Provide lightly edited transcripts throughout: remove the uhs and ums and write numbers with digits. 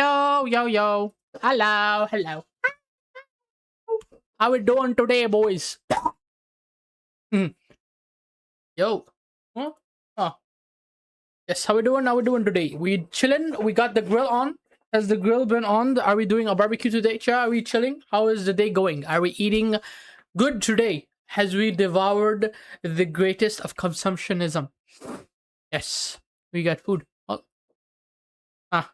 Yo, yo, yo. Hello, hello. How we doing today, boys? Hmm. Yo. Huh? Oh, yes. How we doing? How we doing today? We chilling. We got the grill on. Has the grill been on? Are we doing a barbecue today, Cha? Are we chilling? How is the day going? Are we eating good today? Has we devoured the greatest of consumptionism? Yes. We got food. Oh, ah.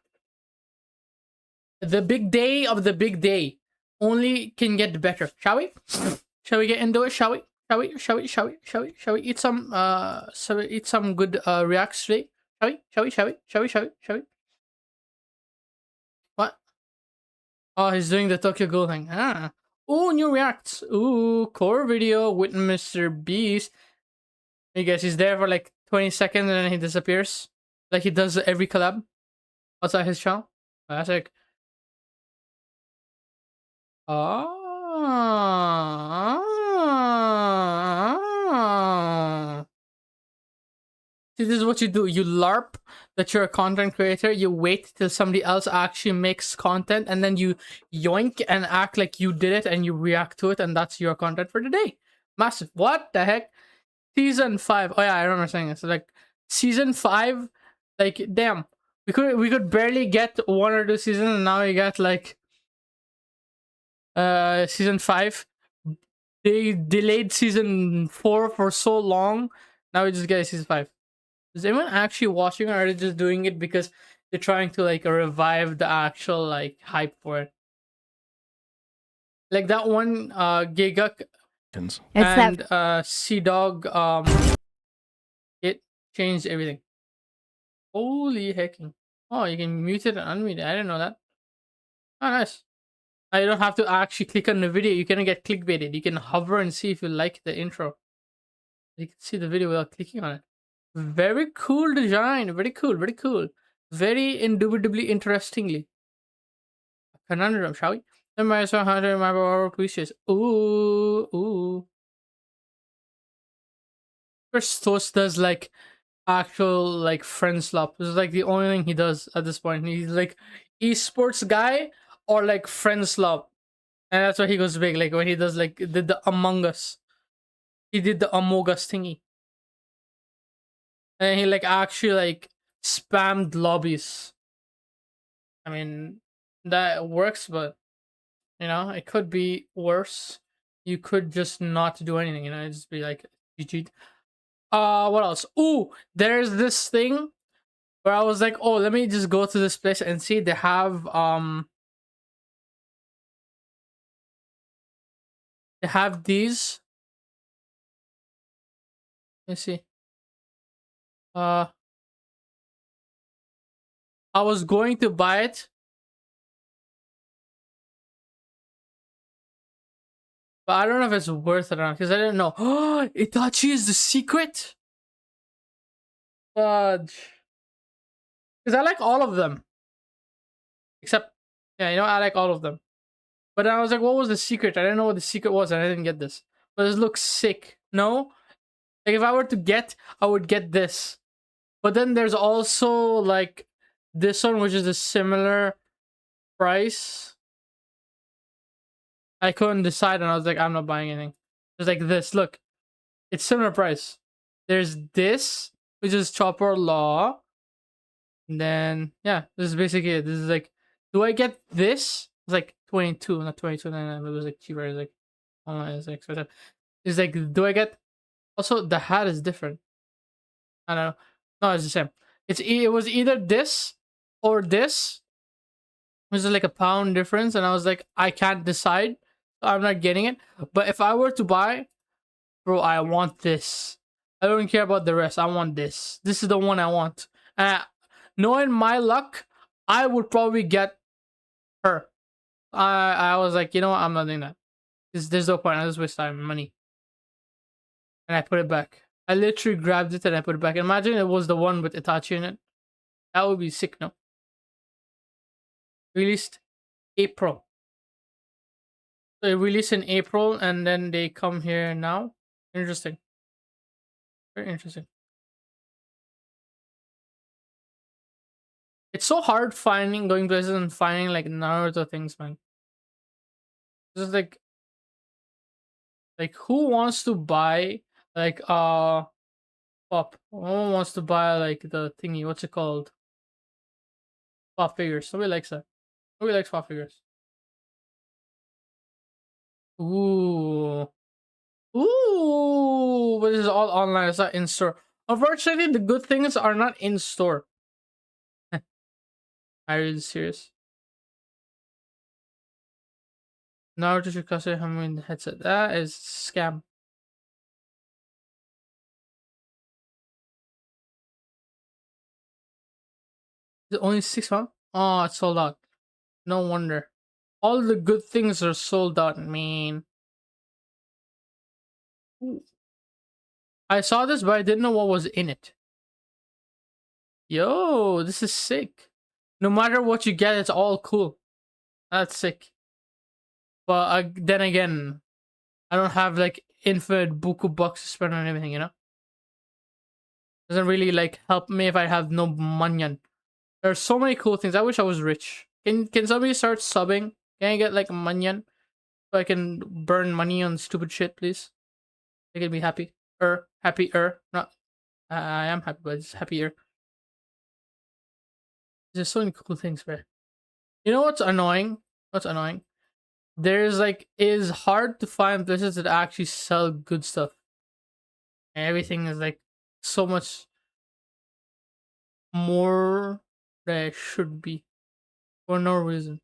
The big day of the big day only can get better. Shall we? Shall we get into it? Shall we? Shall we? Shall we? Shall we? Shall we? Shall we eat some? Shall we eat some good reacts today? Shall we? Shall we? Shall we? Shall we? Shall we? Shall we? What? Oh, he's doing the Tokyo Ghoul thing. Ah. Ooh, new reacts. Ooh, core video with Mr. Beast. I guess he's there for like 20 seconds and then he disappears, like he does every collab outside his channel. Classic. Ah. See, this is what you do. You LARP that you're a content creator. You wait till somebody else actually makes content, and then you yoink and act like you did it, and you react to it, and that's your content for the day. Massive. What the heck? Season 5. Oh yeah, I remember saying this. Like season 5. Like damn, we could barely get 1 or 2 seasons, and now we got like season 5. They delayed season 4 for so long. Now we just get season 5. Is anyone actually watching, or are they just doing it because they're trying to like revive the actual like hype for it? Like that one Gigak It's and Sea Dog it changed everything. Holy hecking. Oh, you can mute it and unmute it. I didn't know that. Oh nice. I don't have to actually click on the video. You can get clickbaited. You can hover and see if you like the intro. You can see the video without clicking on it. Very cool design. Very cool. Very cool. Very indubitably interestingly. Conundrum, shall we? The mice are hunted my power precious. Ooh, ooh. First Toast does like actual like friend slop. This is like the only thing he does at this point. He's like esports guy or like friend slop. And that's why he goes big. Like when he does like did the Among Us. He did the Among Us thingy. And he like actually like spammed lobbies. I mean that works, but you know, it could be worse. You could just not do anything, you know, just be like GG. What else? Ooh, there's this thing where I was like, oh, let me just go to this place and see. They have these. Let's see. Uh I was going to buy it, but I don't know if it's worth it or not because I didn't know. Oh, Itachi is the secret. Fudge. Because I like all of them. Except, yeah, you know, I like all of them. But then I was like, what was the secret? I didn't know what the secret was, and I didn't get this. But this looks sick. No? Like, if I were to get, I would get this. But then there's also, like, this one, which is a similar price. I couldn't decide, and I was like, I'm not buying anything. It's like this. Look. It's similar price. There's this, which is Chopper Law. And then, yeah, this is basically it. This is like, do I get this? It's like 22, not 22.99, but it was like cheaper. It's like, online, it's like expensive. It's like, do I get? Also, the hat is different. I don't know. No, it's the same. It was either this or this, which is like a pound difference, and I was like, I can't decide. So I'm not getting it. But if I were to buy, bro, I want this. I don't care about the rest. I want this. This is the one I want. Knowing my luck, I would probably get her. I was like, you know what? I'm not doing that. There's no point. I just waste time and money. And I put it back. I literally grabbed it and I put it back. Imagine it was the one with Itachi in it. That would be sick, no? Released April. So they released in April and then they come here now. Interesting. Very interesting. It's so hard finding going places and finding like Naruto things, man. Just like who wants to buy like pop? No one wants to buy like the thingy. What's it called? Pop figures. Nobody likes that. Nobody likes pop figures. Ooh. Ooh, but this is all online. It's not in store. Unfortunately, the good things are not in store. Are you serious? Naruto Shikase Hamuin headset. That is scam. Is it only 6 months? Oh, it's sold out. No wonder. All the good things are sold out, man. Ooh. I saw this, but I didn't know what was in it. Yo, this is sick. No matter what you get, it's all cool. That's sick. But then again, I don't have like infinite buku bucks to spend on everything, you know? Doesn't really like help me if I have no manyan. There's so many cool things. I wish I was rich. Can somebody start subbing? Can I get like manyan so I can burn money on stupid shit, please? I can be happy. Happier. Not. I am happy, but it's happier. There's so many cool things, man. You know what's annoying? What's annoying? There's like it is hard to find places that actually sell good stuff. And everything is like so much more than it should be for no reason.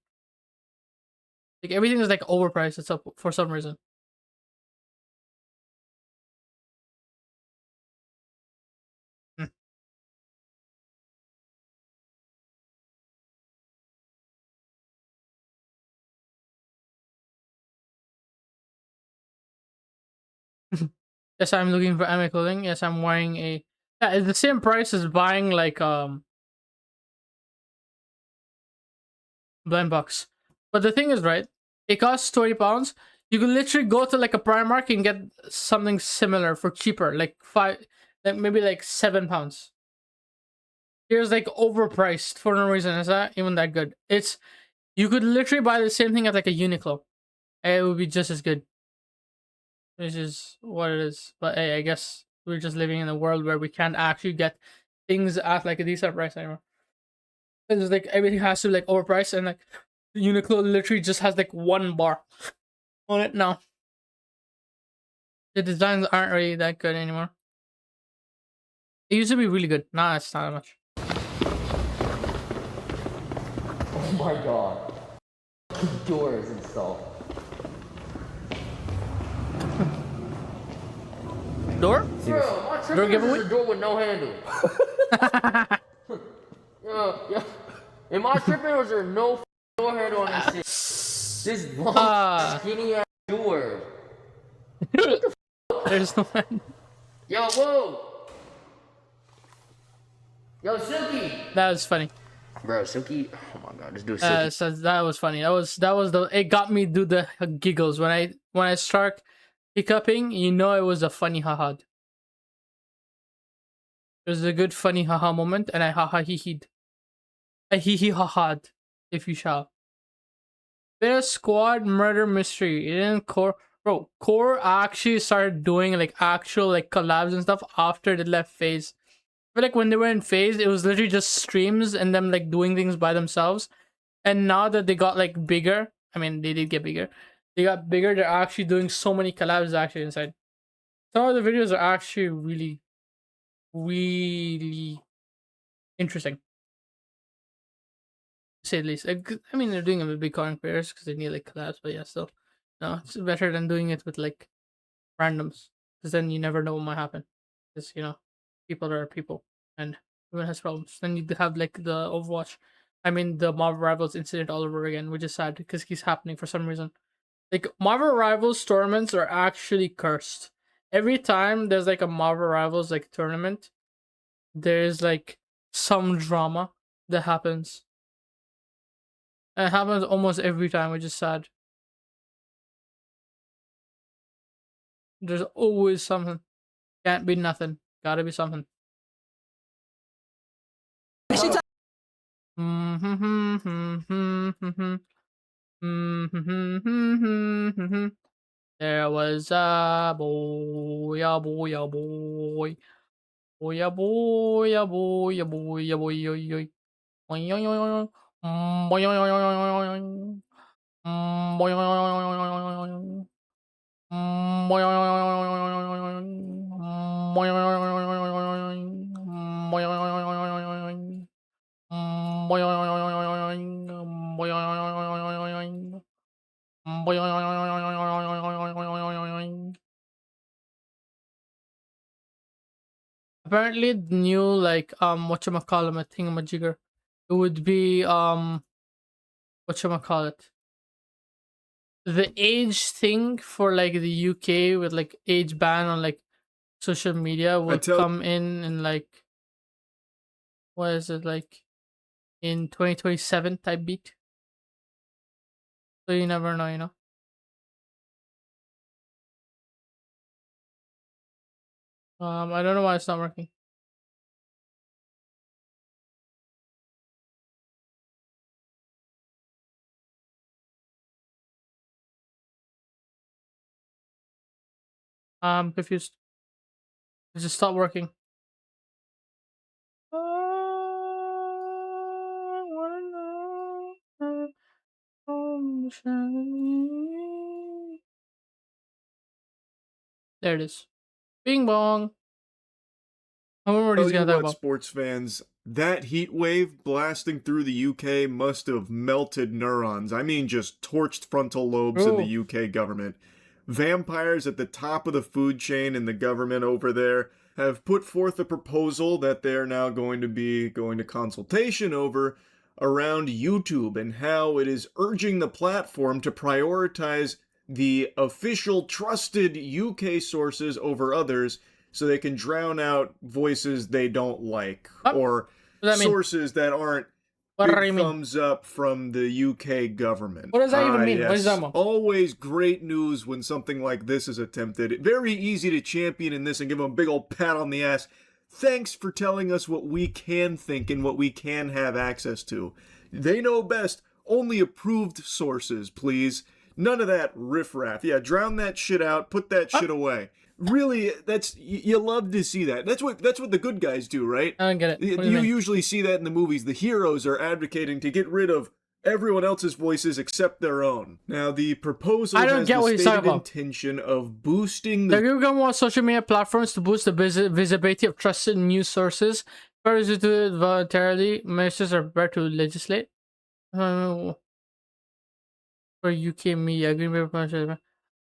Like everything is like overpriced itself for some reason. Hmm. Yes, I'm looking for anime clothing. Yes, I'm wearing a. Yeah, it's the same price as buying like blind box. But the thing is, right? It costs £20. You can literally go to like a Primark and get something similar for cheaper, like like maybe like £7. Here's like overpriced for no reason. It's not even that good. It's you could literally buy the same thing at like a Uniqlo, and it would be just as good. Which is what it is. But hey, I guess we're just living in a world where we can't actually get things at like a decent price anymore. It's like everything has to be like overpriced, and like Uniqlo literally just has like one bar on it now. The designs aren't really that good anymore. It used to be really good. Nah, it's not that much. Oh my god. Door is installed. Door? Bro, my Door tripper giveaway? is a door with no handle. Yeah. In my tripper was there no door handle on this shit. This long skinny ass door. There's no one. Yo, whoa. Yo, Silky. That was funny. Bro, Silky. Oh my god, this dude Silky. So that was funny. That was the. It got me do the giggles when I start hiccuping. You know, it was a funny haha. It was a good funny haha moment, and I haha hee heed. I hee hee haha'd, if you shall. There's squad murder mystery. It didn't core. Bro, core actually started doing like actual like collabs and stuff after they left phase. But like when they were in phase, it was literally just streams and them like doing things by themselves. And now that they got like bigger, I mean they did get bigger. They got bigger. They're actually doing so many collabs actually inside. Some of the videos are actually really, really interesting. To say the least. I mean, they're doing it with big content creators because they need like collabs, but yeah, still, no, it's better than doing it with like randoms because then you never know what might happen. Because people are people, and everyone has problems. Then you have like the Overwatch, I mean the Marvel Rivals incident all over again, which is sad because it keeps happening for some reason. Like Marvel Rivals tournaments are actually cursed. Every time there's like a Marvel Rivals like tournament, there's like some drama that happens. And it happens almost every time, which is sad. There's always something. Can't be nothing. Gotta be something. There was a boy, a boy, a boy. Boy, a boy, a boy, a boy, a boy, oy, oy. Oy, oy, oy, oy. Boy, oy, oy, oy, oy, oy, oy. Boy, oy, oy, oy, oy, oy, oy, oy, oy. Boy, oy, oy, oy, oy, oy, oy, oy, oy. Boy, oy, oy, oy, oy, oy, oy, oy, oy. Boy, oy, oy, oy, oy, oy, oy, oy. Boy, oy, oy, oy, oy, oy, oy. Boy, oy, oy, oy, oy, oy, oy, oy. Boy, oy, oy, oy, oy, oy, oy, oy, oy, oy, oy, oy, oy, oy. Apparently, the new like whatchamacallit, a thingamajigger. It would be whatchamacallit. The age thing for like the UK with like age ban on like social media will come in like what is it like in 2027 type beat. So you never know, you know. I don't know why it's not working. I'm confused. It just stopped working. I wanna know. There it is. Bing bong. I wonder what Tell he's you gonna talk what, about. sports fans, that heat wave blasting through the UK must have melted neurons. I mean, just torched frontal lobes in the Ooh. UK government. Vampires at the top of the food chain in the government over there have put forth a proposal that they're now going to be going to consultation over around YouTube and how it is urging the platform to prioritize the official trusted UK sources over others so they can drown out voices they don't like What? or What does that mean? sources that aren't What do big you mean? thumbs up from the UK government. What does that even mean? Yes. What is that about? Always great news when something like this is attempted. Very easy to champion in this and give them a big old pat on the ass. Thanks for telling us what we can think and what we can have access to. They know best. Only approved sources, please. None of that riffraff. Yeah, drown that shit out. Put that shit away. Really, that's you love to see that. That's what the good guys do, right? I don't get it. What do You you mean? usually see that in the movies. The heroes are advocating to get rid of everyone else's voices except their own. Now, the proposal I don't has get the what he's talking stated about. intention of boosting The the Google wants social media platforms to boost the visibility of trusted news sources. Further to do it voluntarily, ministers are prepared to legislate. For UK media, Green Paper Partnership.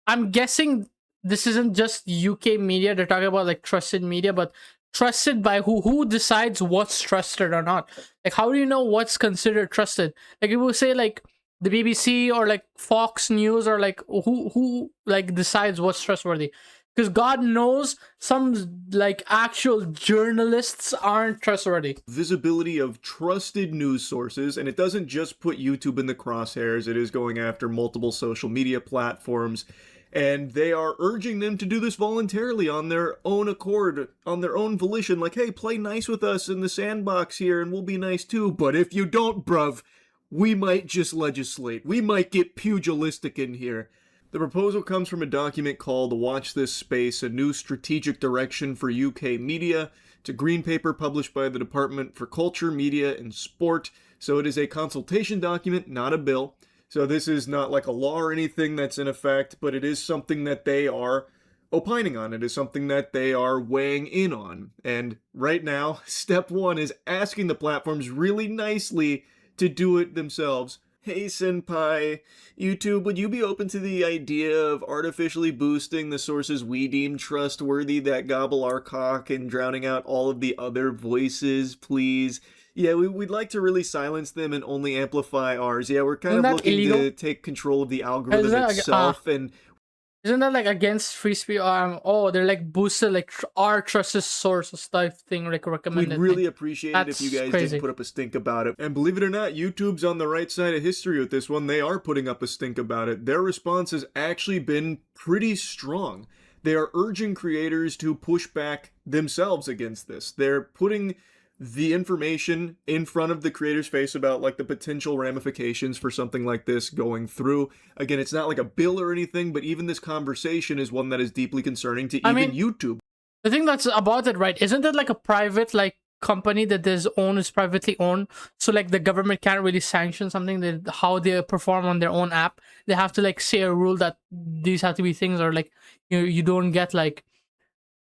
I'm guessing this isn't just UK media. They're talking about like trusted media, but trusted by who? Who decides what's trusted or not? Like, how do you know what's considered trusted? Like, it will say like the BBC or like Fox News or like who like decides what's trustworthy? Because God knows some like actual journalists aren't trustworthy. visibility of trusted news sources, and it doesn't just put YouTube in the crosshairs, it is going after multiple social media platforms, and they are urging them to do this voluntarily on their own accord, on their own volition, like, hey, play nice with us in the sandbox here, and we'll be nice too, but if you don't, bruv, we might just legislate. We might get pugilistic in here. The proposal comes from a document called Watch This Space, a new strategic direction for UK media. It's a green paper published by the Department for Culture, Media, and Sport. So it is a consultation document, not a bill. So this is not like a law or anything that's in effect, but it is something that they are opining on. It is something that they are weighing in on. And right now, step one is asking the platforms really nicely to do it themselves. Hey Senpai, YouTube, would you be open to the idea of artificially boosting the sources we deem trustworthy that gobble our cock and drowning out all of the other voices, please? Yeah, we'd like to really silence them and only amplify ours. Yeah, we're kind Isn't of that looking illegal? to take control of the algorithm that, itself, and Isn't that like against free speech? Oh, they're like boosted like our trusted sources type thing, like recommended. we'd really appreciate it if you That's guys crazy. didn't put up a stink about it. And believe it or not, YouTube's on the right side of history with this one. They are putting up a stink about it. Their response has actually been pretty strong. They are urging creators to push back themselves against this. They're putting the information in front of the creator's face about like the potential ramifications for something like this going through. Again, it's not like a bill or anything, but even this conversation is one that is deeply concerning to even YouTube. The thing that's about it, right? Isn't it like a private like company that is privately owned? So like the government can't really sanction something that how they perform on their own app. They have to like say a rule that these have to be things, or like you don't get like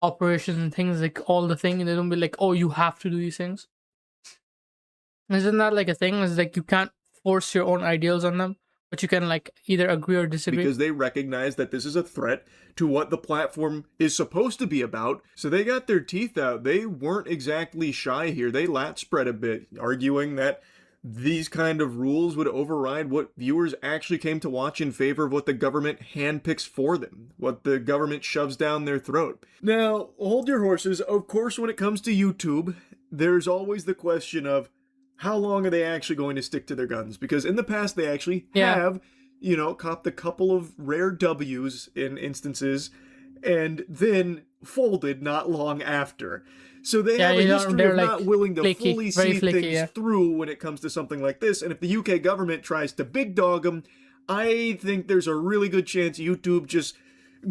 operations and things like all the thing, and they don't be like, oh, you have to do these things. Isn't that like a thing? It's like you can't force your own ideals on them, but you can like either agree or disagree. Because they recognize that this is a threat to what the platform is supposed to be about. So they got their teeth out. They weren't exactly shy here. They lat spread a bit, arguing that these kind of rules would override what viewers actually came to watch in favor of what the government handpicks for them, what the government shoves down their throat. Now, hold your horses. Of course, when it comes to YouTube, there's always the question of how long are they actually going to stick to their guns? Because in the past, they actually have, copped a couple of rare W's in instances and then folded not long after. So they have a history of not willing to fully see things through when it comes to something like this. And if the UK government tries to big dog them, I think there's a really good chance YouTube just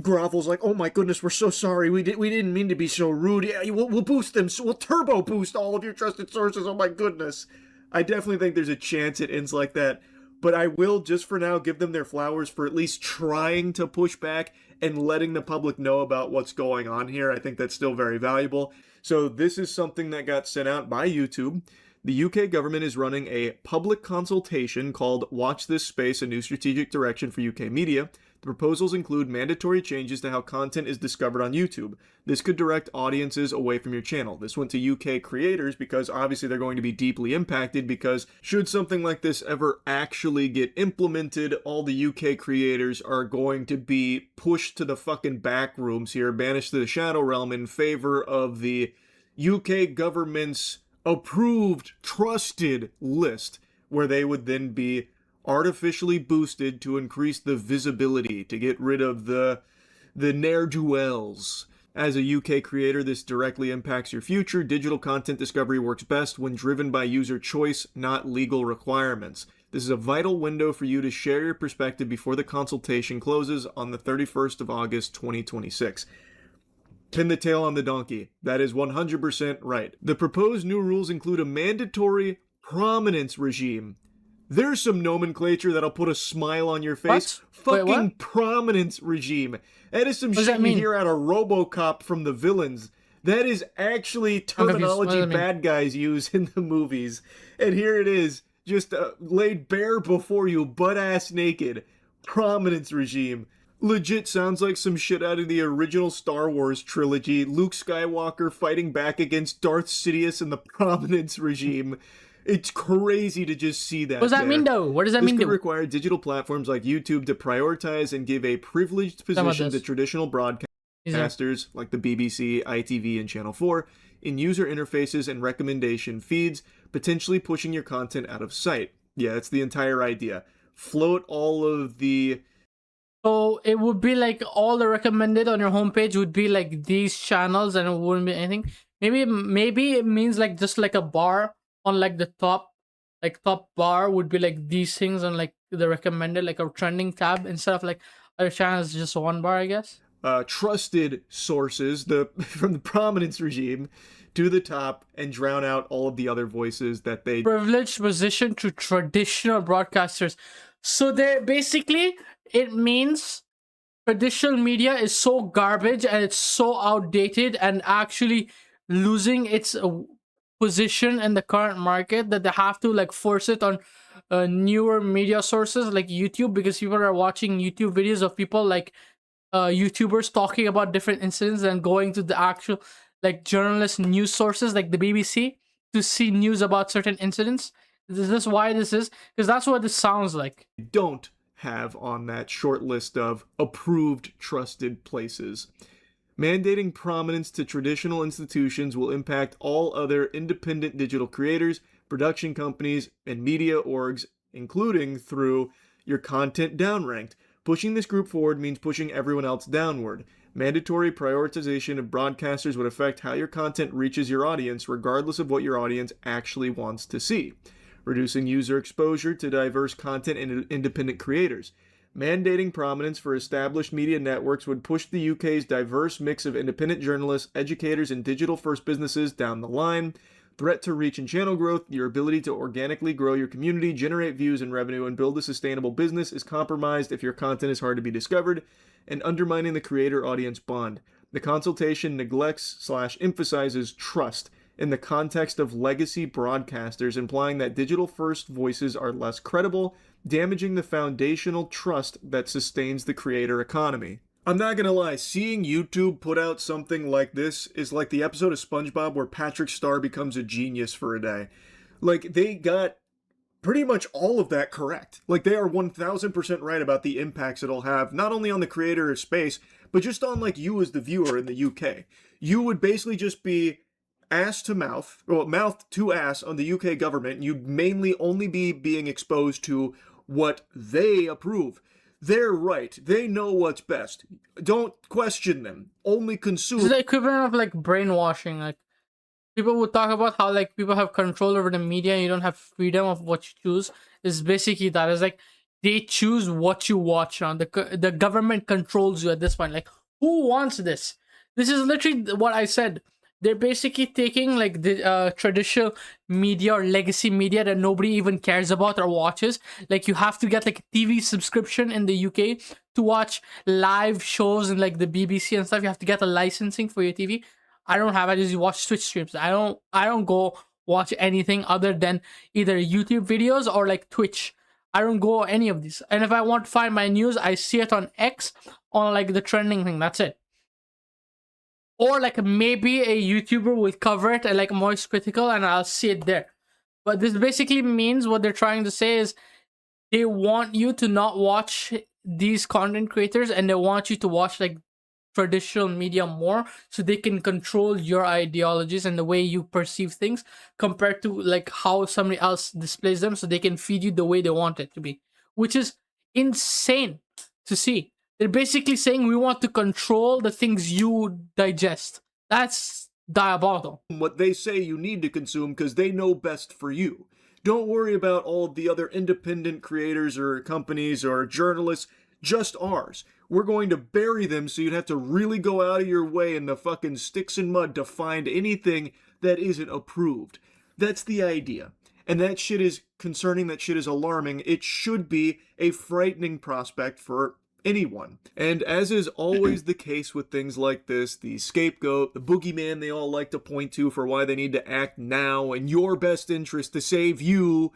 grovels like, oh my goodness, we're so sorry. We didn't mean to be so rude. Yeah, we'll boost them. So we'll turbo boost all of your trusted sources. Oh my goodness. I definitely think there's a chance it ends like that. But I will, just for now, give them their flowers for at least trying to push back and letting the public know about what's going on here. I think that's still very valuable. So this is something that got sent out by YouTube. The UK government is running a public consultation called Watch This Space, a New Strategic Direction for UK Media. The proposals include mandatory changes to how content is discovered on YouTube. This could direct audiences away from your channel. This went to UK creators because obviously they're going to be deeply impacted, because should something like this ever actually get implemented, all the UK creators are going to be pushed to the fucking back rooms here, banished to the Shadow Realm in favor of the UK government's approved, trusted list, where they would then be artificially boosted to increase the visibility, to get rid of the ne'er-do-wells. As a UK creator, this directly impacts your future. Digital content discovery works best when driven by user choice, not legal requirements. This is a vital window for you to share your perspective before the consultation closes on the 31st of August, 2026. Pin the tail on the donkey. That is 100% right. The proposed new rules include a mandatory prominence regime. There's some nomenclature that'll put a smile on your face. What? Fucking Wait, prominence regime. That is some shit you hear out of RoboCop from the villains. That is actually terminology bad guys use in the movies. And here it is, just laid bare before you, butt-ass naked. Prominence regime. Legit sounds like some shit out of the original Star Wars trilogy. Luke Skywalker fighting back against Darth Sidious and the prominence regime. It's crazy to just see that. What does that mean, though? What does that mean? This could require digital platforms like YouTube to prioritize and give a privileged position to traditional broadcasters like the BBC, ITV, and Channel 4 in user interfaces and recommendation feeds, potentially pushing your content out of sight. Yeah, that's the entire idea. Float all of the... So it would be like all the recommended on your homepage would be like these channels, and it wouldn't be anything. Maybe it means like just like a bar on like the top bar would be like these things on like the recommended, like a trending tab, instead of like other channels, just one bar, I guess. Trusted sources, from the prominence regime to the top, and drown out all of the other voices that they... Privileged position to traditional broadcasters. So they're basically, it means traditional media is so garbage and it's so outdated and actually losing its position in the current market that they have to like force it on newer media sources like YouTube, because people are watching YouTube videos of people like YouTubers talking about different incidents and going to the actual like journalist news sources like the BBC to see news about certain incidents. Is this why this is? Because that's what this sounds like. Don't have on that short list of approved trusted places. Mandating prominence to traditional institutions will impact all other independent digital creators, production companies, and media orgs, including through your content downranked. Pushing this group forward means pushing everyone else downward. Mandatory prioritization of broadcasters would affect how your content reaches your audience, regardless of what your audience actually wants to see. Reducing user exposure to diverse content and independent creators. Mandating prominence for established media networks would push the UK's diverse mix of independent journalists, educators, and digital-first businesses down the line. Threat to reach and channel growth. Your ability to organically grow your community, generate views and revenue, and build a sustainable business is compromised if your content is hard to be discovered, and undermining the creator-audience bond. The consultation neglects/emphasizes trust in the context of legacy broadcasters, implying that digital-first voices are less credible, damaging the foundational trust that sustains the creator economy. I'm not gonna lie, seeing YouTube put out something like this is like the episode of SpongeBob where Patrick Star becomes a genius for a day. Like, they got pretty much all of that correct. Like, they are 1000% right about the impacts it'll have, not only on the creator of space, but just on, like, you as the viewer in the UK. You would basically just be ass to mouth, well, mouth to ass on the UK government. You'd mainly only be being exposed to what they approve. They're right. They know what's best. Don't question them. Only consume. It's the equivalent of like brainwashing. Like, people would talk about how like people have control over the media and you don't have freedom of what you choose. It's basically that. It's like they choose what you watch on. The government controls you at this point. Like, who wants this? This is literally what I said. They're basically taking like the traditional media or legacy media that nobody even cares about or watches. Like, you have to get like a TV subscription in the UK to watch live shows and like the BBC and stuff. You have to get a licensing for your TV. I don't have it. I just watch Twitch streams. I don't go watch anything other than either YouTube videos or like Twitch. I don't go any of these. And if I want to find my news, I see it on X, on like the trending thing. That's it. Or like maybe a YouTuber will cover it and like Moist Critical and I'll see it there. But this basically means what they're trying to say is they want you to not watch these content creators and they want you to watch like traditional media more so they can control your ideologies and the way you perceive things compared to like how somebody else displays them, so they can feed you the way they want it to be, which is insane to see. They're basically saying we want to control the things you digest. That's diabolical. What they say you need to consume because they know best for you. Don't worry about all of the other independent creators or companies or journalists, just ours. We're going to bury them so you'd have to really go out of your way in the fucking sticks and mud to find anything that isn't approved. That's the idea. And that shit is concerning, that shit is alarming. It should be a frightening prospect for anyone. And as is always the case with things like this, the scapegoat, the boogeyman they all like to point to for why they need to act now in your best interest to save you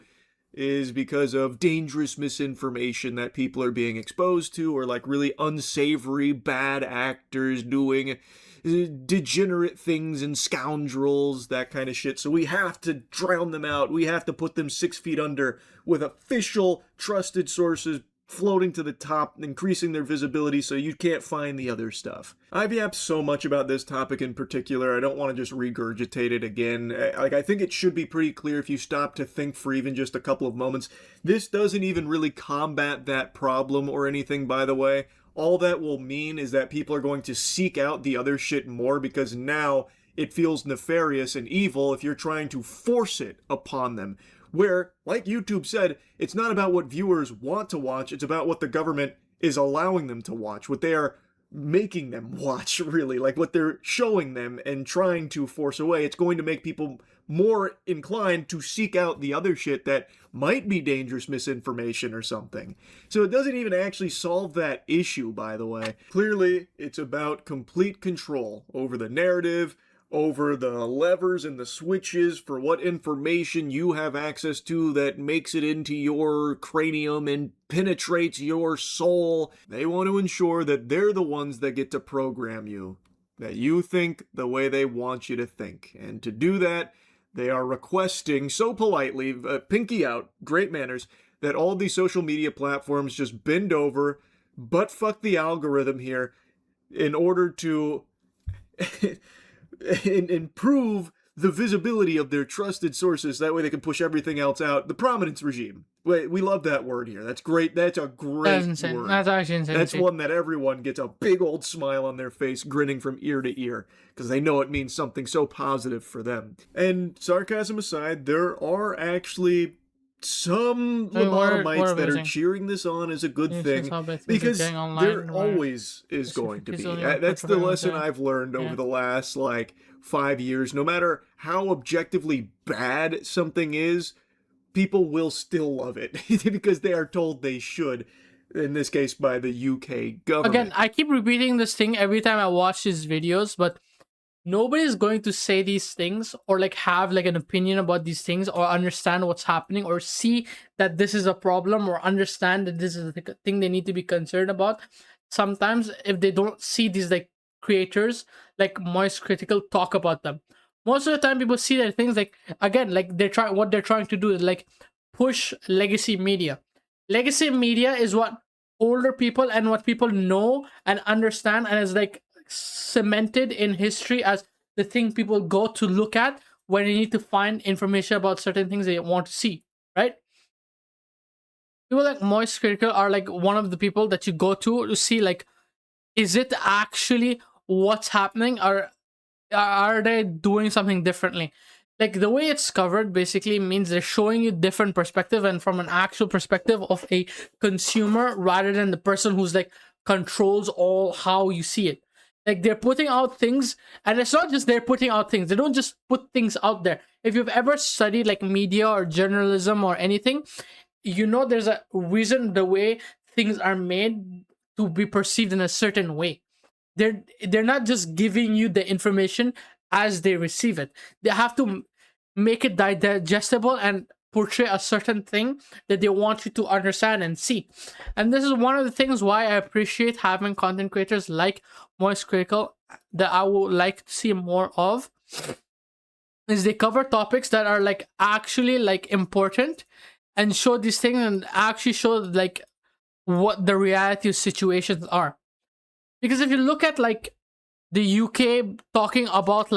is because of dangerous misinformation that people are being exposed to, or like really unsavory bad actors doing degenerate things and scoundrels, that kind of shit. So we have to drown them out. We have to put them 6 feet under with official trusted sources floating to the top, increasing their visibility so you can't find the other stuff. I've yapped so much about this topic in particular, I don't want to just regurgitate it again. Like, I think it should be pretty clear if you stop to think for even just a couple of moments. This doesn't even really combat that problem or anything, by the way. All that will mean is that people are going to seek out the other shit more because now it feels nefarious and evil if you're trying to force it upon them. Where, like YouTube said, it's not about what viewers want to watch, it's about what the government is allowing them to watch, what they are making them watch, really, like what they're showing them and trying to force away. It's going to make people more inclined to seek out the other shit that might be dangerous misinformation or something. So it doesn't even actually solve that issue, by the way. Clearly, it's about complete control over the narrative, over the levers and the switches for what information you have access to that makes it into your cranium and penetrates your soul. They want to ensure that they're the ones that get to program you, that you think the way they want you to think. And to do that, they are requesting so politely, pinky out, great manners, that all these social media platforms just bend over, butt fuck the algorithm here in order to improve the visibility of their trusted sources. That way they can push everything else out. The prominence regime. Wait, we love that word here. That's great. That's a great That's insane. word. That's actually insane. That's one that everyone gets a big old smile on their face, grinning from ear to ear, because they know it means something so positive for them. And sarcasm aside, there are actually some Lobotomites that are cheering this on as a good thing, because there always is going to be. That's the lesson I've learned over the last, 5 years. No matter how objectively bad something is, people will still love it because they are told they should, in this case by the UK government. Again, I keep repeating this thing every time I watch these videos, but nobody's going to say these things or have an opinion about these things or understand what's happening or see that this is a problem or understand that this is a thing they need to be concerned about. Sometimes if they don't see these creators like Moist Critical talk about them, most of the time people see that things what they're trying to do is push legacy media. Legacy media is what older people and what people know and understand, and is cemented in history as the thing people go to look at when they need to find information about certain things they want to see, right? People like Moist Critical are one of the people that you go to see is it actually what's happening, or are they doing something differently? The way it's covered basically means they're showing you different perspective and from an actual perspective of a consumer rather than the person who's controls all how you see it. They're putting out things, and it's not just they're putting out things. They don't just put things out there. If you've ever studied media or journalism or anything, you know there's a reason the way things are made to be perceived in a certain way. They're not just giving you the information as they receive it. They have to make it digestible and portray a certain thing that they want you to understand and see. And this is one of the things why I appreciate having content creators like Moist Critical that I would like to see more of, is they cover topics that are actually important and show these things and actually show what the reality of situations are. Because if you look at the UK talking about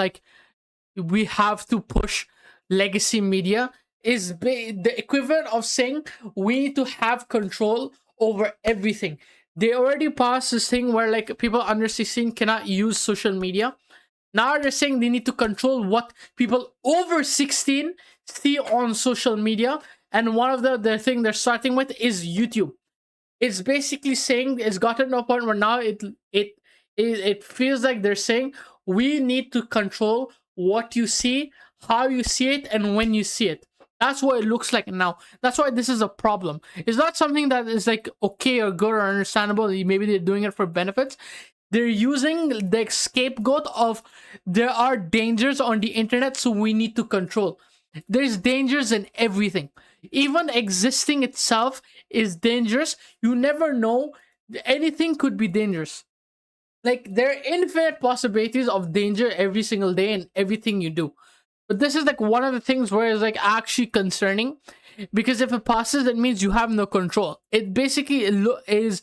we have to push legacy media, is the equivalent of saying we need to have control over everything. They already passed this thing where people under 16 cannot use social media. Now they're saying they need to control what people over 16 see on social media, and one of the thing they're starting with is YouTube. It's basically saying it's gotten to a point where now it feels like they're saying we need to control what you see, how you see it, and when you see it. That's what it looks like now. That's why this is a problem. It's not something that is okay or good or understandable. Maybe they're doing it for benefits. They're using the scapegoat of there are dangers on the internet, so we need to control. There's dangers in everything. Even existing itself is dangerous. You never know. Anything could be dangerous. There are infinite possibilities of danger every single day in everything you do. But this is one of the things where it's actually concerning, because if it passes, that means you have no control. It basically is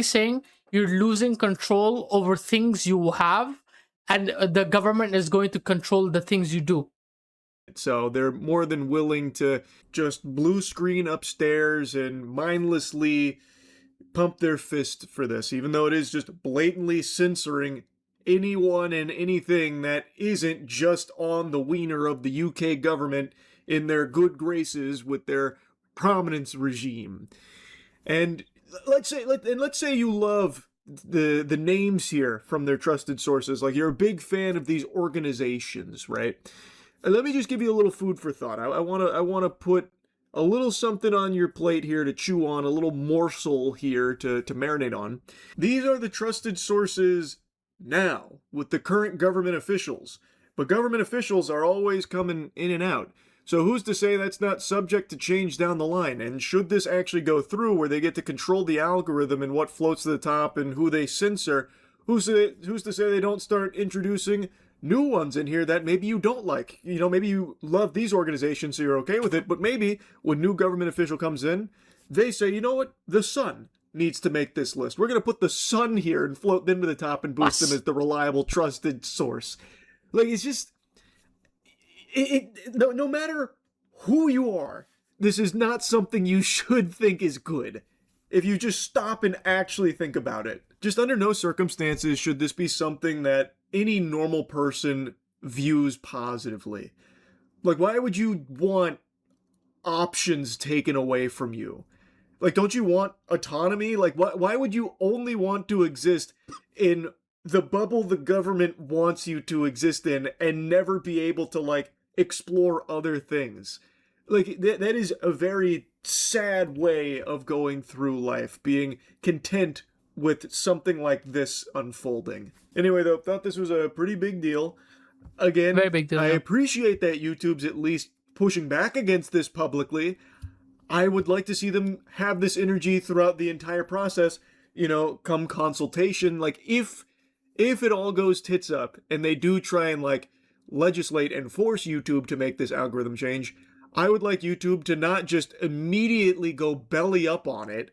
saying you're losing control over things you have, and the government is going to control the things you do. So they're more than willing to just blue screen upstairs and mindlessly pump their fist for this, even though it is just blatantly censoring anyone and anything that isn't just on the wiener of the UK government in their good graces with their prominence regime. And let's say you love the names here from their trusted sources, you're a big fan of these organizations, right? And let me just give you a little food for thought. I want to put a little something on your plate here to chew on, a little morsel here to marinate on. These are the trusted sources now with the current government officials. But government officials are always coming in and out. So who's to say that's not subject to change down the line? And should this actually go through where they get to control the algorithm and what floats to the top and who they censor, who's to say they don't start introducing new ones in here that maybe you don't like? Maybe you love these organizations so you're okay with it, but maybe when new government official comes in, they say, you know what, the Sun needs to make this list. We're going to put the Sun here and float them to the top and boost them as the reliable, trusted source. It's just, no matter who you are, this is not something you should think is good. If you just stop and actually think about it, just under no circumstances should this be something that any normal person views positively. Like, why would you want options taken away from you? Like, don't you want autonomy? Like, why would you only want to exist in the bubble the government wants you to exist in and never be able to, like, explore other things? Like, that is a very sad way of going through life, being content with something like this unfolding. Anyway, though, thought this was a pretty big deal. Again, Very big deal. I Yeah. appreciate that YouTube's at least pushing back against this publicly. I would like to see them have this energy throughout the entire process, you know, come consultation. Like, if it all goes tits up and they do try and, like, legislate and force YouTube to make this algorithm change, I would like YouTube to not just immediately go belly up on it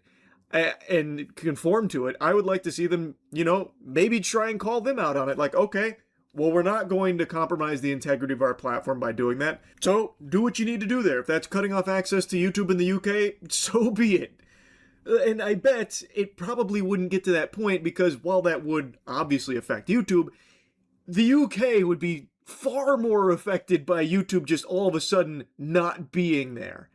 and conform to it. I would like to see them, you know, maybe try and call them out on it. Like, okay, well, we're not going to compromise the integrity of our platform by doing that. So do what you need to do there. If that's cutting off access to YouTube in the UK, so be it. And I bet it probably wouldn't get to that point because while that would obviously affect YouTube, the UK would be far more affected by YouTube just all of a sudden not being there.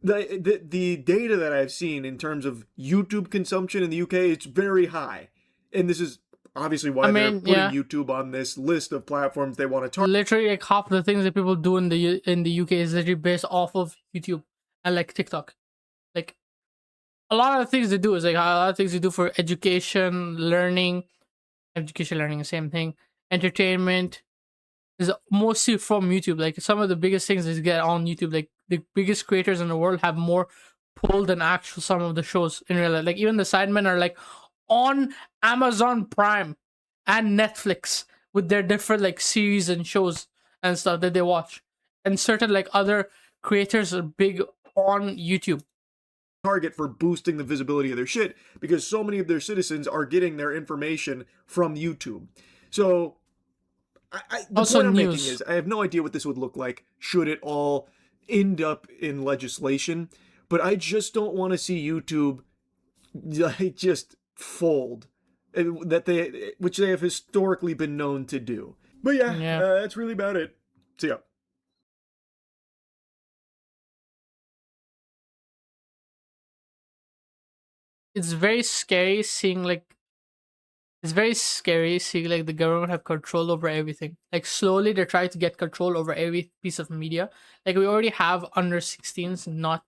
The data that I've seen in terms of YouTube consumption in the UK, it's very high. And this is obviously why they're putting YouTube on this list of platforms they want to target. Literally, like half the things that people do in the UK is literally based off of YouTube and like TikTok. Like a lot of the things they do is like a lot of things they do for education, learning, same thing. Entertainment is mostly from YouTube. Like some of the biggest things is get on YouTube. Like the biggest creators in the world have more pull than actual some of the shows in real life. Like even the Sidemen are like on Amazon Prime and Netflix with their different like series and shows and stuff that they watch. And certain like other creators are big on YouTube. Target for boosting the visibility of their shit because so many of their citizens are getting their information from YouTube. So the Also point I'm news. making is I have no idea what this would look like should it all end up in legislation, but I just don't want to see YouTube like just fold, which they have historically been known to do. But yeah. That's really about it. See ya. It's very scary seeing like the government have control over everything. Like slowly they're trying to get control over every piece of media. Like we already have under 16s not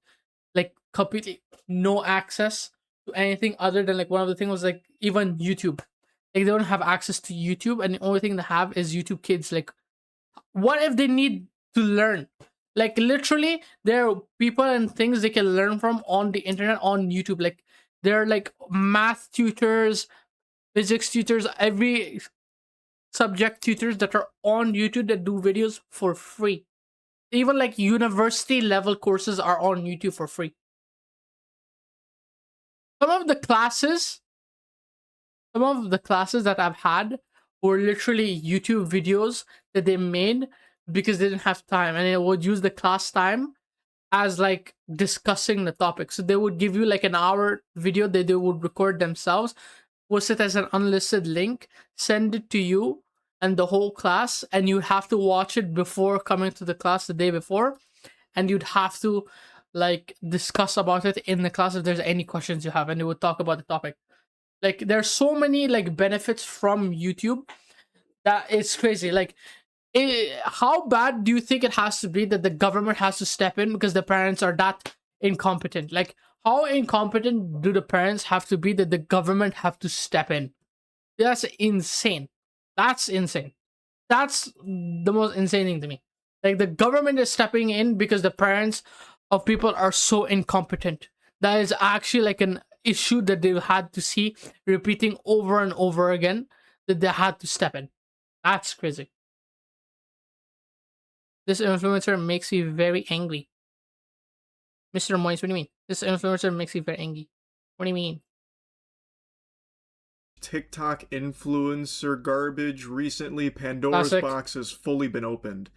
like completely no access to anything other than like one of the things was like even YouTube. Like they don't have access to YouTube and the only thing they have is YouTube Kids. Like what if they need to learn? Like literally there are people and things they can learn from on the internet on YouTube. Like there are like math tutors, physics tutors, every subject tutors that are on YouTube that do videos for free. Even like university level courses are on YouTube for free. Some of the classes that I've had were literally YouTube videos that they made because they didn't have time and they would use the class time as like discussing the topic. So they would give you like an hour video that they would record themselves, post it as an unlisted link, send it to you and the whole class, and you have to watch it before coming to the class the day before, and you'd have to like discuss about it in the class if there's any questions you have, and they would talk about the topic. Like there's so many like benefits from YouTube that it's crazy. Like how bad do you think it has to be that the government has to step in because the parents are that incompetent? Like how incompetent do the parents have to be that the government have to step in? That's insane. That's insane. That's the most insane thing to me. Like the government is stepping in because the parents of people are so incompetent. That is actually like an issue that they had to see repeating over and over again, that they had to step in. That's crazy. This influencer makes me very angry. Mr. Moise, what do you mean? This influencer makes me very angry. What do you mean? TikTok influencer garbage recently. Pandora's Classic. box has fully been opened.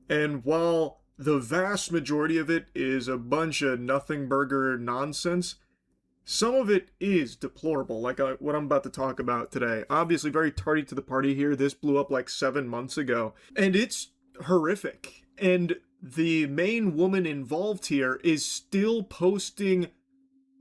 And while the vast majority of it is a bunch of nothing burger nonsense, some of it is deplorable, like what I'm about to talk about today. Obviously, very tardy to the party here. This blew up like 7 months ago, and it's horrific. And the main woman involved here is still posting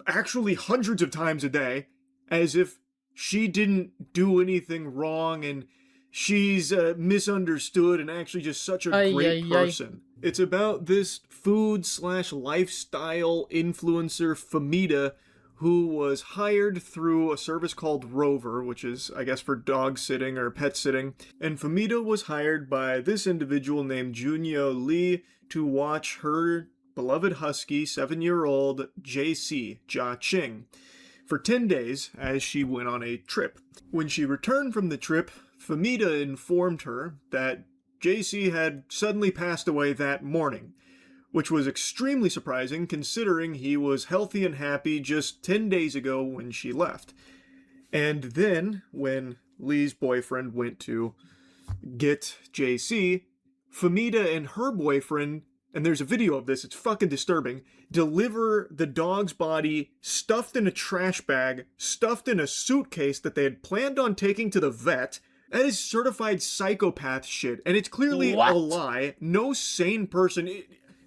actually hundreds of times a day as if she didn't do anything wrong and she's misunderstood and actually just such a great person. It's about this food/lifestyle influencer, Famita, who was hired through a service called Rover, which is, I guess, for dog sitting or pet sitting. And Famita was hired by this individual named Junyo Lee to watch her beloved husky, 7-year-old JC, Jia Qing, for 10 days as she went on a trip. When she returned from the trip, Famita informed her that JC had suddenly passed away that morning, which was extremely surprising considering he was healthy and happy just 10 days ago when she left. And then, when Lee's boyfriend went to get JC, Famita and her boyfriend, and there's a video of this, it's fucking disturbing, deliver the dog's body stuffed in a trash bag, stuffed in a suitcase that they had planned on taking to the vet. That is certified psychopath shit, and it's clearly a lie. No sane person,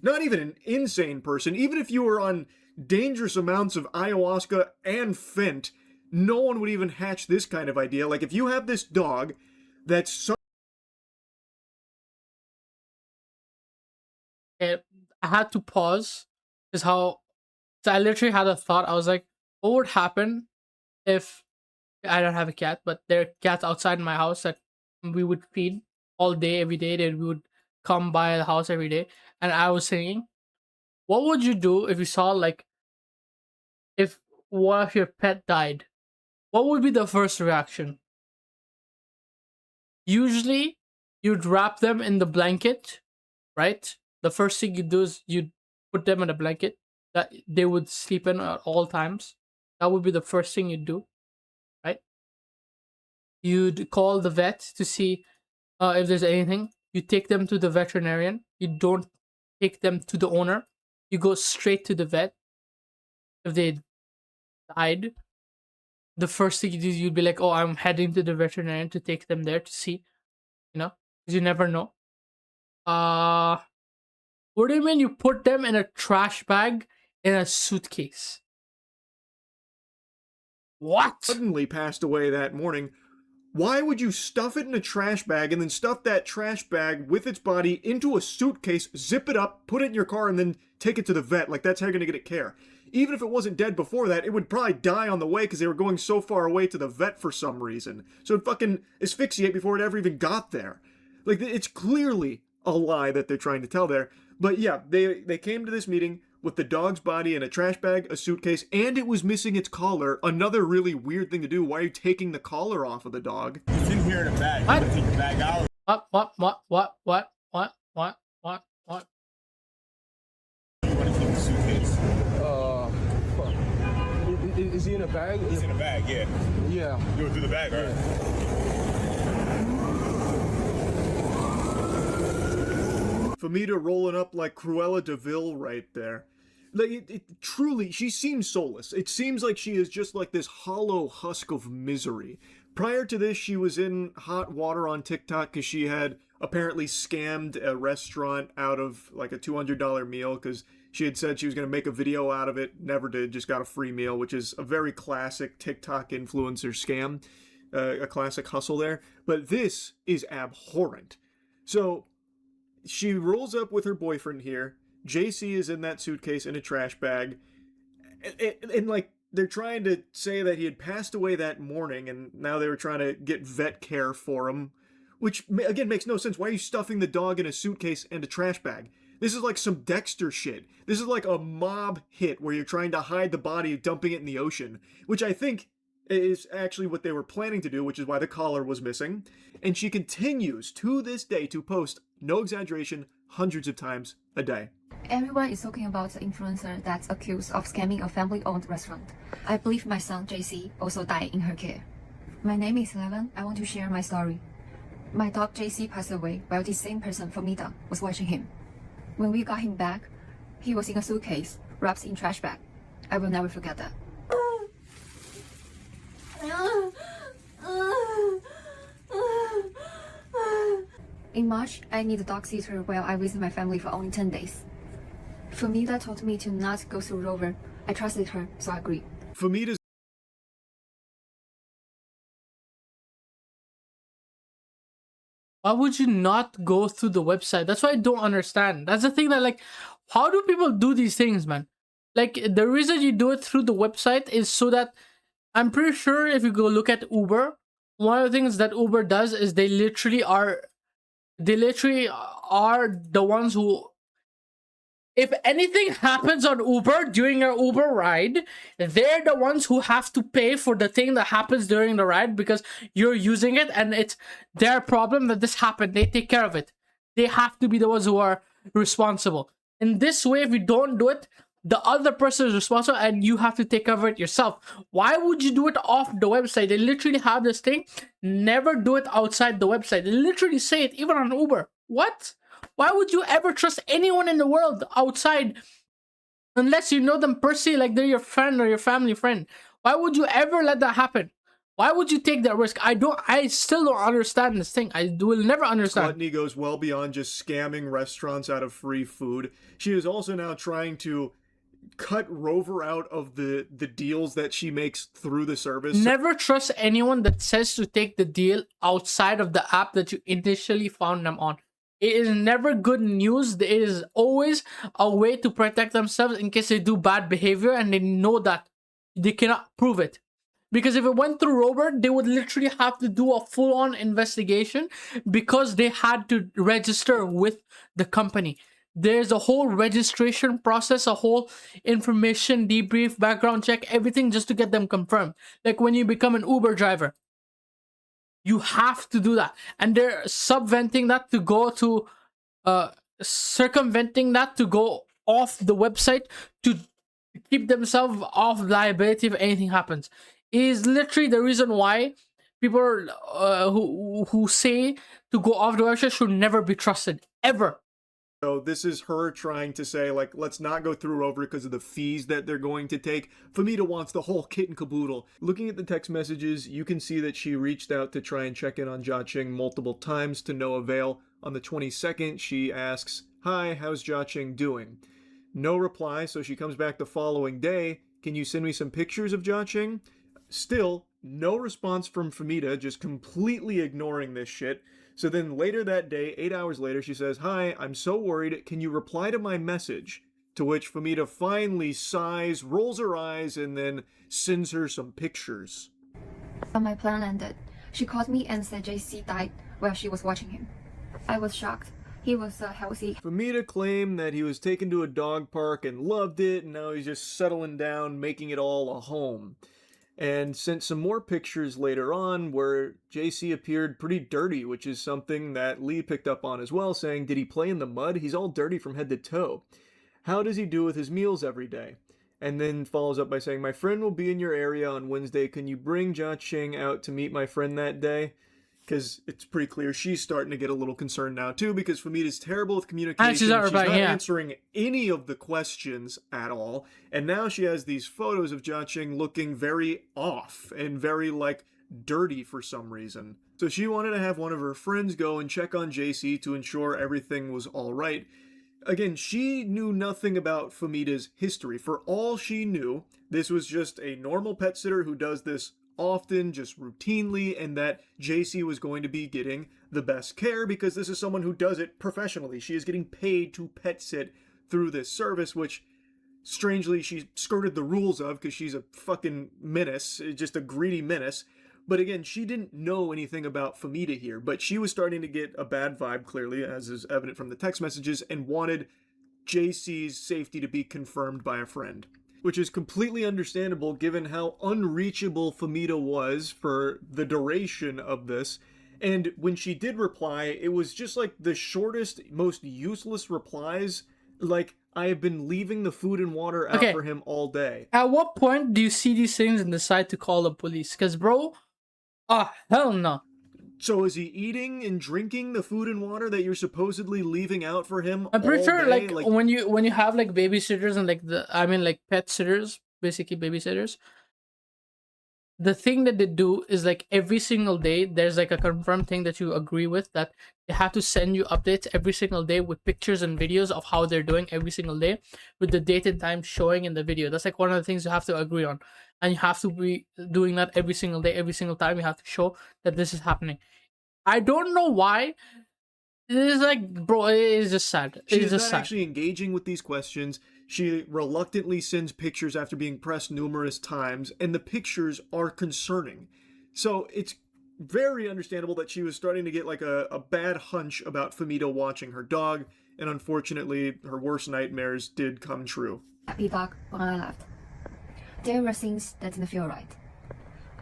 not even an insane person, even if you were on dangerous amounts of ayahuasca and Fent, no one would even hatch this kind of idea. Like, if you have this dog that's so... I had to pause because so I literally had a thought. I was like, what would happen if I don't have a cat, but there are cats outside my house that we would feed all day, every day. That we would come by the house every day. And I was thinking, what would you do if you saw, like, if one of your pet died? What would be the first reaction? Usually, you'd wrap them in the blanket, right? The first thing you do is you'd put them in a blanket that they would sleep in at all times. That would be the first thing you'd do, right? You'd call the vet to see if there's anything. You take them to the veterinarian. You don't take them to the owner. You go straight to the vet. If they died, the first thing you do, you'd be like, oh, I'm heading to the veterinarian to take them there to see, because you never know. What do you mean you put them in a trash bag in a suitcase? What? Suddenly passed away that morning. Why would you stuff it in a trash bag and then stuff that trash bag with its body into a suitcase, zip it up, put it in your car, and then take it to the vet? Like, that's how you're gonna get it care. Even if it wasn't dead before that, it would probably die on the way because they were going so far away to the vet for some reason. So it'd fucking asphyxiate before it ever even got there. Like, it's clearly a lie that they're trying to tell there. But yeah, they came to this meeting with the dog's body in a trash bag, a suitcase, and it was missing its collar. Another really weird thing to do. Why are you taking the collar off of the dog? It's in here in a bag. What? Take the bag out. What? You want to keep the suitcase? Is he in a bag? It's in a bag, yeah. Yeah. You go through the bag, alright. Famita rolling up like Cruella de Vil right there. Like, it truly, she seems soulless. It seems like she is just like this hollow husk of misery. Prior to this, she was in hot water on TikTok because she had apparently scammed a restaurant out of like a $200 meal because she had said she was going to make a video out of it. Never did, just got a free meal, which is a very classic TikTok influencer scam. A classic hustle there. But this is abhorrent. So she rolls up with her boyfriend here. JC is in that suitcase in a trash bag. And like, they're trying to say that he had passed away that morning and now they were trying to get vet care for him. Which, again, makes no sense. Why are you stuffing the dog in a suitcase and a trash bag? This is like some Dexter shit. This is like a mob hit where you're trying to hide the body, dumping it in the ocean. Which I think is actually what they were planning to do, which is why the collar was missing. And she continues to this day to post, no exaggeration, hundreds of times a day. Everyone is talking about the influencer that's accused of scamming a family-owned restaurant. I believe my son JC also died in her care. My name is Eleven. I want to share my story. My dog JC passed away while the same person, Famida, was watching him. When we got him back, he was in a suitcase, wrapped in trash bag. I will never forget that. In March, I need a dog sitter while I visit my family for only 10 days. Famida told me to not go through Rover. I trusted her, so I agreed. Famida's Why would you not go through the website? That's what I don't understand. That's the thing that, like, how do people do these things, man? Like, the reason you do it through the website is so that I'm pretty sure if you go look at Uber, one of the things that Uber does is they literally are the ones who, if anything happens on Uber during your Uber ride, they're the ones who have to pay for the thing that happens during the ride because you're using it and it's their problem that this happened. They take care of it. They have to be the ones who are responsible. In this way, if you don't do it, the other person is responsible and you have to take care of it yourself. Why would you do it off the website? They literally have this thing. Never do it outside the website. They literally say it even on Uber. What? Why would you ever trust anyone in the world outside unless you know them personally, like they're your friend or your family friend? Why would you ever let that happen? Why would you take that risk? I still don't understand this thing. I will never understand. gluttony goes well beyond just scamming restaurants out of free food. She is also now trying to cut Rover out of the deals that she makes through the service. Never trust anyone that says to take the deal outside of the app that you initially found them on. It is never good news. It is always a way to protect themselves in case they do bad behavior and they know that they cannot prove it. Because if it went through Rover, they would literally have to do a full-on investigation because they had to register with the company. There's a whole registration process, a whole information debrief, background check, everything just to get them confirmed. Like when you become an Uber driver, you have to do that. And they're subventing that to go to, circumventing that to go off the website to keep themselves off liability if anything happens. It is literally the reason why people who say to go off the website should never be trusted, ever. So this is her trying to say, like, let's not go through Rover because of the fees that they're going to take. Famida wants the whole kit and caboodle. Looking at the text messages, you can see that she reached out to try and check in on Jiaqing multiple times to no avail. On the 22nd, she asks, "Hi, how's Jiaqing doing?" No reply, so she comes back the following day. "Can you send me some pictures of Jiaqing?" Still, no response from Famida, just completely ignoring this shit. So then later that day, 8 hours later, she says, "Hi, I'm so worried. Can you reply to my message?" To which Famida finally sighs, rolls her eyes, and then sends her some pictures. When my plan ended, she called me and said JC died while she was watching him. I was shocked. He was healthy. Famida claimed that he was taken to a dog park and loved it, and now he's just settling down, making it all a home. And sent some more pictures later on where JC appeared pretty dirty, which is something that Lee picked up on as well, saying, "Did he play in the mud? He's all dirty from head to toe. How does he do with his meals every day?" And then follows up by saying, "My friend will be in your area on Wednesday. Can you bring Jiaqing out to meet my friend that day?" Because it's pretty clear she's starting to get a little concerned now too, because Famida's terrible with communication. And she's not answering any of the questions at all. And now she has these photos of Jiaqing looking very off and very, like, dirty for some reason. So she wanted to have one of her friends go and check on JC to ensure everything was all right. Again, she knew nothing about Famida's history. For all she knew, this was just a normal pet sitter who does this often, just routinely, and that JC was going to be getting the best care because this is someone who does it professionally. She is getting paid to pet sit through this service, which strangely she skirted the rules of because she's a fucking menace, just a greedy menace. But again, she didn't know anything about Famida here, but she was starting to get a bad vibe, clearly, as is evident from the text messages, and wanted JC's safety to be confirmed by a friend. Which is completely understandable given how unreachable Famida was for the duration of this. And when she did reply, it was just like the shortest, most useless replies. Like, "I have been leaving the food and water out for him all day." At what point do you see these things and decide to call the police? Because, bro, hell no. So is he eating and drinking the food and water that you're supposedly leaving out for him? I'm pretty all sure, day? like when you have like babysitters and like pet sitters, basically babysitters. The thing that they do is like every single day there's like a confirmed thing that you agree with, that they have to send you updates every single day with pictures and videos of how they're doing every single day, with the date and time showing in the video. That's like one of the things you have to agree on, and you have to be doing that every single day. Every single time you have to show that this is happening. I don't know why. It is like, bro, it is just sad. She It is is just not sad. actually engaging with these questions. She reluctantly sends pictures after being pressed numerous times, and the pictures are concerning. So it's very understandable that she was starting to get like a bad hunch about Famita watching her dog, and unfortunately, her worst nightmares did come true. Happy dog when I left. There were things that didn't feel right.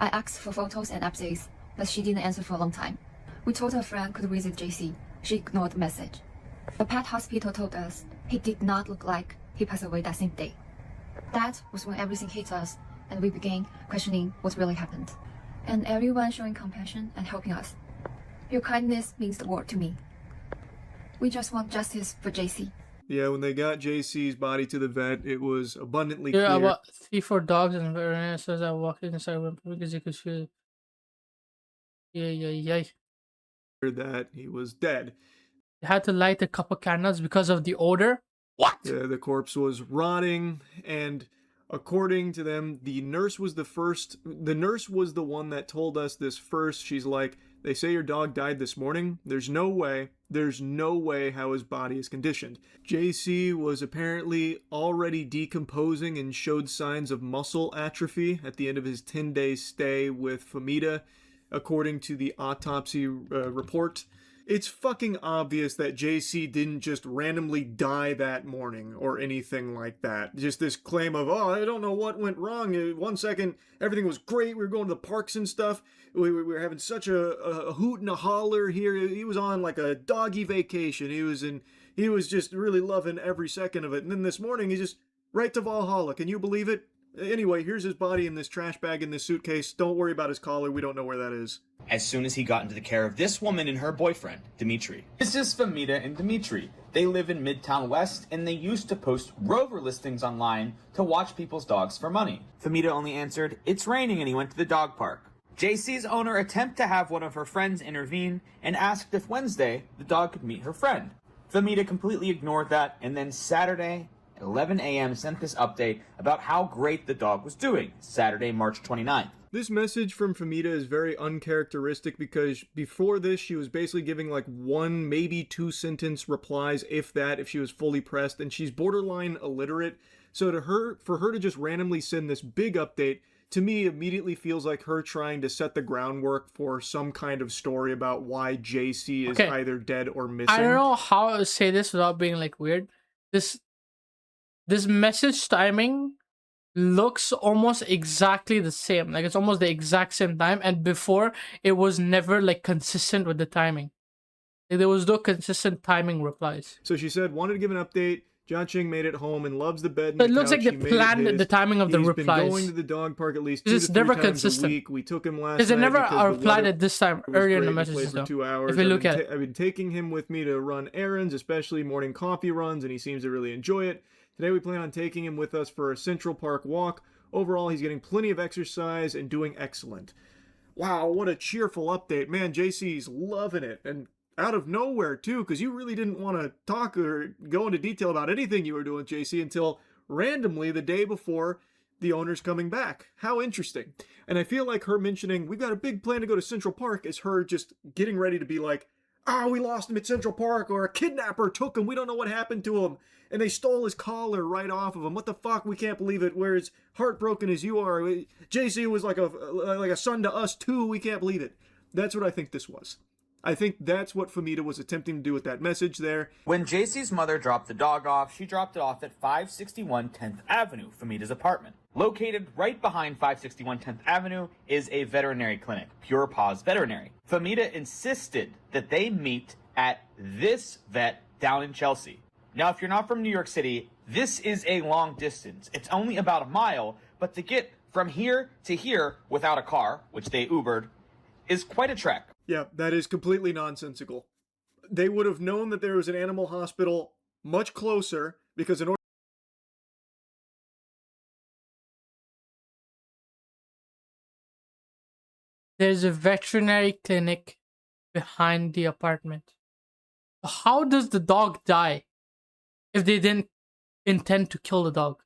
I asked for photos and updates, but she didn't answer for a long time. We told her friend could visit JC. She ignored the message. The pet hospital told us he did not look like he passed away that same day. That was when everything hit us, and we began questioning what really happened. And everyone showing compassion and helping us. Your kindness means the world to me. We just want justice for JC. Yeah, when they got JC's body to the vet, it was abundantly Yeah, clear about 3-4 dogs and veterinarian says I walked inside because you could feel. Yeah. that he was dead. They had to light a couple candles because of the odor. What? The corpse was rotting, and according to them, the nurse was the one that told us this first. She's like, they say your dog died this morning. There's no way how his body is conditioned. JC was apparently already decomposing and showed signs of muscle atrophy at the end of his 10-day stay with Famita, according to the autopsy report. It's fucking obvious that JC didn't just randomly die that morning or anything like that. Just this claim of, oh, I don't know what went wrong. 1 second, everything was great. We were going to the parks and stuff. We were having such a hoot and a holler here. He was on like a doggy vacation. He was just really loving every second of it. And then this morning, he's just right to Valhalla. Can you believe it? Anyway, here's his body in this trash bag in this suitcase. Don't worry about his collar. We don't know where that is. As soon as he got into the care of this woman and her boyfriend, Dimitri. This is Famita and Dimitri. They live in Midtown West, and they used to post Rover listings online to watch people's dogs for money. Famita only answered, "It's raining," and he went to the dog park. JC's owner attempted to have one of her friends intervene and asked if Wednesday the dog could meet her friend. Famita completely ignored that, and then Saturday, 11 a.m. sent this update about how great the dog was doing, Saturday, March 29th. This message from Famita is very uncharacteristic because before this, she was basically giving like 1, maybe 2 sentence replies, if that, if she was fully pressed, and she's borderline illiterate. So for her to just randomly send this big update, to me, immediately feels like her trying to set the groundwork for some kind of story about why JC is either dead or missing. I don't know how to say this without being like weird. This message timing looks almost exactly the same. Like it's almost the exact same time, and before it was never like consistent with the timing. Like, there was no consistent timing replies. So she said, wanted to give an update. Jiaqing made it home and loves the bed. So it looks like they planned the timing of the replies. He's been going to the dog park at least 2 to 3 never times consistent. a week. We took him last Because they night never because replied at this time earlier in the messages for though. 2 hours. If you look at it. I've been taking him with me to run errands, especially morning coffee runs, and he seems to really enjoy it. Today we plan on taking him with us for a Central Park walk. Overall, he's getting plenty of exercise and doing excellent. Wow, what a cheerful update. Man, JC's loving it. And out of nowhere, too, because you really didn't want to talk or go into detail about anything you were doing, JC, until randomly the day before the owner's coming back. How interesting. And I feel like her mentioning, we've got a big plan to go to Central Park, is her just getting ready to be like, we lost him at Central Park, or a kidnapper took him, we don't know what happened to him, and they stole his collar right off of him. What the fuck? We can't believe it. We're as heartbroken as you are. JC was like a son to us too. We can't believe it. That's what I think this was. I think that's what Famita was attempting to do with that message there. When JC's mother dropped the dog off, she dropped it off at 561 10th Avenue, Famita's apartment. Located right behind 561 10th Avenue is a veterinary clinic, Pure Paws Veterinary. Famita insisted that they meet at this vet down in Chelsea. Now, if you're not from New York City, this is a long distance. It's only about a mile, but to get from here to here without a car, which they Ubered, is quite a trek. Yeah, that is completely nonsensical. They would have known that there was an animal hospital much closer because in order There's a veterinary clinic behind the apartment. How does the dog die if they didn't intend to kill the dog?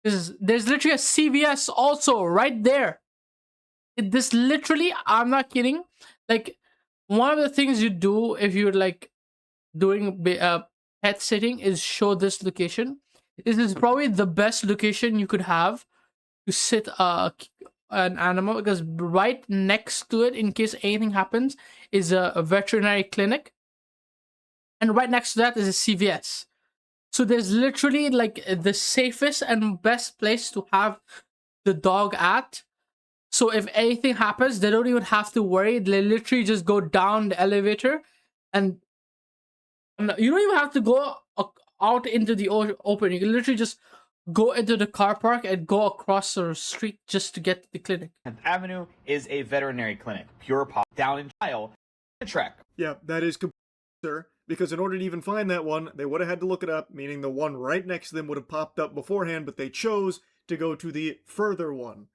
There's literally a CVS also right there. This literally, I'm not kidding. Like, one of the things you do if you're like doing pet sitting is show this location. This is probably the best location you could have to sit an animal, because right next to it, in case anything happens, is a veterinary clinic, and right next to that is a CVS. So there's literally like the safest and best place to have the dog at. So if anything happens, they don't even have to worry. They literally just go down the elevator, and you don't even have to go out into the open. You can literally just go into the car park and go across the street just to get to the clinic. 10th Avenue is a veterinary clinic. Pure Paw down in Kyle. Trek. Yeah, that is sir. Because in order to even find that one, they would have had to look it up, meaning the one right next to them would have popped up beforehand, but they chose to go to the further one.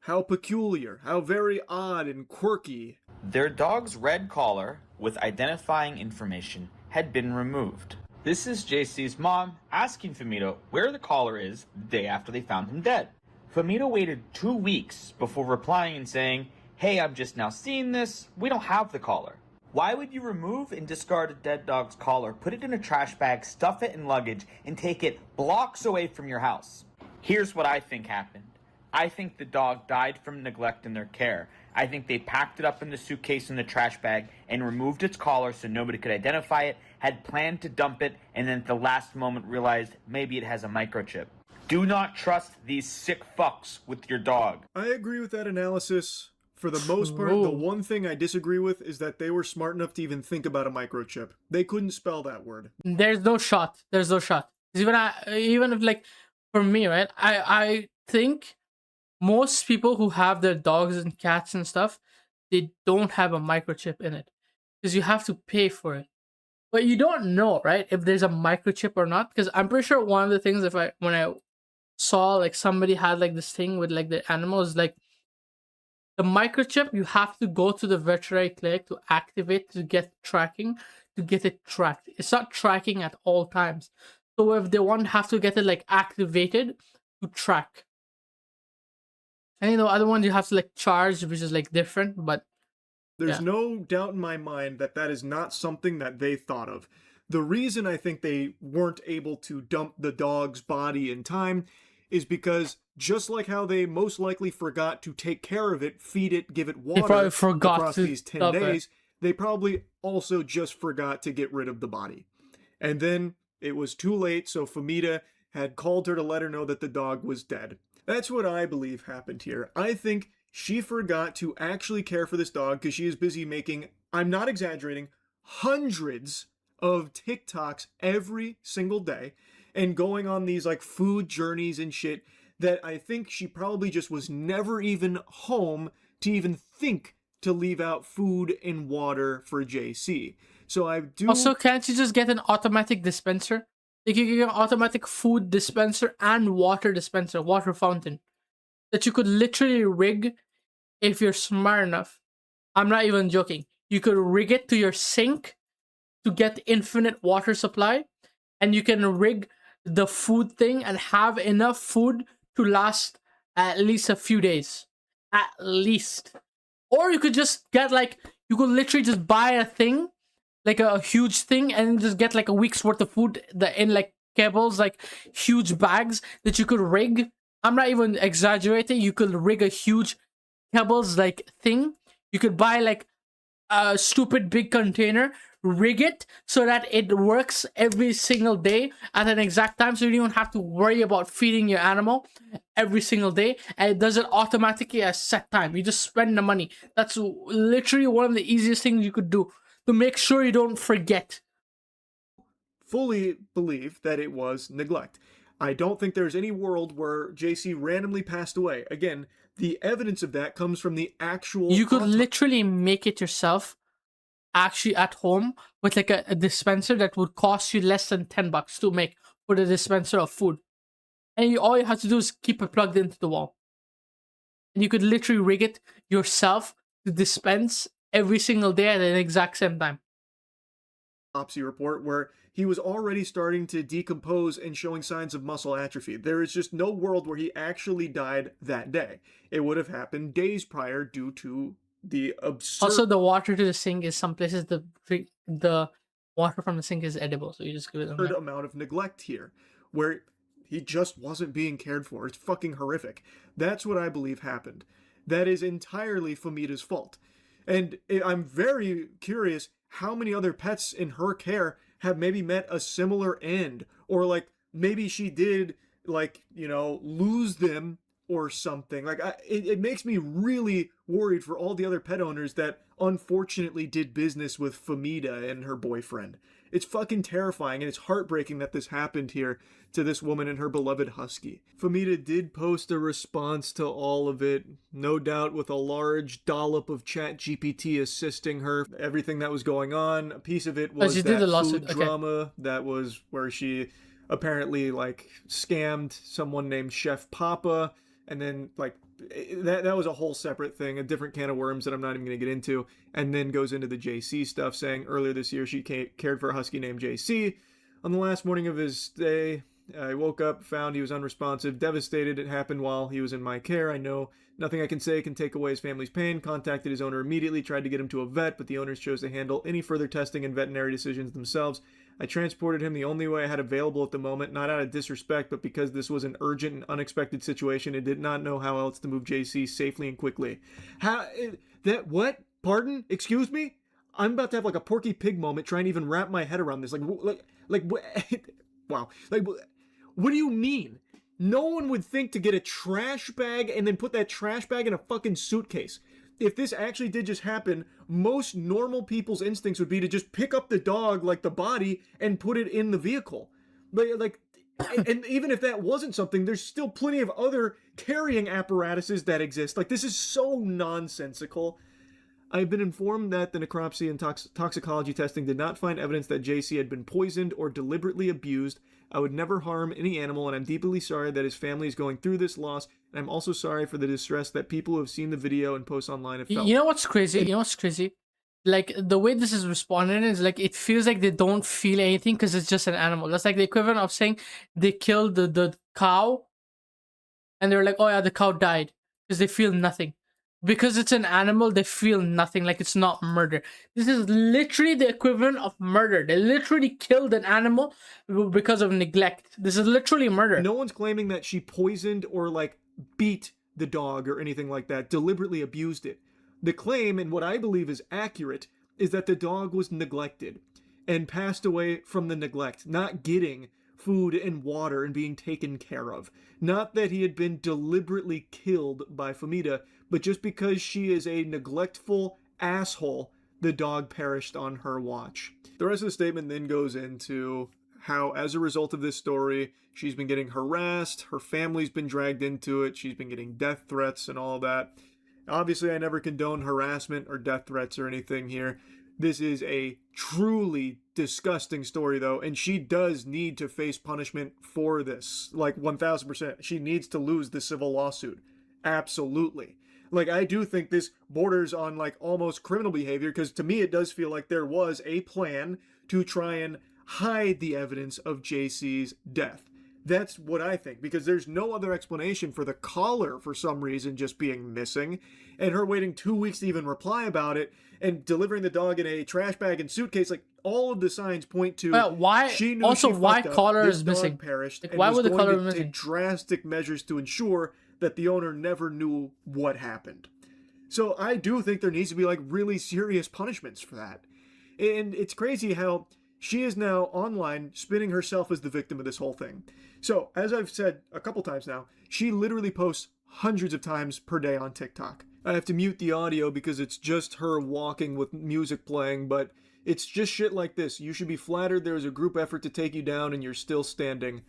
How peculiar, how very odd and quirky. Their dog's red collar with identifying information had been removed. This is JC's mom asking Famito where the collar is the day after they found him dead. Famito waited 2 weeks before replying and saying, "Hey, I'm just now seeing this. We don't have the collar." Why would you remove and discard a dead dog's collar, put it in a trash bag, stuff it in luggage, and take it blocks away from your house? Here's what I think happened. I think the dog died from neglect in their care. I think they packed it up in the suitcase in the trash bag and removed its collar so nobody could identify it, had planned to dump it, and then at the last moment realized maybe it has a microchip. Do not trust these sick fucks with your dog. I agree with that analysis. For the most part, the one thing I disagree with is that they were smart enough to even think about a microchip. They couldn't spell that word. There's no shot. There's no shot. Even if, like, for me, right? I think most people who have their dogs and cats and stuff, they don't have a microchip in it, because you have to pay for it. But you don't know, right, if there's a microchip or not. Because I'm pretty sure one of the things, when I saw like somebody had like this thing with like the animals, like the microchip, you have to go to the veterinary clinic to activate to get tracking, to get it tracked. It's not tracking at all times. So if they have to get it like activated to track. And other ones you have to like charge, which is like different, but there's no doubt in my mind that that is not something that they thought of. The reason I think they weren't able to dump the dog's body in time is because just like how they most likely forgot to take care of it, feed it, give it water across these 10 days, they probably also just forgot to get rid of the body. And then it was too late, so Famita had called her to let her know that the dog was dead. That's what I believe happened here. I think she forgot to actually care for this dog because she is busy making, I'm not exaggerating, hundreds of TikToks every single day and going on these like food journeys and shit that I think she probably just was never even home to even think to leave out food and water for JC. So I do... Also, can't you just get an automatic dispenser? Like, you can get an automatic food dispenser and water dispenser, water fountain, that you could literally rig if you're smart enough. I'm not even joking. You could rig it to your sink to get infinite water supply, and you can rig the food thing and have enough food to last at least a few days. At least. Or you could just get like, you could literally just buy a thing, like a huge thing, and just get like a week's worth of food in like cables, like huge bags that you could rig. I'm not even exaggerating. You could rig a huge cables like thing. You could buy like a stupid big container, rig it so that it works every single day at an exact time, so you don't have to worry about feeding your animal every single day, and it does it automatically at a set time. You just spend the money. That's literally one of the easiest things you could do to make sure you don't forget. Fully believe that it was neglect. I don't think there's any world where JC randomly passed away. Again, the evidence of that comes from the actual. You could literally make it yourself, actually at home, with like a dispenser that would cost you less than $10 to make for the dispenser of food. And all you have to do is keep it plugged into the wall. And you could literally rig it yourself to dispense every single day at the exact same time. Autopsy report where he was already starting to decompose and showing signs of muscle atrophy. There is just no world where he actually died that day. It would have happened days prior due to the absurd. Also, the water to the sink is some places the water from the sink is edible, so you just give it absurd amount of neglect here, where he just wasn't being cared for. It's fucking horrific. That's what I believe happened. That is entirely Fumida's fault. And I'm very curious how many other pets in her care have maybe met a similar end, or like maybe she did, like, you know, lose them or something. Like, it makes me really worried for all the other pet owners that unfortunately did business with Fumida and her boyfriend. It's fucking terrifying, and it's heartbreaking that this happened here to this woman and her beloved husky. Fumida did post a response to all of it, no doubt with a large dollop of ChatGPT assisting her. Everything that was going on, a piece of it was that food drama that was where she apparently like scammed someone named Chef Papa, and then like that was a whole separate thing, a different can of worms that I'm not even going to get into, and then goes into the JC stuff, saying earlier this year she cared for a husky named JC. On the last morning of his stay, I woke up, found he was unresponsive, devastated. It happened while he was in my care. I know nothing I can say can take away his family's pain. Contacted his owner immediately, tried to get him to a vet, but the owners chose to handle any further testing and veterinary decisions themselves. I transported him the only way I had available at the moment, not out of disrespect, but because this was an urgent and unexpected situation. I did not know how else to move JC safely and quickly. What? Pardon? Excuse me? I'm about to have like a Porky Pig moment trying to even wrap my head around this. Wow. Like, what do you mean? No one would think to get a trash bag and then put that trash bag in a fucking suitcase. If this actually did just happen, most normal people's instincts would be to just pick up the dog, like the body, and put it in the vehicle. And even if that wasn't something, there's still plenty of other carrying apparatuses that exist. Like, this is so nonsensical. I've been informed that the necropsy and toxicology testing did not find evidence that JC had been poisoned or deliberately abused. I would never harm any animal, and I'm deeply sorry that his family is going through this loss. And I'm also sorry for the distress that people who have seen the video and posts online have felt. You know what's crazy? Like, the way this is responded is like, it feels like they don't feel anything because it's just an animal. That's like the equivalent of saying they killed the cow and they're like, oh yeah, the cow died, because they feel nothing. Because it's an animal, they feel nothing, like it's not murder. This is literally the equivalent of murder. They literally killed an animal because of neglect. This is literally murder. No one's claiming that she poisoned or like beat the dog or anything like that, deliberately abused it. The claim, and what I believe is accurate, is that the dog was neglected and passed away from the neglect, not getting food and water and being taken care of. Not that he had been deliberately killed by Fumida, but just because she is a neglectful asshole, the dog perished on her watch. The rest of the statement then goes into how, as a result of this story, she's been getting harassed, her family's been dragged into it, she's been getting death threats and all that. Obviously, I never condone harassment or death threats or anything here. This is a truly disgusting story, though, and she does need to face punishment for this. Like, 1000%. She needs to lose the civil lawsuit. Absolutely. Like, I do think this borders on, like, almost criminal behavior, because to me it does feel like there was a plan to try and hide the evidence of JC's death. That's what I think, because there's no other explanation for the collar, for some reason, just being missing, and her waiting 2 weeks to even reply about it, and delivering the dog in a trash bag and suitcase. Like, all of the signs point to why? She knew Also, she why fucked collar up, is this dog missing? perished, Like, and why was would the going collar to be missing? take drastic measures to ensure that the owner never knew what happened. So I do think there needs to be like really serious punishments for that. And it's crazy how she is now online spinning herself as the victim of this whole thing. So, as I've said a couple times now, she literally posts hundreds of times per day on TikTok. I have to mute the audio because it's just her walking with music playing, but it's just shit like this. You should be flattered there was a group effort to take you down and you're still standing.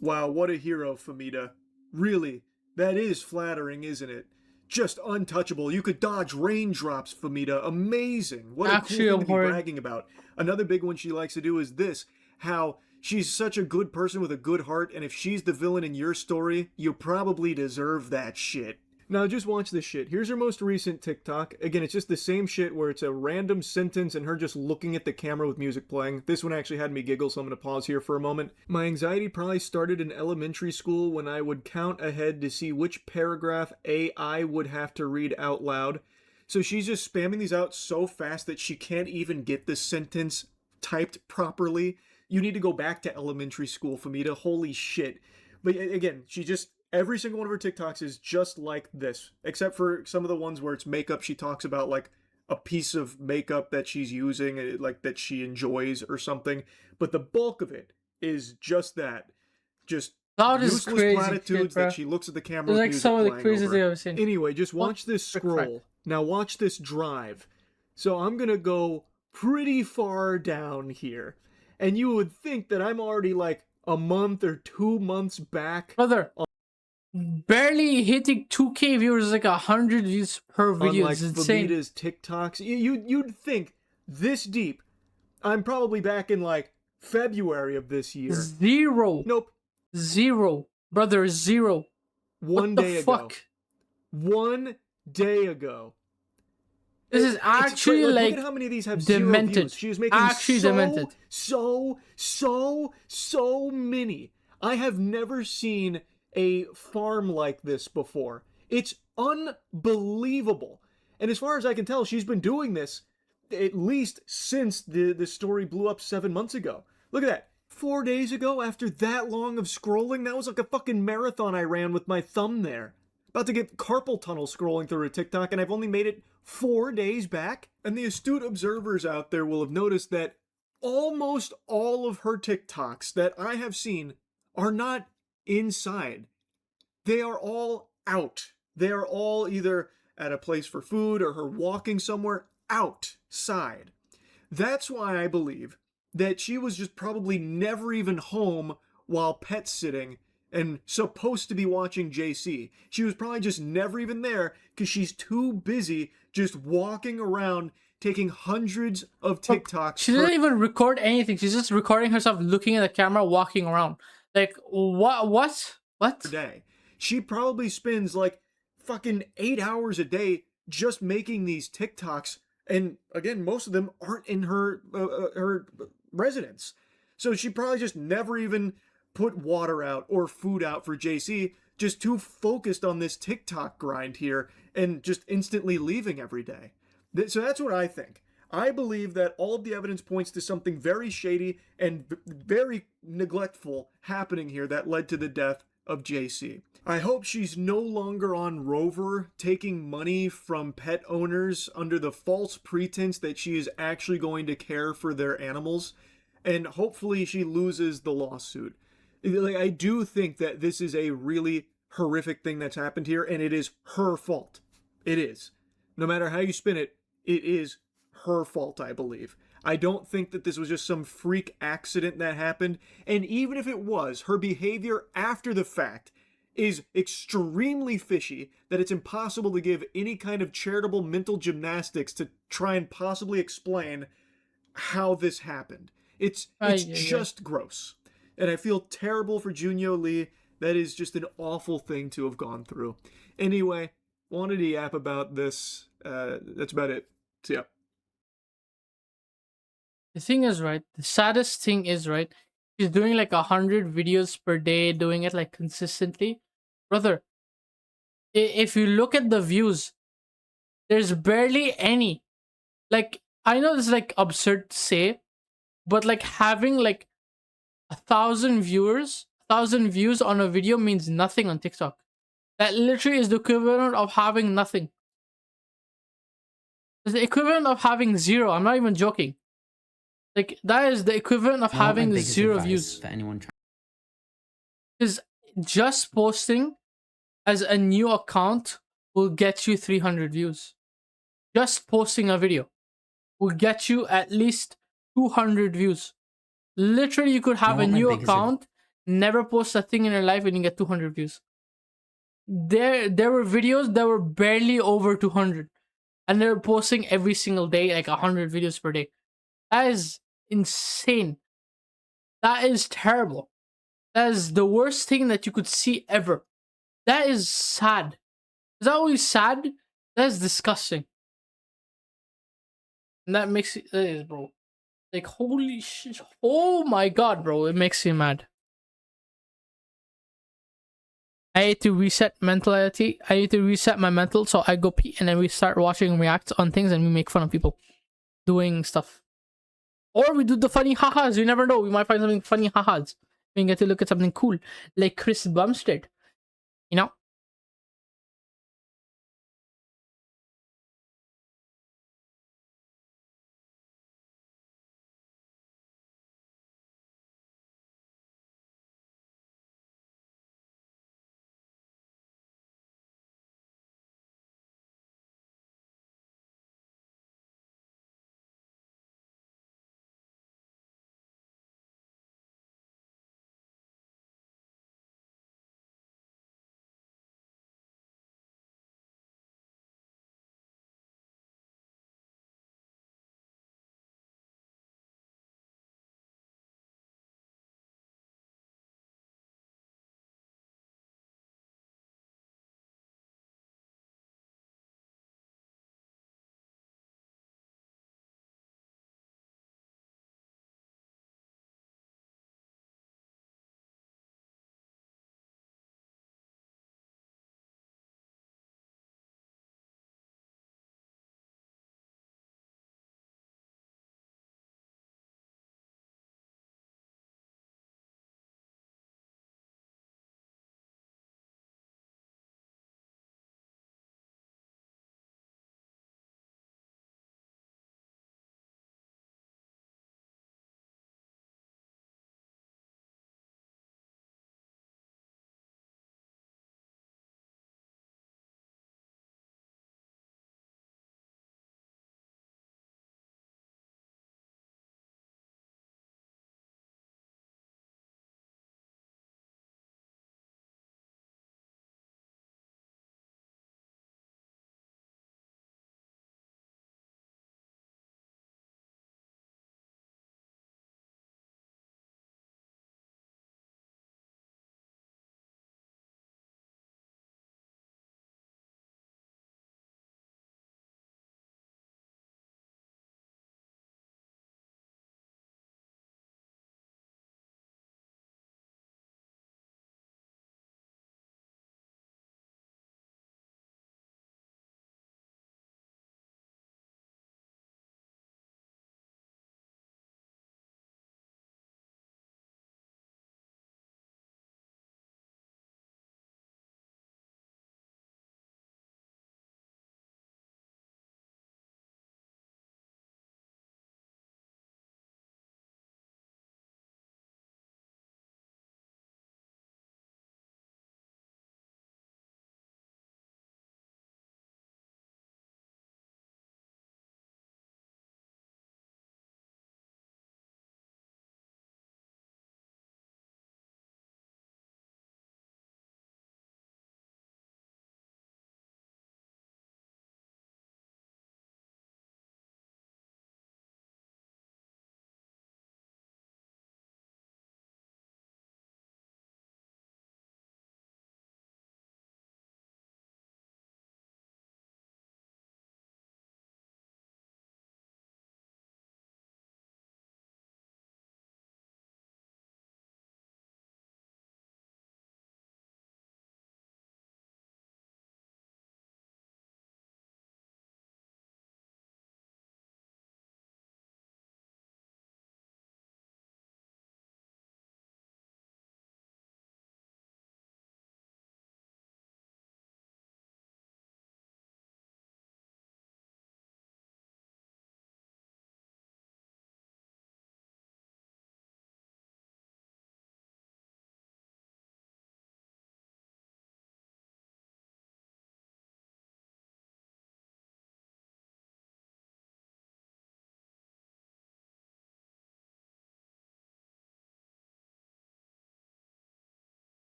Wow, what a hero, Fumida. Really, That is flattering, isn't it? Just untouchable. You could dodge raindrops, Famita. Amazing. What a Actually, cool thing to be abhorrent. bragging about. Another big one she likes to do is this. How she's such a good person with a good heart, and if she's the villain in your story, you probably deserve that shit. Now just watch this shit. Here's her most recent TikTok. Again, it's just the same shit where it's a random sentence and her just looking at the camera with music playing. This one actually had me giggle, so I'm gonna pause here for a moment. My anxiety probably started in elementary school when I would count ahead to see which paragraph AI would have to read out loud. So she's just spamming these out so fast that she can't even get the sentence typed properly. You need to go back to elementary school, Famita. Holy shit. But again, she just... Every single one of her TikToks is just like this, except for some of the ones where it's makeup. She talks about like a piece of makeup that she's using, like that she enjoys or something. But the bulk of it is just that, just That is useless crazy platitudes shit, bro. that she looks at the camera It's with like music some of the playing craziest over. thing I've ever seen. Anyway, just watch What this the frick? scroll. Now watch this drive. So I'm gonna go pretty far down here, and you would think that I'm already like a month or 2 months back. Brother, barely hitting 2K viewers, like 100 views per video. Unlike It's insane. Famita's TikToks, you'd think this deep. I'm probably back in like February of this year. Zero. Nope, Zero. Brother, zero. one What day the ago. fuck? 1 day ago. This is It's actually look like at how many of these have demented. 0 views. She is making Actually demented. so many. I have never seen a farm like this before. It's unbelievable. And as far as I can tell, she's been doing this at least since the story blew up 7 months ago. Look at that. 4 days ago, after that long of scrolling, that was like a fucking marathon I ran with my thumb there. About to get carpal tunnel scrolling through a TikTok, and I've only made it 4 days back. And the astute observers out there will have noticed that almost all of her TikToks that I have seen are not inside. They are all out. They are all either at a place for food or her walking somewhere outside. That's why I believe that she was just probably never even home while pet sitting and supposed to be watching JC. She was probably just never even there because she's too busy just walking around taking hundreds of TikToks She doesn't even record anything. She's just recording herself looking at the camera, walking around. Like, what? per day. She probably spends like fucking 8 hours a day just making these TikToks, and again, most of them aren't in her residence. So she probably just never even put water out or food out for JC, just too focused on this TikTok grind here and just instantly leaving every day. So that's what I think. I believe that all of the evidence points to something very shady and very neglectful happening here that led to the death of JC. I hope she's no longer on Rover taking money from pet owners under the false pretense that she is actually going to care for their animals, and hopefully she loses the lawsuit. Like, I do think that this is a really horrific thing that's happened here, and it is her fault. It is. No matter how you spin it, it is her fault, I believe. I don't think that this was just some freak accident that happened, and even if it was, her behavior after the fact is extremely fishy, that it's impossible to give any kind of charitable mental gymnastics to try and possibly explain how this happened. It's just gross. And I feel terrible for Junyo Lee. That is just an awful thing to have gone through. Anyway, wanted to yap about this. That's about it. So yeah. The thing is, right? The saddest thing is, right? She's doing like 100 videos per day, doing it like consistently. Brother, if you look at the views, there's barely any. Like, I know this is like absurd to say, but like having like 1,000 viewers, 1,000 views on a video means nothing on TikTok. That literally is the equivalent of having nothing. It's the equivalent of having zero. I'm not even joking. Like, that is the equivalent of having zero views. For anyone trying. Because just posting as a new account will get you 300 views. Just posting a video will get you at least 200 views. Literally, you could have a new account, never post a thing in your life, and you get 200 views. there were videos that were barely over 200, and they were posting every single day, like 100 videos per day. That is insane. That is terrible. That is the worst thing that you could see ever. That is sad. Is that always sad? That is disgusting. And that makes it is, bro. Like, holy shit. Oh my god, bro. It makes me mad. I need to reset mentality. I need to reset my mental, so I go pee and then we start watching reacts on things and we make fun of people doing stuff. Or we do the funny hahas. You never know. We might find something funny hahas. We can get to look at something cool. Like Chris Bumstead. You know?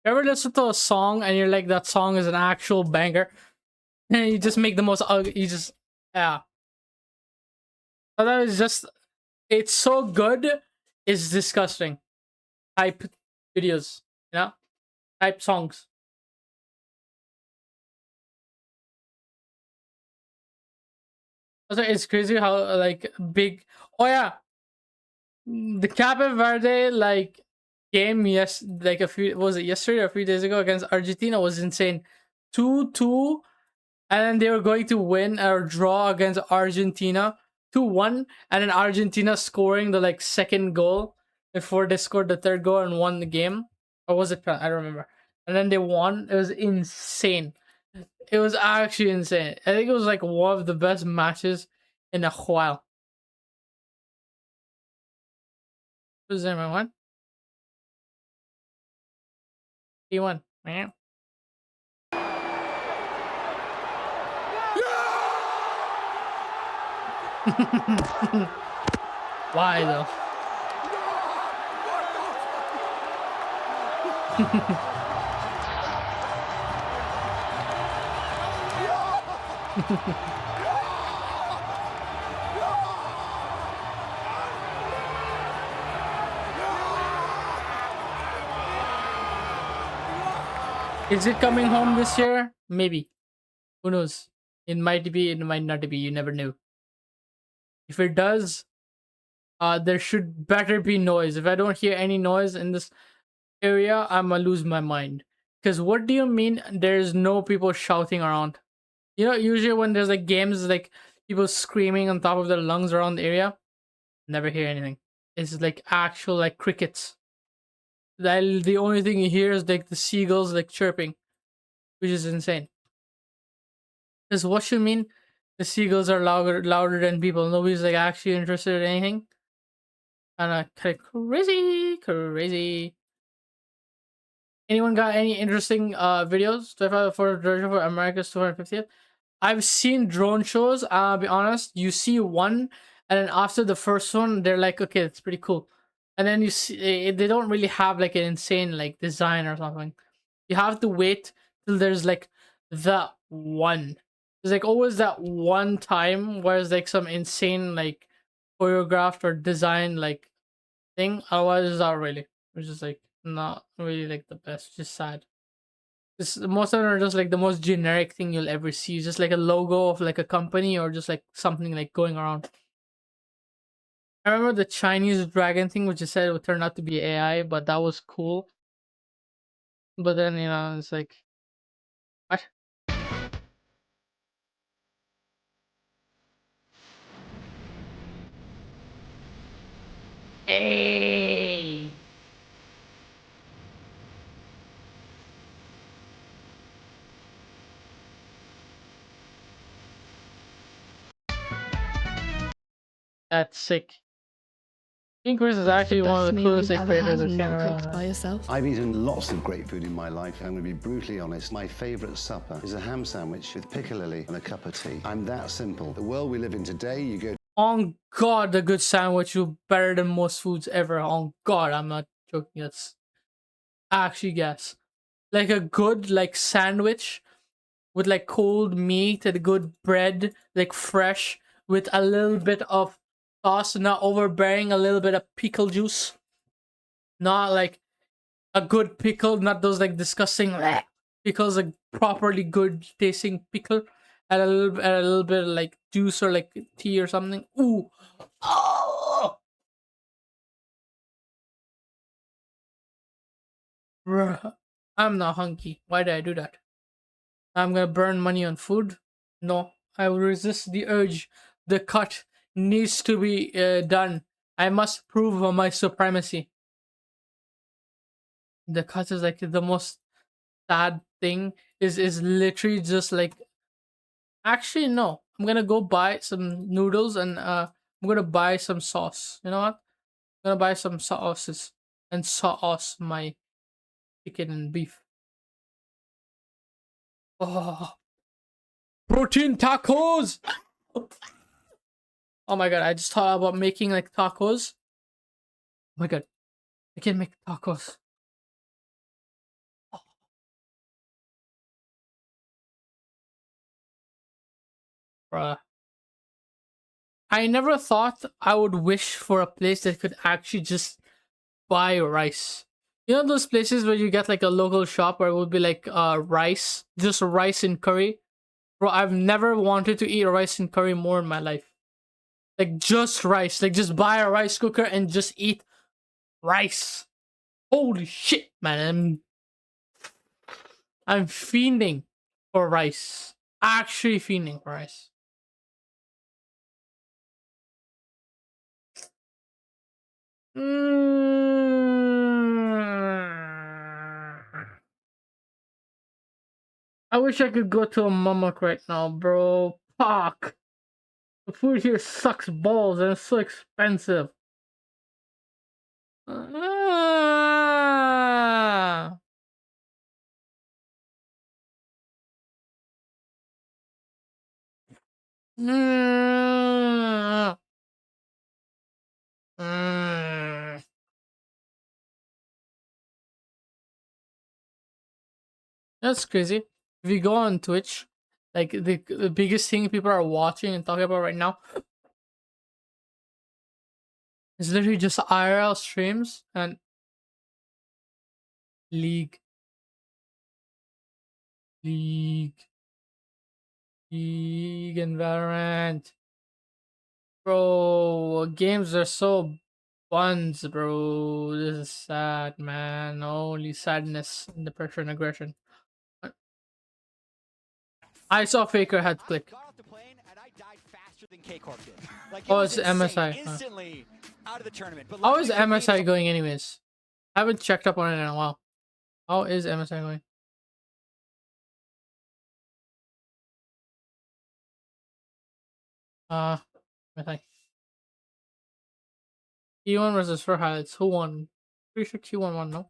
You ever listen to a song and you're like, that song is an actual banger, and you just make the most ugly. You just yeah. But that is just. It's so good. It's disgusting. Type videos, you know, type songs. Also, it's crazy how like big. Oh yeah, the Cape Verde like game, yes, like a few, was it yesterday or a few days ago against Argentina, was insane. 2-2, and then they were going to win or draw against Argentina 2-1, and then Argentina scoring the like second goal before they scored the third goal and won the game. Or was it? I don't remember. And then they won. It was insane. It was actually insane. I think it was like one of the best matches in a while. Who's there, man? One? He won. Man. Why though? Is it coming home this year? Maybe. Who knows? It might be, it might not be. You never know. If it does, there should better be noise. If I don't hear any noise in this area, I'm gonna lose my mind. Because what do you mean there's no people shouting around? You know, usually when there's like games, like people screaming on top of their lungs around the area, never hear anything. It's like actual like crickets. The only thing you hear is like the seagulls like chirping, which is insane. Because what you mean the seagulls are louder than people? Nobody's like actually interested in anything. And kind of crazy. Anyone got any interesting videos for America's 250th? I've seen drone shows. I'll be honest. You see one, and then after the first one, they're like, okay, it's pretty cool. And then you see they don't really have like an insane like design or something. You have to wait till there's like the one. There's like always that one time where it's like some insane like choreographed or design like thing. Otherwise, it's not really. It's just like not really like the best. Just sad. Most of them are just like the most generic thing you'll ever see. Just like a logo of like a company or just like something like going around. I remember the Chinese dragon thing, which I said would turn out to be AI, but that was cool. But then, you know, it's like, what? Hey! That's sick. King Chris is actually one of the coolest like, creators of Canada. By yourself? I've eaten lots of great food in my life. I'm going to be brutally honest. My favourite supper is a ham sandwich with piccalilli and a cup of tea. I'm that simple. The world we live in today, you go... On God, the good sandwich is better than most foods ever. On God, I'm not joking. That's actually guess. Like a good like sandwich with like cold meat and good bread, like fresh, with a little bit of sauce, not overbearing, a little bit of pickle juice. Not like a good pickle, not those like disgusting pickles, like properly good tasting pickle. And a little bit of like juice or like tea or something. Ooh. Oh. Bruh. I'm not hungry. Why did I do that? I'm gonna burn money on food? No. I will resist the urge. The cut needs to be done. I must prove my supremacy. The cut is like the most sad thing. Is literally just like, actually no. I'm gonna go buy some noodles and I'm gonna buy some sauce. You know what? I'm gonna buy some sauces and sauce my chicken and beef. Oh, protein tacos! Oh my god, I just thought about making like tacos. Oh my god, I can make tacos. Oh, Bruh. I never thought I would wish for a place that could actually just buy rice. You know those places where you get like a local shop where it would be like rice, just rice and curry? Bro, I've never wanted to eat rice and curry more in my life. Like just rice, like just buy a rice cooker and just eat rice. Holy shit, man. I'm fiending for rice. Actually fiending for rice. I wish I could go to a Mamak right now, bro. Fuck. The food here sucks balls and it's so expensive. Ah. Mm. Mm. That's crazy. If you go on Twitch, like the biggest thing people are watching and talking about right now is literally just IRL streams and League. League and Valorant. Bro, games are so buns, bro. This is sad, man. Only sadness and depression and aggression. I saw Faker had click. Oh, it's MSI. How is MSI going anyways? I haven't checked up on it in a while. How is MSI going? MSI. T1 versus for highlights. Who won? Pretty sure T1 won, no?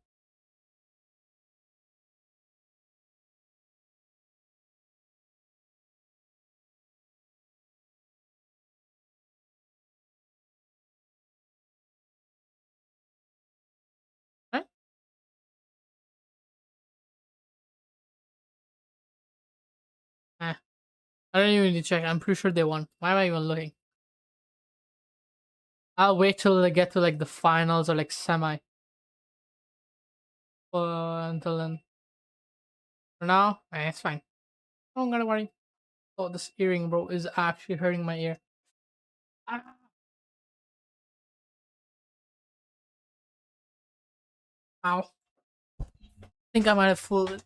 Right? I don't even need to check. I'm pretty sure they won. Why am I even looking? I'll wait till they get to like the finals or like semi. Until then. For now, it's fine. Don't gotta worry. Oh, this earring, bro, is actually hurting my ear. Ah. Ow. I think I might have fooled it.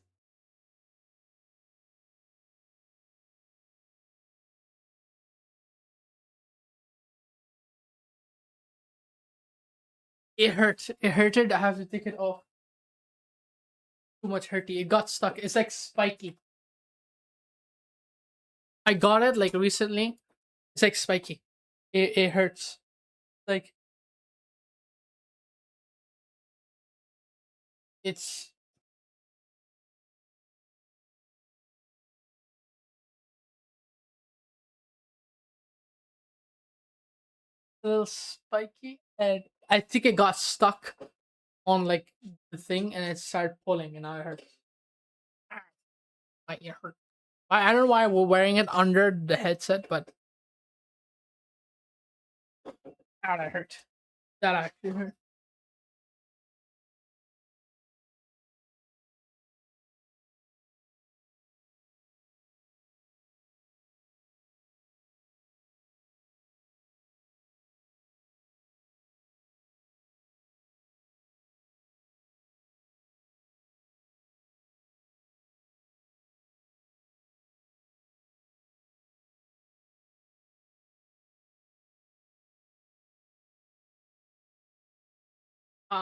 It hurts. It hurted. I have to take it off. Too much hurty. It got stuck. It's like spiky. I got it like recently. It's like spiky. It hurts. Like it's a little spiky, and I think it got stuck on like the thing, and it started pulling, and now it hurts. My ear hurt. I don't know why we're wearing it under the headset, but that hurt. That actually hurt.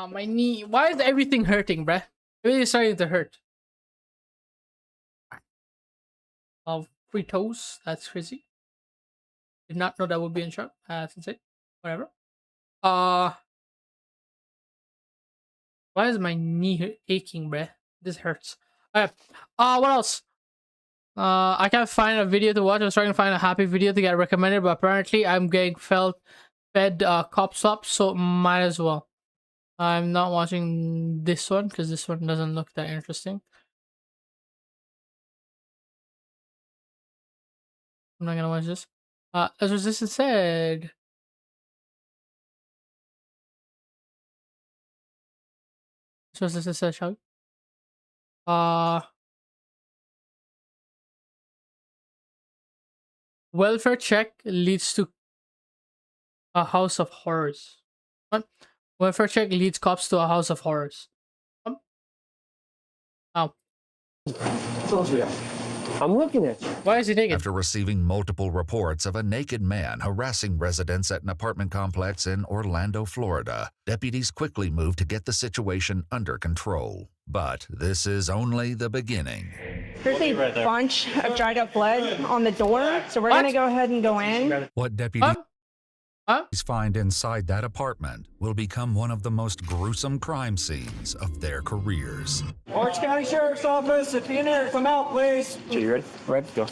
My knee. Why is everything hurting, bruh? Everything's starting to hurt. Free toes. That's crazy. Did not know that would be in shop. That's insane. Whatever. Why is my knee aching, bruh? This hurts. Alright. What else? I can't find a video to watch. I was trying to find a happy video to get recommended, but apparently I'm getting fed cop slop, so might as well. I'm not watching this one because this one doesn't look that interesting. I'm not gonna watch this. As Resistance said. So this is a show. Welfare check leads to a house of horrors. What? Welfare check leads cops to a house of horrors. Oh. I'm looking at you. Why is he naked? After receiving multiple reports of a naked man harassing residents at an apartment complex in Orlando, Florida, deputies quickly moved to get the situation under control. But this is only the beginning. There's a bunch of dried up blood on the door, so we're going to go ahead and go in. What deputies find inside that apartment will become one of the most gruesome crime scenes of their careers. Orange County Sheriff's Office, if you're in there, come out, please. Okay, you ready? Ready? Go.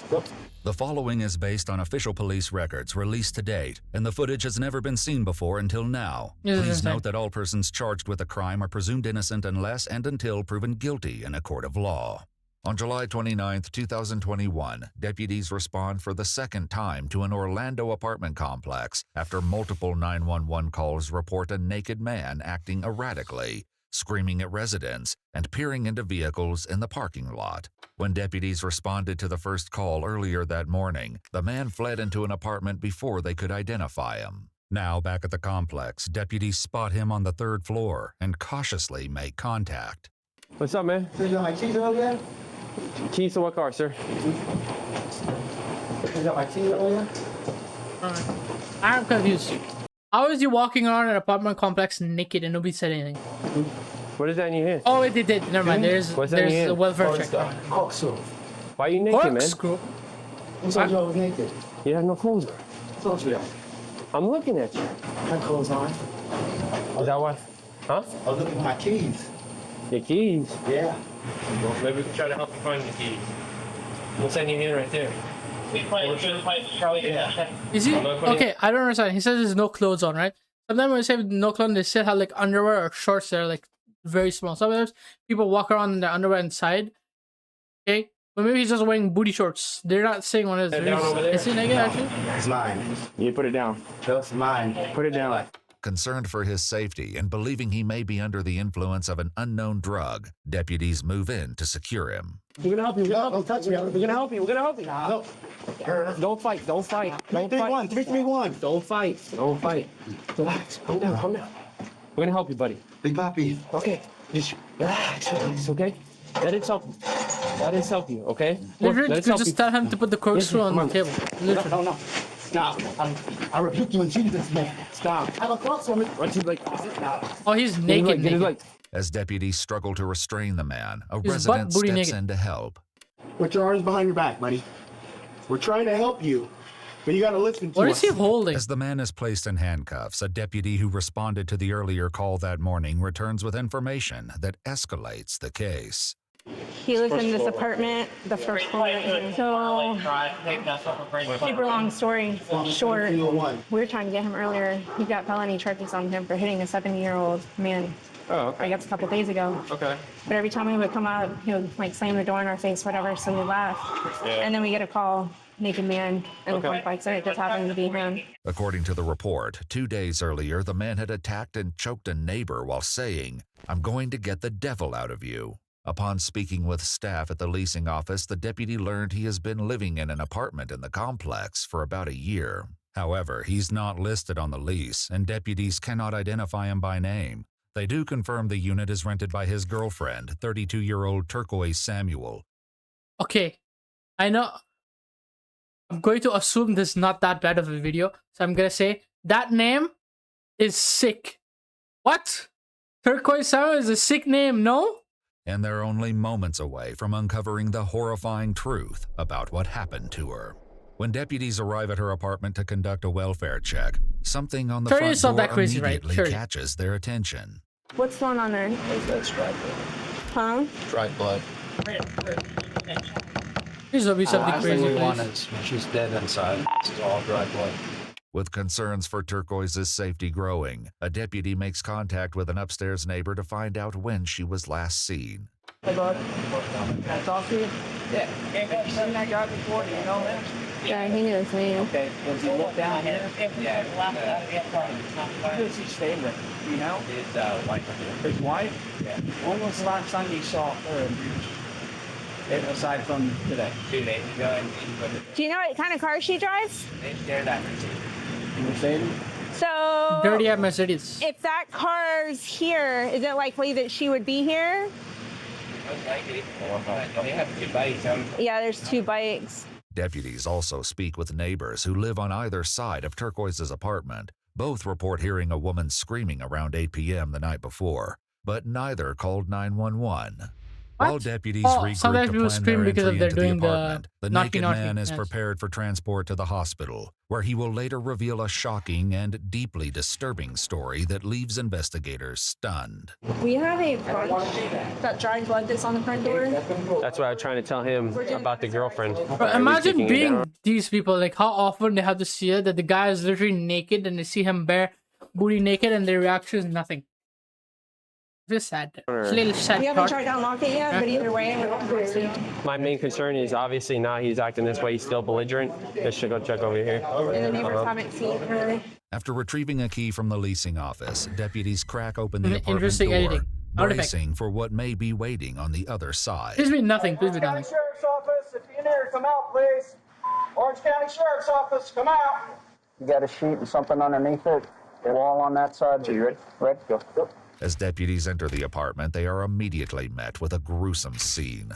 The following is based on official police records released to date, and the footage has never been seen before until now. Please note that all persons charged with a crime are presumed innocent unless and until proven guilty in a court of law. On July 29, 2021, deputies respond for the second time to an Orlando apartment complex after multiple 911 calls report a naked man acting erratically, screaming at residents, and peering into vehicles in the parking lot. When deputies responded to the first call earlier that morning, the man fled into an apartment before they could identify him. Now back at the complex, deputies spot him on the third floor and cautiously make contact. What's up, man? You got my keys over there? Keys to what car, sir? You got my keys over there? I'm confused. How is you walking around an apartment complex naked and nobody said anything? What is that in your hand? Oh, wait, they did. Never mind. There's a welfare check. Why are you naked, man? Corkscrew. You said you was naked. You have no clothes on. Told you that. I'm looking at you. My clothes on. Is that what? Huh? I was looking for my keys. Your keys? Yeah. Well, maybe we can try to help you find the keys. What's that in your hand right there? Is he? Okay, I don't understand. He says there's no clothes on, right? Sometimes when they say no clothes, they still have like underwear or shorts that are like very small. Sometimes people walk around in their underwear inside. Okay? But maybe he's just wearing booty shorts. They're not saying what it is. Is he naked actually? It's mine. You put it down. That's mine. Put it down. Concerned for his safety and believing he may be under the influence of an unknown drug, deputies move in to secure him. We're gonna help you. Don't touch me. We're gonna help you. We're gonna help you. No. Don't fight. Don't fight. Don't fight. 3-3-1. Don't fight. Don't fight. Relax. Calm down. Calm down. We're gonna help you, buddy. Big Papi. Okay. Just relax. It's okay. Let it help you. Let it help you. Okay. Literally, you just tell him to put the corkscrew on the table. Literally. No. Stop. I rebuke you in Jesus' name. Stop. I have a cross on me. Oh, he's naked. As deputies struggle to restrain the man, a resident steps in to help. Put your arms behind your back, buddy. We're trying to help you, but you gotta listen to us. What is he holding? As the man is placed in handcuffs, a deputy who responded to the earlier call that morning returns with information that escalates the case. He lives in this apartment, the first floor. So, super long story short, we were trying to get him earlier. He got felony charges on him for hitting a 70-year-old man. Oh, okay. I guess a couple days ago. Okay. But every time we would come out, he would like slam the door in our face, whatever, so we laugh. Yeah. And then we get a call, naked man in the complex, and it just happened to be him. According to the report, 2 days earlier, the man had attacked and choked a neighbor while saying, "I'm going to get the devil out of you." Upon speaking with staff at the leasing office, the deputy learned he has been living in an apartment in the complex for about a year. However, he's not listed on the lease, and deputies cannot identify him by name. They do confirm the unit is rented by his girlfriend, 32-year-old Turquoise Samuel. Okay, I know. I'm going to assume this is not that bad of a video, so I'm going to say that name is sick. What? Turquoise Samuel is a sick name, no? And they're only moments away from uncovering the horrifying truth about what happened to her. When deputies arrive at her apartment to conduct a welfare check, something on the front door immediately catches their attention. What's going on there? That's dried blood. Huh? Dried blood. Please don't be something crazy. She's dead inside. This is all dried blood. With concerns for Turquoise's safety growing, a deputy makes contact with an upstairs neighbor to find out when she was last seen. Hey, bud. Can I talk to you? Yeah. Ain't that something I got before, you know that? Yeah, he knew his name. Okay, does he look down here? Yeah. Who does he stay with? You know? His wife. His wife? Yeah. When was the last time you saw her? Aside from today? 2 days ago. Do you know what kind of car she drives? They're that Mercedes. So. Dirty at Mercedes. If that car's here, is it likely that she would be here? Most likely. They have 2 bikes. Yeah, there's 2 bikes. Deputies also speak with neighbors who live on either side of Turquoise's apartment. Both report hearing a woman screaming around 8 p.m. the night before, but neither called 911. While deputies regroup to plan their entry into the apartment, the naked man is prepared for transport to the hospital, where he will later reveal a shocking and deeply disturbing story that leaves investigators stunned. We have a that dried blood that's on the front door. That's what I was trying to tell him about the girlfriend. Bro, imagine being these people, like how often they have to see it, that the guy is literally naked and they see him bare booty naked and their reaction is nothing. It's sad. It's a little sad. We haven't tried to unlock it yet, but either way, we're see. My main concern is obviously now he's acting this way. He's still belligerent. I should go check over here. And the neighbors haven't seen her. After retrieving a key from the leasing office, deputies crack open the apartment Interesting door, editing. bracing for what may be waiting on the other side. Please be nothing. Please be nothing. Sheriff's Office, if you're near, come out, please. Orange County Sheriff's Office, come out. You got a sheet and something underneath it. Wall on that side. So you ready? Ready? Go. As deputies enter the apartment, they are immediately met with a gruesome scene.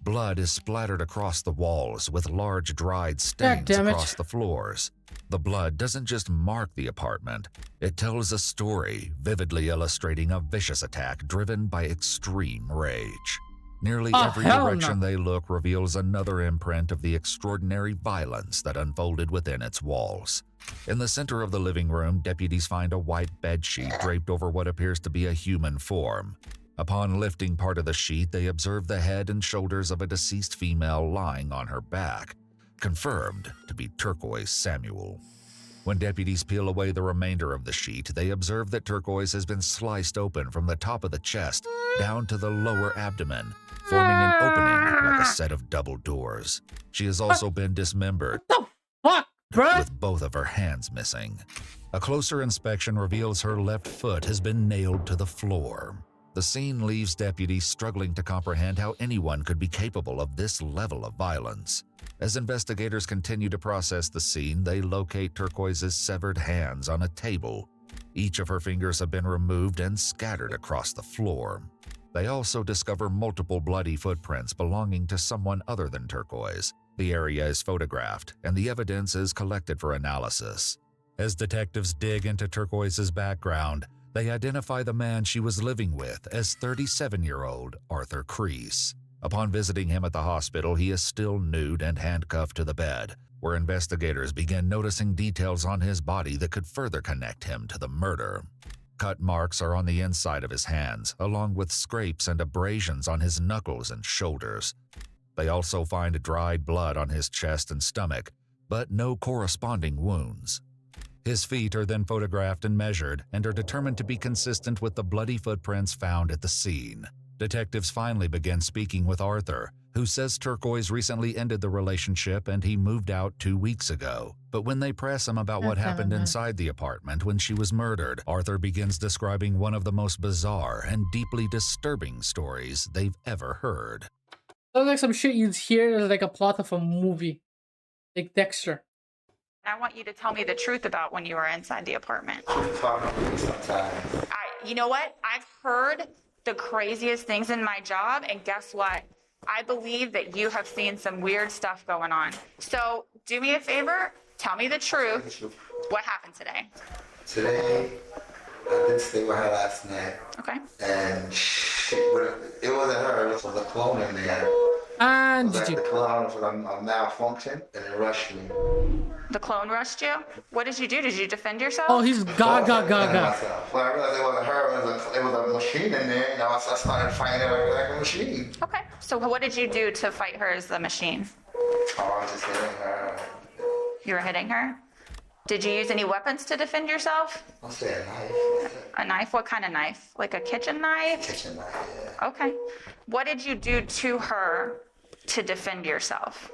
Blood is splattered across the walls with large dried stains across the floors. The blood doesn't just mark the apartment, it tells a story, vividly illustrating a vicious attack driven by extreme rage. Nearly every direction they look reveals another imprint of the extraordinary violence that unfolded within its walls. In the center of the living room, deputies find a white bedsheet draped over what appears to be a human form. Upon lifting part of the sheet, they observe the head and shoulders of a deceased female lying on her back, confirmed to be Turquoise Samuel. When deputies peel away the remainder of the sheet, they observe that Turquoise has been sliced open from the top of the chest down to the lower abdomen, forming an opening like a set of double doors. She has also been dismembered. What? With both of her hands missing. A closer inspection reveals her left foot has been nailed to the floor. The scene leaves deputies struggling to comprehend how anyone could be capable of this level of violence. As investigators continue to process the scene, they locate Turquoise's severed hands on a table. Each of her fingers have been removed and scattered across the floor. They also discover multiple bloody footprints belonging to someone other than Turquoise. The area is photographed, and the evidence is collected for analysis. As detectives dig into Turquoise's background, they identify the man she was living with as 37-year-old Arthur Creese. Upon visiting him at the hospital, he is still nude and handcuffed to the bed, where investigators begin noticing details on his body that could further connect him to the murder. Cut marks are on the inside of his hands, along with scrapes and abrasions on his knuckles and shoulders. They also find dried blood on his chest and stomach, but no corresponding wounds. His feet are then photographed and measured and are determined to be consistent with the bloody footprints found at the scene. Detectives finally begin speaking with Arthur, who says Turquoise recently ended the relationship and he moved out 2 weeks ago. But when they press him about what happened inside the apartment when she was murdered, Arthur begins describing one of the most bizarre and deeply disturbing stories they've ever heard. Sounds like some shit you'd hear as like a plot of a movie, like Dexter. I want you to tell me the truth about when you were inside the apartment. You know what? I've heard the craziest things in my job, and guess what? I believe that you have seen some weird stuff going on. So do me a favor, tell me the truth. What happened today? Today, I did stay with her last night. Okay. And it wasn't her, it was a clone in there. And the clone was a malfunction, and it rushed me. The clone rushed you? What did you do? Did you defend yourself? Oh, he's gaga. Well, I realized it wasn't her, it was a machine in there, and I started fighting her like a machine. Okay, so what did you do to fight her as the machine? Oh, I was just hitting her. You were hitting her? Did you use any weapons to defend yourself? I'll say a knife. A knife? What kind of knife? Like a kitchen knife? Kitchen knife, yeah. Okay. What did you do to her to defend yourself?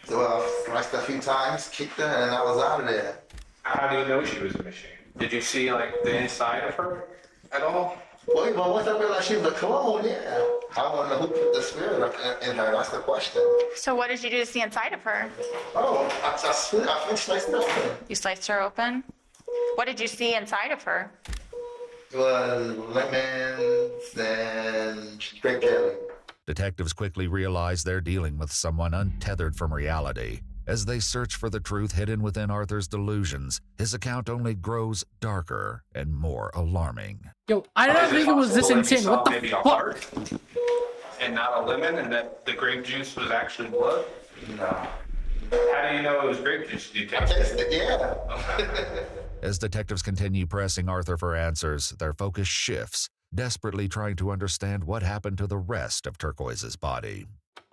Well, sliced a few times, kicked her, and I was out of there. How do you know she was a machine? Did you see like the inside of her at all? Well, once I realized she was a clone, yeah. I want to know who put the spirit up in her. That's the question. So what did you do to see inside of her? Oh, I sliced her open. You sliced her open? What did you see inside of her? Lemons and grape jelly. Detectives quickly realize they're dealing with someone untethered from reality. As they search for the truth hidden within Arthur's delusions, his account only grows darker and more alarming. Yo, I don't think it was this insane. What the maybe fuck? A heart and not a lemon, and that the grape juice was actually blood? No. How do you know it was grape juice? Do you taste it? Yeah. As detectives continue pressing Arthur for answers, their focus shifts, desperately trying to understand what happened to the rest of Turquoise's body.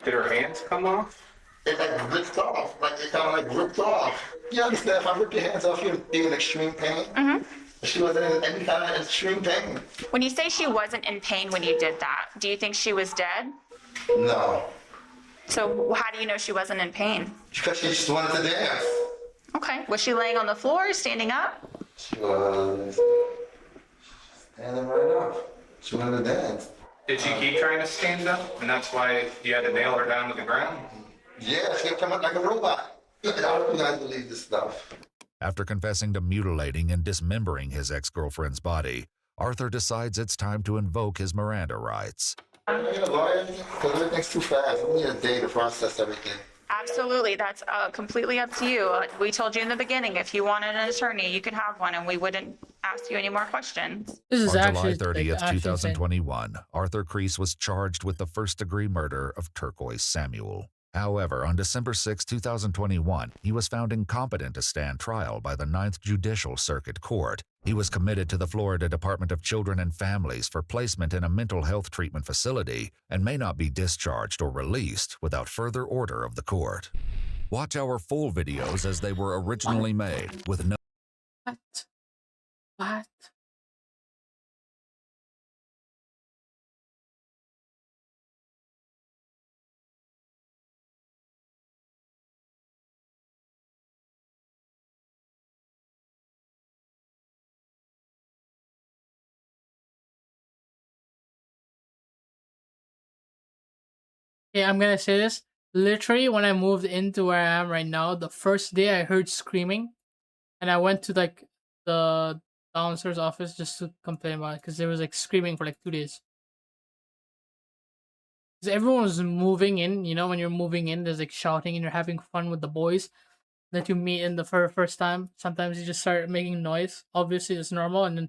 Did her hands come off? It like ripped off. Like it kind of like ripped off. You understand? If I rip your hands off, you'd be in extreme pain. Mm-hmm. She wasn't in any kind of extreme pain. When you say she wasn't in pain when you did that, do you think she was dead? No. So how do you know she wasn't in pain? Because she just wanted to dance. Okay. Was she laying on the floor, standing up? She was standing right up. She wanted to dance. Did she keep trying to stand up, and that's why you had to nail her down to the ground? Yeah, she kept coming like a robot. I don't guys believe this stuff. After confessing to mutilating and dismembering his ex-girlfriend's body, Arthur decides it's time to invoke his Miranda rights. I need a lawyer because everything's too fast. We need a day to process everything. Absolutely. That's completely up to you. We told you in the beginning, if you wanted an attorney, you could have one, and we wouldn't ask you any more questions. This is On actually July 30th, like, 2021, Arthur Creese was charged with the first-degree murder of Turquoise Samuel. However, on December 6, 2021, he was found incompetent to stand trial by the 9th Judicial Circuit Court. He was committed to the Florida Department of Children and Families for placement in a mental health treatment facility and may not be discharged or released without further order of the court. Watch our full videos as they were originally made, with no... What? Yeah, I'm gonna say this. Literally, when I moved into where I am right now, the first day I heard screaming, and I went to like the downstairs office just to complain about it because there was like screaming for like 2 days. Because everyone was moving in, you know, when you're moving in, there's like shouting and you're having fun with the boys that you meet in the first time. Sometimes you just start making noise. Obviously, it's normal, and then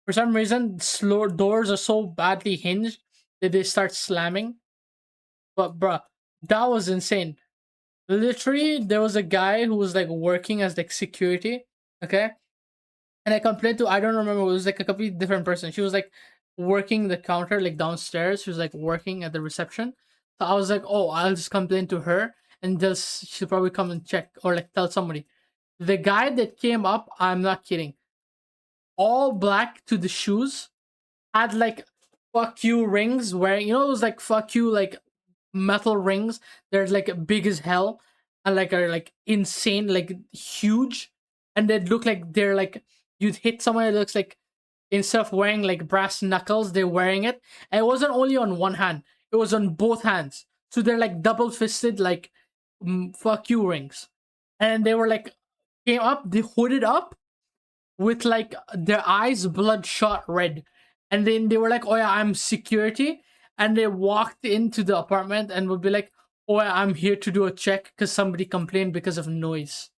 for some reason, slow doors are so badly hinged that they start slamming. But bruh, that was insane. Literally, there was a guy who was like working as like security, okay? And I complained to, I don't remember, it was like a completely different person. She was like working the counter like downstairs. She was like working at the reception. So I was like, oh, I'll just complain to her and just she'll probably come and check or like tell somebody. The guy that came up, I'm not kidding, all black to the shoes, had like fuck you rings wearing, you know, those like fuck you like metal rings. They're like big as hell and like are like insane, like huge, and they look like they're like you'd hit someone. It looks like instead of wearing like brass knuckles, they're wearing it, and it wasn't only on one hand, it was on both hands. So they're like double fisted, like fuck you rings, and they were like came up, they hooded up with like their eyes bloodshot red, and then they were like, oh yeah, I'm security. And they walked into the apartment and would be like, oh, I'm here to do a check because somebody complained because of noise.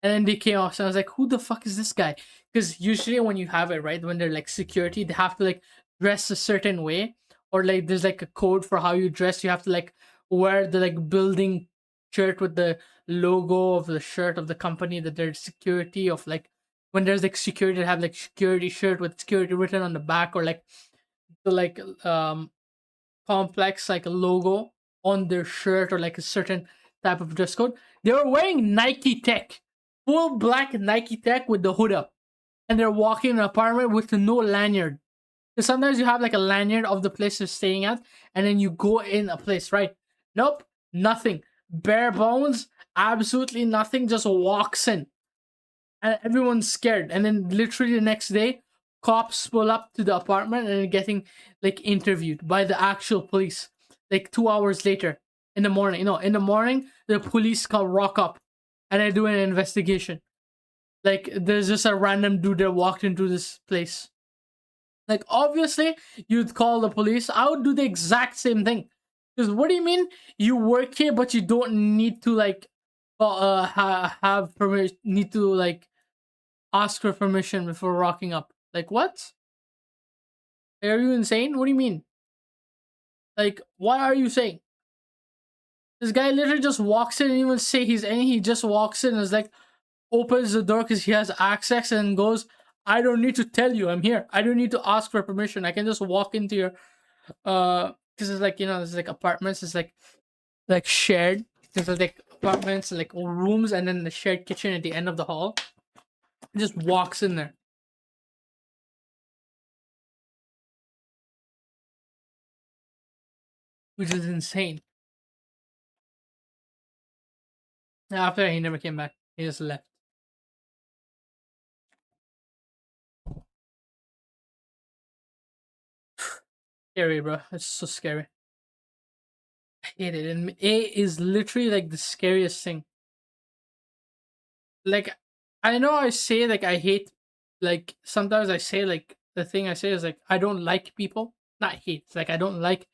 And then they came off, and I was like, who the fuck is this guy? Because usually when you have it, right, when they're like security, they have to like dress a certain way. Or like there's like a code for how you dress. You have to like wear the like building shirt with the logo of the shirt of the company that they're security of. Like when there's like security, they have like security shirt with security written on the back, or like the like complex like a logo on their shirt, or like a certain type of dress code. They were wearing Nike Tech, full black Nike Tech with the hood up, and they're walking in an apartment with no lanyard. Because sometimes you have like a lanyard of the place you're staying at, and then you go in a place, right? Nope, nothing. bare bones, absolutely nothing, just walks in. And everyone's scared. And then literally the next day, cops pull up to the apartment and are getting like interviewed by the actual police. Like 2 hours later in the morning. You know, in the morning, the police rock up and they're doing an investigation. Like there's just a random dude that walked into this place. Like obviously you'd call the police. I would do the exact same thing. Because what do you mean you work here but you don't need to like have permission, need to like ask for permission before rocking up? Like what? Are you insane? What do you mean? Like what are you saying? This guy literally just walks in and even say he's any. He just walks in and is like, opens the door because he has access and goes, I don't need to tell you I'm here. I don't need to ask for permission. I can just walk into your because it's like, you know, there's like apartments, it's like shared. There's like apartments, like rooms, and then the shared kitchen at the end of the hall. He just walks in there. Which is insane. After that, he never came back. He just left. Scary, bro. It's so scary. I hate it. And A is literally like the scariest thing. Like, I know I say like I hate, like sometimes I say like the thing I say is like I don't like people. Not hate. It's like I don't like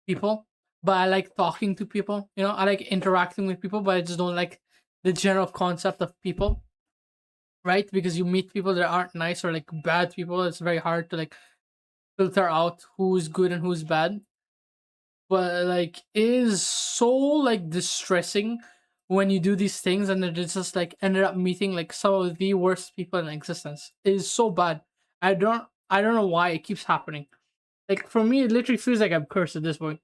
people, but I like talking to people. You know, I like interacting with people, but I just don't like the general concept of people. Right? Because you meet people that aren't nice or like bad people. It's very hard to like filter out who's good and who's bad. But like it is so like distressing when you do these things and it just like ended up meeting like some of the worst people in existence. It is so bad. I don't know why it keeps happening. Like for me, it literally feels like I'm cursed at this point.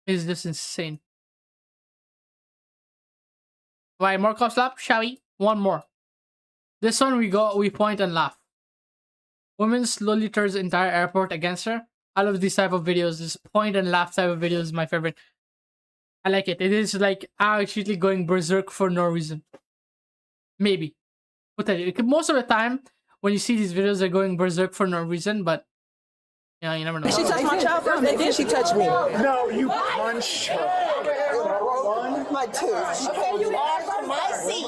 It's just insane. Right, more cops lap, shall we? One more. This one we point and laugh. Woman slowly turns the entire airport against her. I love these type of videos. This point and laugh type of videos is my favorite. I like it. It is like actually going berserk for no reason. Maybe. But most of the time, when you see these videos, they're going berserk for no reason, but you know, you never know. She touched my child from it. Then she touched me. No, you punched her. My tooth. Okay, you asked for my seat.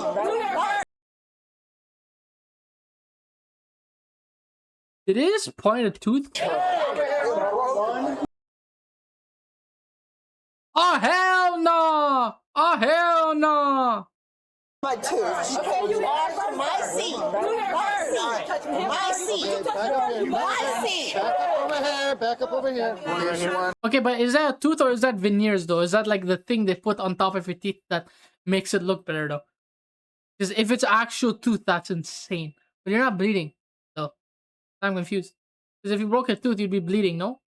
It is point a tooth. Oh hell no! Oh hell no! My tooth. Okay, you asked for my seat. My seat. My seat. Back up over here. Okay, but is that a tooth or is that veneers though? Is that like the thing they put on top of your teeth that makes it look better though? Because if it's actual tooth, that's insane. But you're not bleeding though. I'm confused. Because if you broke a tooth, you'd be bleeding, no?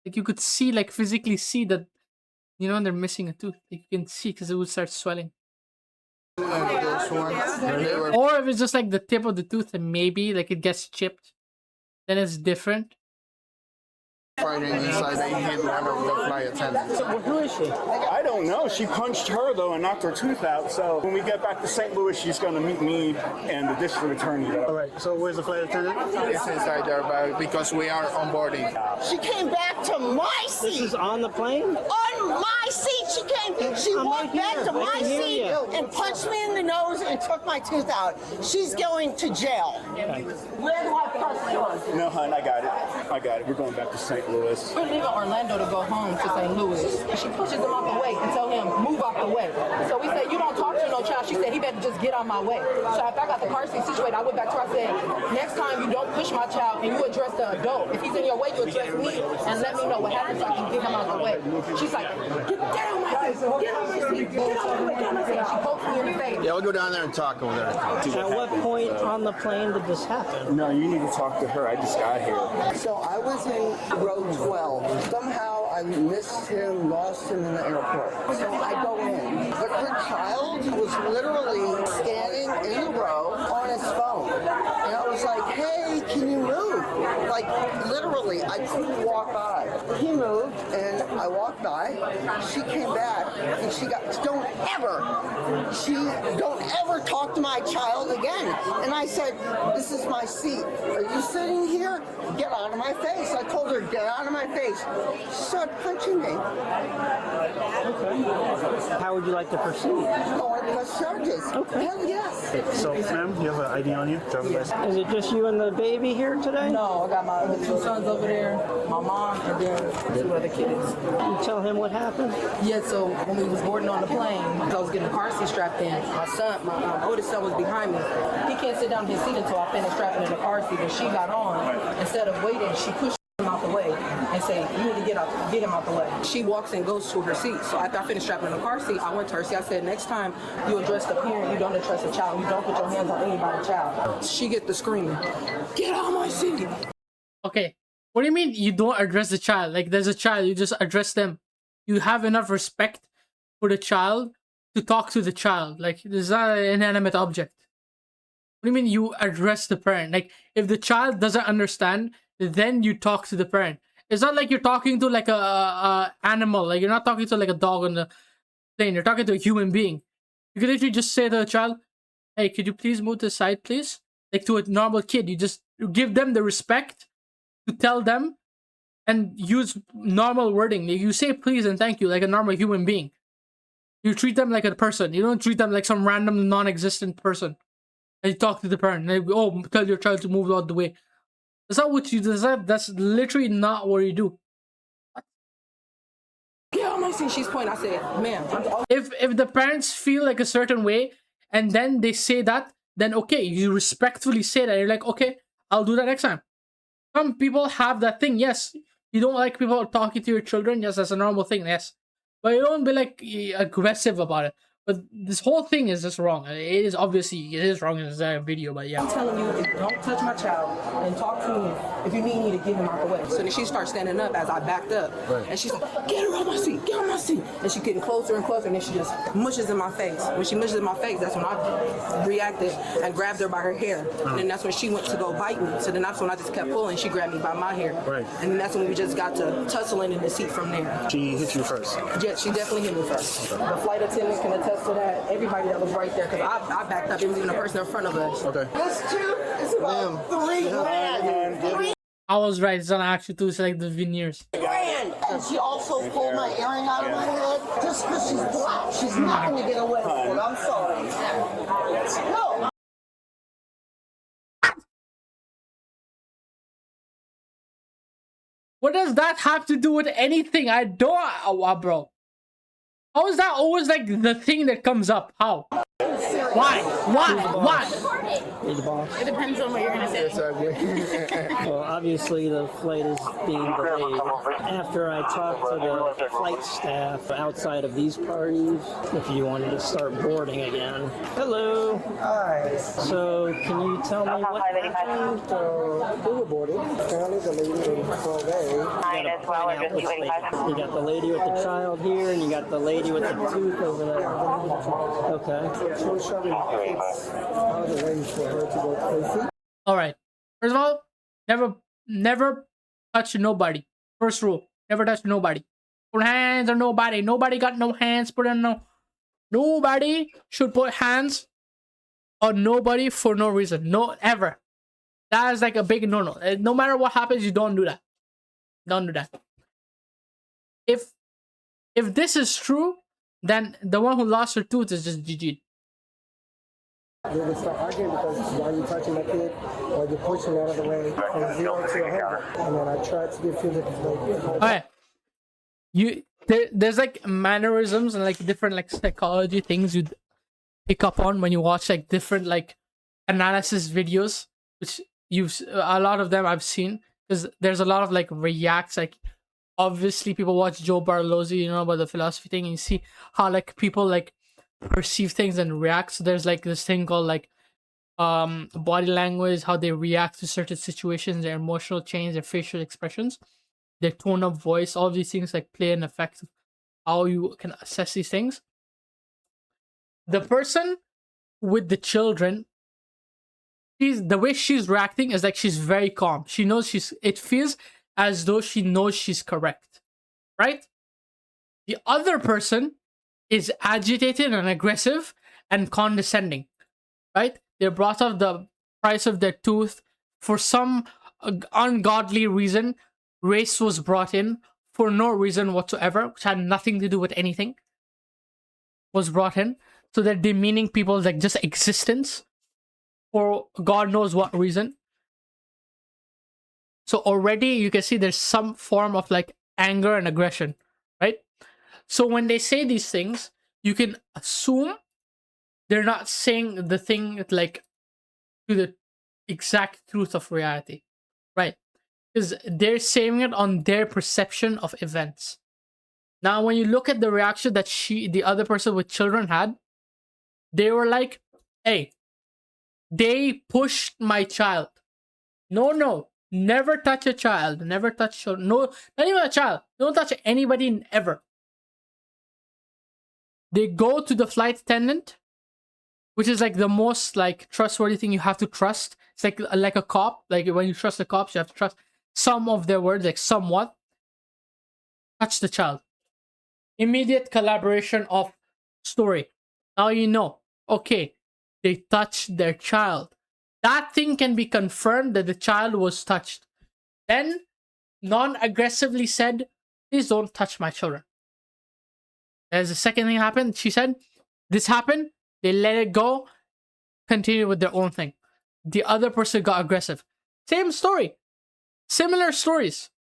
Like you could see, like physically see that, you know, they're missing a tooth. Like, you can see because it would start swelling. Or if it's just like the tip of the tooth and maybe like it gets chipped, then it's different. Fighting inside, they hit one of the flight attendants. Who is she? I don't know. She punched her though and knocked her tooth out. So when we get back to St. Louis, she's going to meet me and the district attorney. All right. So where's the flight attendant? It's inside there, but because we are onboarding. She came back to my seat. This is on the plane? On my seat. She came. She walked back to my seat and punched me in the nose and took my tooth out. She's going to jail. Where do I press yours? No, hon, I got it. We're going back to St. Louis. We're leaving Orlando to go home to St. Louis. And she pushes him out the way and tell him, move out the way. So we said, you don't talk to no child. She said, he better just get on my way. So after I got the car seat situated, I went back to her and said, next time you don't push my child and you address the adult. If he's in your way, you address me and let me know what happens so I can get him out of the way. She's like, get down my seat. Get on my seat. Get on my way. Get on my seat. She pokes me in the face. Yeah, we'll go down there and talk over there. At what point on the plane did this happen? No, you need to talk to her. I just got here. So I was in row 12. Somehow I missed him, lost him in the airport. So I go in. But her child was literally standing in the row on his phone. phone. And I was like, hey, can you move? Like, literally, I couldn't walk by. He moved, and I walked by. She came back, and she got, don't ever talk to my child again. And I said, this is my seat. Are you sitting here? Get out of my face. I told her, get out of my face. She started punching me. Okay. How would you like to proceed? Oh, I press charges. Okay. Hell yes. So, ma'am, you have an ID on you? Is it just you and the baby here today? No, I got my other 2 sons over there, my mom, and then 2 other kids. You tell him what happened? Yeah, so when we was boarding on the plane, I was getting the car seat strapped in. My son, my oldest son was behind me. He can't sit down in his seat until I finish strapping in the car seat. And she got on. Instead of waiting, she pushed him out the way and say, you need to get him out the way. She walks and goes to her seat. So after I finished strapping in the car seat, I went to her seat. I said, next time you address the parent, you don't address the child. You don't put your hands on anybody's child. She get the screaming, get out of my seat. Okay. What do you mean you don't address the child? Like, there's a child, you just address them. You have enough respect for the child to talk to the child. Like, this is not an inanimate object. What do you mean you address the parent? Like, if the child doesn't understand, then you talk to the parent. It's not like you're talking to like a animal. Like, you're not talking to like a dog on the plane. You're talking to a human being. You could literally just say to the child, hey, could you please move to the side, please? Like, to a normal kid, you just give them the respect to tell them and use normal wording. You say please and thank you like a normal human being. You treat them like a person. You don't treat them like some random non-existent person. And you talk to the parent. And you, oh, tell your child to move out the way. That's not what you deserve. That's literally not what you do. Yeah, I'm not saying she's pointing. I said, ma'am. If the parents feel like a certain way and then they say that, then okay, you respectfully say that. You're like, okay, I'll do that next time. Some people have that thing. Yes, you don't like people talking to your children. Yes, that's a normal thing. Yes, but you don't be like aggressive about it. But this whole thing is just wrong. It is obviously wrong in this video. But yeah, I'm telling you, don't touch my child and talk to me. If you need me to get him out the way. So then she starts standing up as I backed up, and she's like, "Get her on my seat, get on my seat." And she getting closer and closer, and then she just mushes in my face. When she mushes in my face, that's when I reacted and grabbed her by her hair. And then that's when she went to go bite me. So then that's when I just kept pulling. She grabbed me by my hair. Right. And then that's when we just got to tussling in the seat from there. She hit you first. Yeah, she definitely hit me first. The flight attendant can attest to that. Everybody that was right there, because I backed up. It was even a person in front of us. Okay. This too is about $3,000. I was right. It's not actually to select the veneers. $3,000. And she also pulled my earring out of my head just because she's black. She's not going to get away with it. I'm sorry. No. What does that have to do with anything? I don't, bro. How is that always like the thing that comes up? How? Why? You're the boss. It depends on what you're gonna say. Well, obviously the flight is being delayed. After I talked to the flight staff outside of these parties, if you wanted to start boarding again. Hello. Hi. So can you tell me what happened? We were boarded. Apparently the lady in 12A. You got the lady with the child here, and you got the lady with the tooth over there. Okay. She was shoving kids out of the way for her to go crazy. All right. First of all, never touch nobody. First rule: never touch nobody. Put hands on nobody. Nobody got no hands. Nobody should put hands on nobody for no reason. No, ever. That is like a big no-no. No matter what happens, you don't do that. Don't do that. If this is true, then the one who lost her tooth is just GG. They would start arguing because why are you touching my kid? Or you're pushing out of the way from 0 to 100. And then I tried to give him Okay. There's like mannerisms and like different like psychology things you pick up on when you watch like different like analysis videos, which a lot of them I've seen, because there's a lot of like reacts. Like obviously people watch Joe Barlozzi, you know, about the philosophy thing, and you see how like people like perceive things and react. So there's like this thing called like body language, how they react to certain situations, their emotional change, their facial expressions, their tone of voice. All of these things like play an effect of how you can assess these things. The person with the children, the way she's reacting is like she's very calm. She knows it feels as though she knows she's correct, right? The other person is agitated and aggressive and condescending, right? They brought up the price of their tooth for some ungodly reason. Race was brought in for no reason whatsoever, which had nothing to do with anything. Was brought in, so they're demeaning people's like just existence for God knows what reason. So already you can see there's some form of like anger and aggression, right? So when they say these things, you can assume they're not saying the thing like to the exact truth of reality, right? Because they're saying it on their perception of events. Now, when you look at the reaction that the other person with children had, they were like, hey, they pushed my child. No, never touch a child. Never touch children. No, not even a child. Don't touch anybody ever. They go to the flight attendant, which is like the most like trustworthy thing you have to trust. It's like a cop. Like when you trust the cops, you have to trust some of their words, like somewhat. Touch the child. Immediate collaboration of story. Now you know, okay, they touched their child. That thing can be confirmed that the child was touched. Then, non-aggressively said, please don't touch my children. As the second thing happened, she said, this happened, they let it go, continue with their own thing. The other person got aggressive. Same story. Similar stories.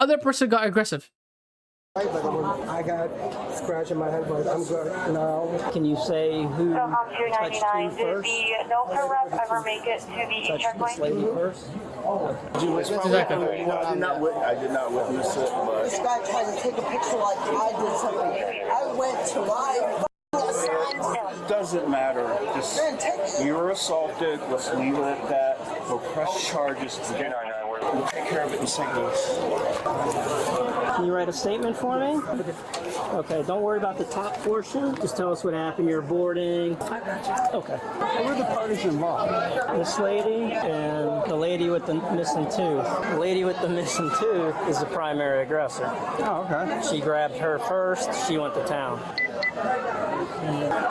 Other person got aggressive. I got a scratch in my head, but I'm good now. Can you say who touched who first? Did the NOPA rep ever make it to the checkpoint? This lady first? Did you witness it? I did not witness it, but... This guy tried to take a picture like I did something. I went to my doesn't matter. Just, you were assaulted. Let's leave it at that. We'll press charges. We'll take care of it in St. Louis. Can you write a statement for me? Okay, don't worry about the top portion. Just tell us what happened. You're boarding. I got you. Okay. Who are the parties involved? This lady and the lady with the missing tooth. The lady with the missing tooth is the primary aggressor. Oh, okay. She grabbed her first. She went to town.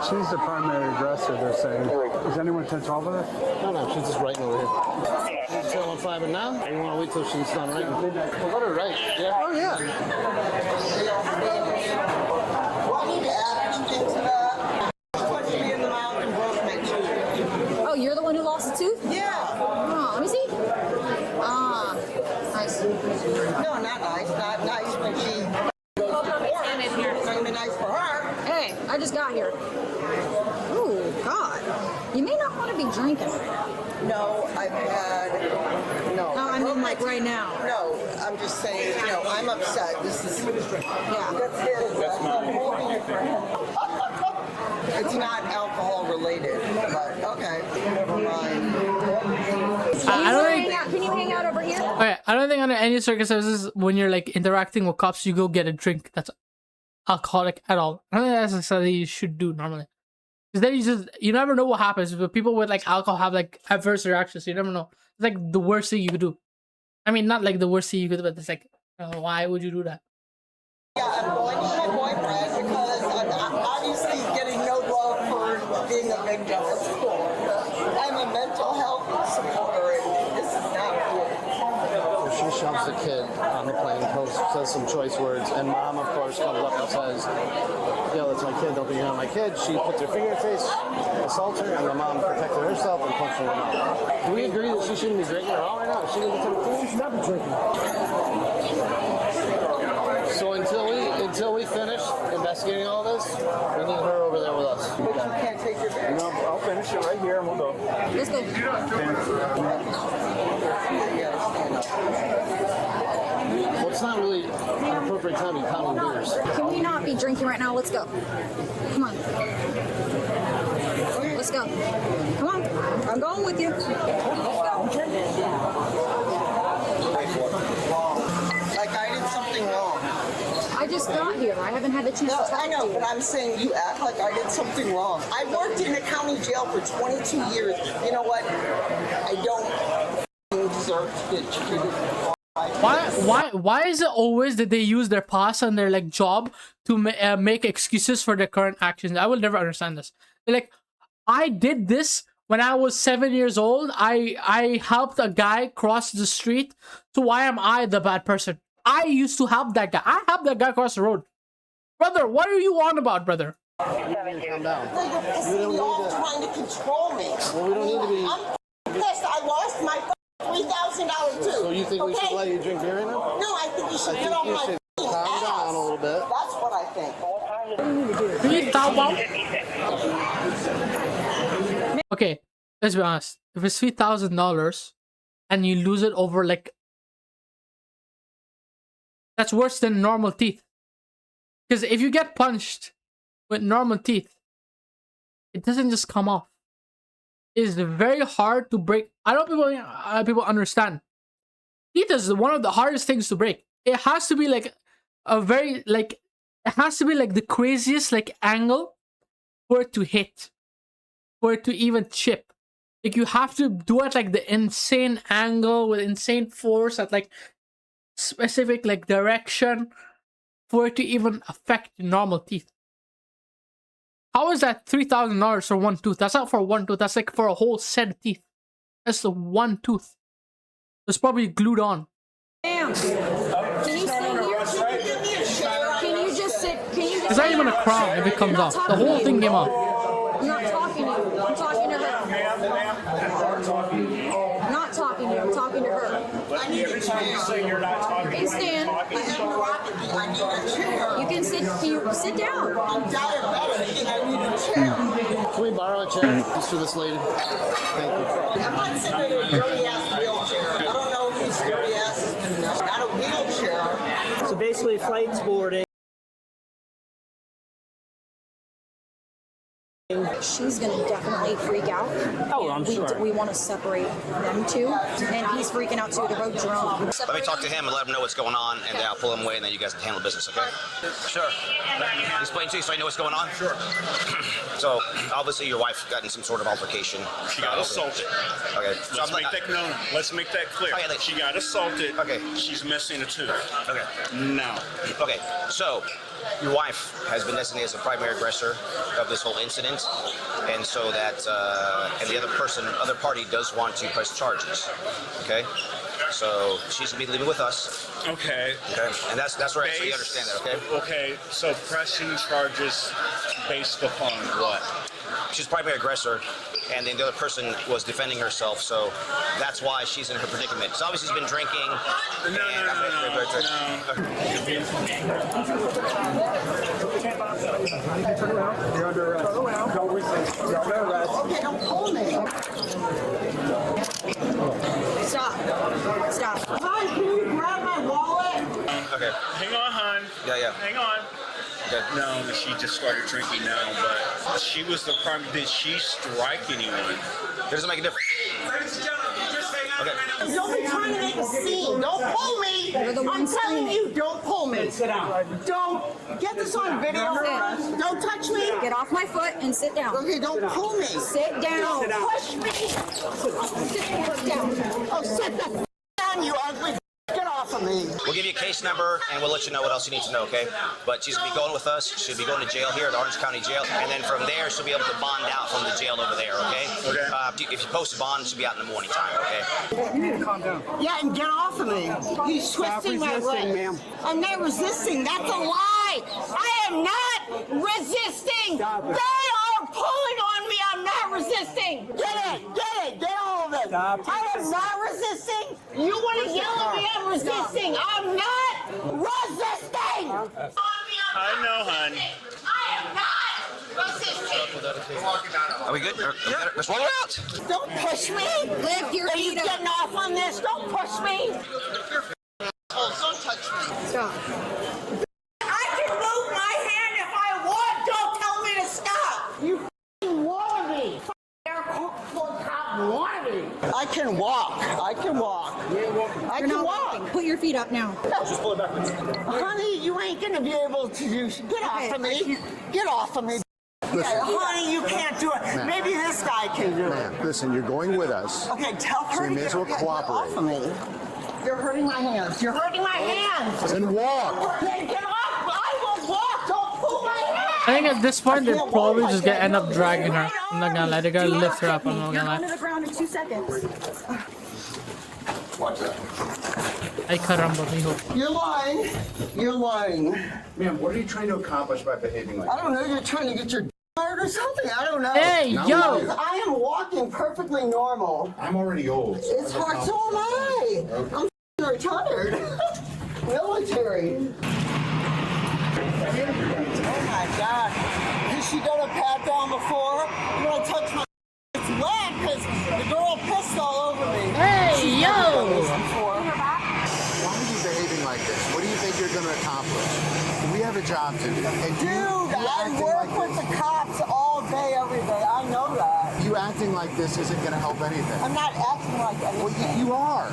She's the primary aggressor, they're saying. Is anyone touch all of it? No, she's just writing over here. You tell her 5 and now? Or you want to wait till she's done writing? Well, let her write. Yeah. Oh, yeah. Oh, you're the one who lost a tooth? Yeah. Oh, let me see. Ah, nice. No, not nice. Not nice when she goes to court. It's not gonna be nice for her. Hey, I just got here. Oh, God. You may not want to be drinking. No, I've had... No. No, I mean like right now. No, I'm just saying, I'm upset. This is... Yeah. That's It's not alcohol related, but okay, never mind. Can you hang out over here? Okay, I don't think under any circumstances when you're like interacting with cops, you go get a drink that's alcoholic at all. I don't think that's something you should do normally. Because then you never know what happens. But people with like alcohol have like adverse reactions. So you never know. It's like the worst thing you could do. I mean, not like the worst thing you could do, but it's like, why would you do that? Yeah, I'm going with my boyfriend because I'm obviously getting no love for being a victim at school. I'm a mental health supporter, and this is not cool. She shoves the kid on the plane, says some choice words, and mom, of course, comes up and says, "Yo, that's my kid. Don't be on my kid." She puts her finger in her face, assaults her, and the mom protected herself and punched her in the mouth. Do we agree that she shouldn't be drinking at all right now? She should not be drinking. So until we finish investigating all this, we need her over there with us. But you can't take your bag. No, I'll finish it right here and we'll go. Let's go. Well, it's not really an appropriate time to be pounding beers. Can we not be drinking right now? Let's go. Come on. Let's go. Come on. I'm going with you. Let's go. Like I did something wrong. I just got here. I haven't had the chance to talk I know, but I'm saying you act like I did something wrong. I worked in the county jail for 22 years. You know what? I don't deserve to get treated. Why is it always that they use their past and their like job to make excuses for their current actions? I will never understand this. They're like, I did this when I was 7 years old. I helped a guy cross the street, so why am I the bad person? I used to help that guy. I helped that guy cross the road. Brother, what are you on about, brother? Calm down. You're all trying to control me. Well, we don't need to be. I'm pissed. I lost my $3,000 too. So you think we should let you drink beer right now? No, I think you should get off my calm down a little bit. That's what I think. Okay, let's be honest. If it's $3,000 and you lose it over like, that's worse than normal teeth. Because if you get punched with normal teeth, it doesn't just come off. It's very hard to break. I don't people understand. Teeth is one of the hardest things to break. It has to be like a very like it has to be like the craziest like angle for it to hit, for it to even chip. Like you have to do it like the insane angle with insane force at like specific like direction for it to even affect normal teeth. How is that $3,000 for one tooth? That's not for one tooth. That's like for a whole set of teeth. That's the one tooth. It's probably glued on. Damn. Can you sit here? Can you just sit? Can you just? It's not even a crown if it comes off. The whole thing came off. I'm not talking to you. I'm talking to her. I'm not talking to you. I'm talking to her. Every time you say you're not talking, Hey, Stan. You can sit. Sit down. I'm diabetic and I need a chair. Can we borrow a chair just for this lady? Thank you. I'm not sitting in a dirty ass wheelchair. I don't know whose dirty ass is not a wheelchair. So basically, flight's boarding. She's gonna definitely freak out. Oh, I'm sure. We want to separate them two, and he's freaking out too. They're both drunk. Let me talk to him and let him know what's going on, and then I'll pull him away, and then you guys can handle business, okay? Sure. Explain to you so I know what's going on? Sure. So, obviously your wife got in some sort of altercation. She got assaulted. Okay. Let's make that known. Let's make that clear. Okay, she got assaulted. Okay. She's missing a tooth. Okay. No. Okay, so your wife has been designated as the primary aggressor of this whole incident, and so that and the other party does want to press charges. Okay, so she's gonna be living with us. Okay. Okay, and that's where so you understand that. Okay. Okay, so pressing charges based upon what? She's primary aggressor, and then the other person was defending herself, so that's why she's in her predicament. So obviously she's been drinking. Turn around. You're under arrest. Turn around. Don't resist. You're under arrest. Okay, don't pull me. Stop. Stop. Hi, can you grab my wallet? Okay. Hang on, hon. Yeah. Hang on. Okay. No, she just started drinking now, but she was the prime. Did she strike anyone? It doesn't make a difference. Okay. Don't be trying to make a scene. Don't pull me. I'm telling you, don't pull me. Sit down. Don't. Get this on video. Don't touch me. Get off my foot and sit down. Okay, don't pull me. Sit down. Don't push me. Sit down. Oh, sit the down, you ugly. Get off of me. We'll give you a case number, and we'll let you know what else you need to know, okay? But she's going to be going with us. She'll be going to jail here at the Orange County Jail. And then from there, she'll be able to bond out from the jail over there, okay? Okay. If you post a bond, she'll be out in the morning time, okay? You need to calm down. Yeah, and get off of me. He's twisting my leg. ma'am. I'm not resisting. That's a lie. I am not resisting. They are pulling on me. I'm not resisting. Get it. Get all of it. I am not resisting. You want to yell at me? I'm resisting. I'm not resisting. I know, hon. I am not resisting. Are we good? Let's roll her out. Don't push me. Lift your Are you feet up. getting off on this? Don't push me. Oh, don't touch me. Stop. I can move my hand if I want. Don't tell me to stop. You f***ing wanted me. I can walk. I can walk. I can walk. Put your feet up now. Just pull it backwards. Honey, you ain't gonna be able to do. Get off of me. Get off of me. Listen. Honey, you can't do it. Ma'am. Maybe this guy can do it. Ma'am, listen, you're going with us. Okay, tell her So you to may as well get off cooperate. of me. You're hurting my hands. You're hurting my hands. Then walk. Then get off. I will walk. Don't pull my hands. I think at this point they're probably just gonna end up dragging her. I'm not gonna lie, they're gonna lift her up. I'm not You're gonna on lie. the ground in 2 seconds. Watch that. Ay caramba, mijo. You're lying. You're lying. Ma'am, what are you trying to accomplish by behaving like I don't know. You're trying to get your hurt or something. I don't know. Hey, Not yo! with you. I am walking perfectly normal. I'm already old. So It's hard. So am I. Okay. I'm retired. Military. Oh my God. Has she done a pat down before? You want to touch my it's wet because the girl pissed all over me. Hey, She's yo! never done this before. Why are you behaving like this? What do you think you're going to accomplish? We have a job to do. And Dude, I work with the cops all day, every day. I know that. you acting like this isn't going to help anything. I'm not acting like anything. Well, you are.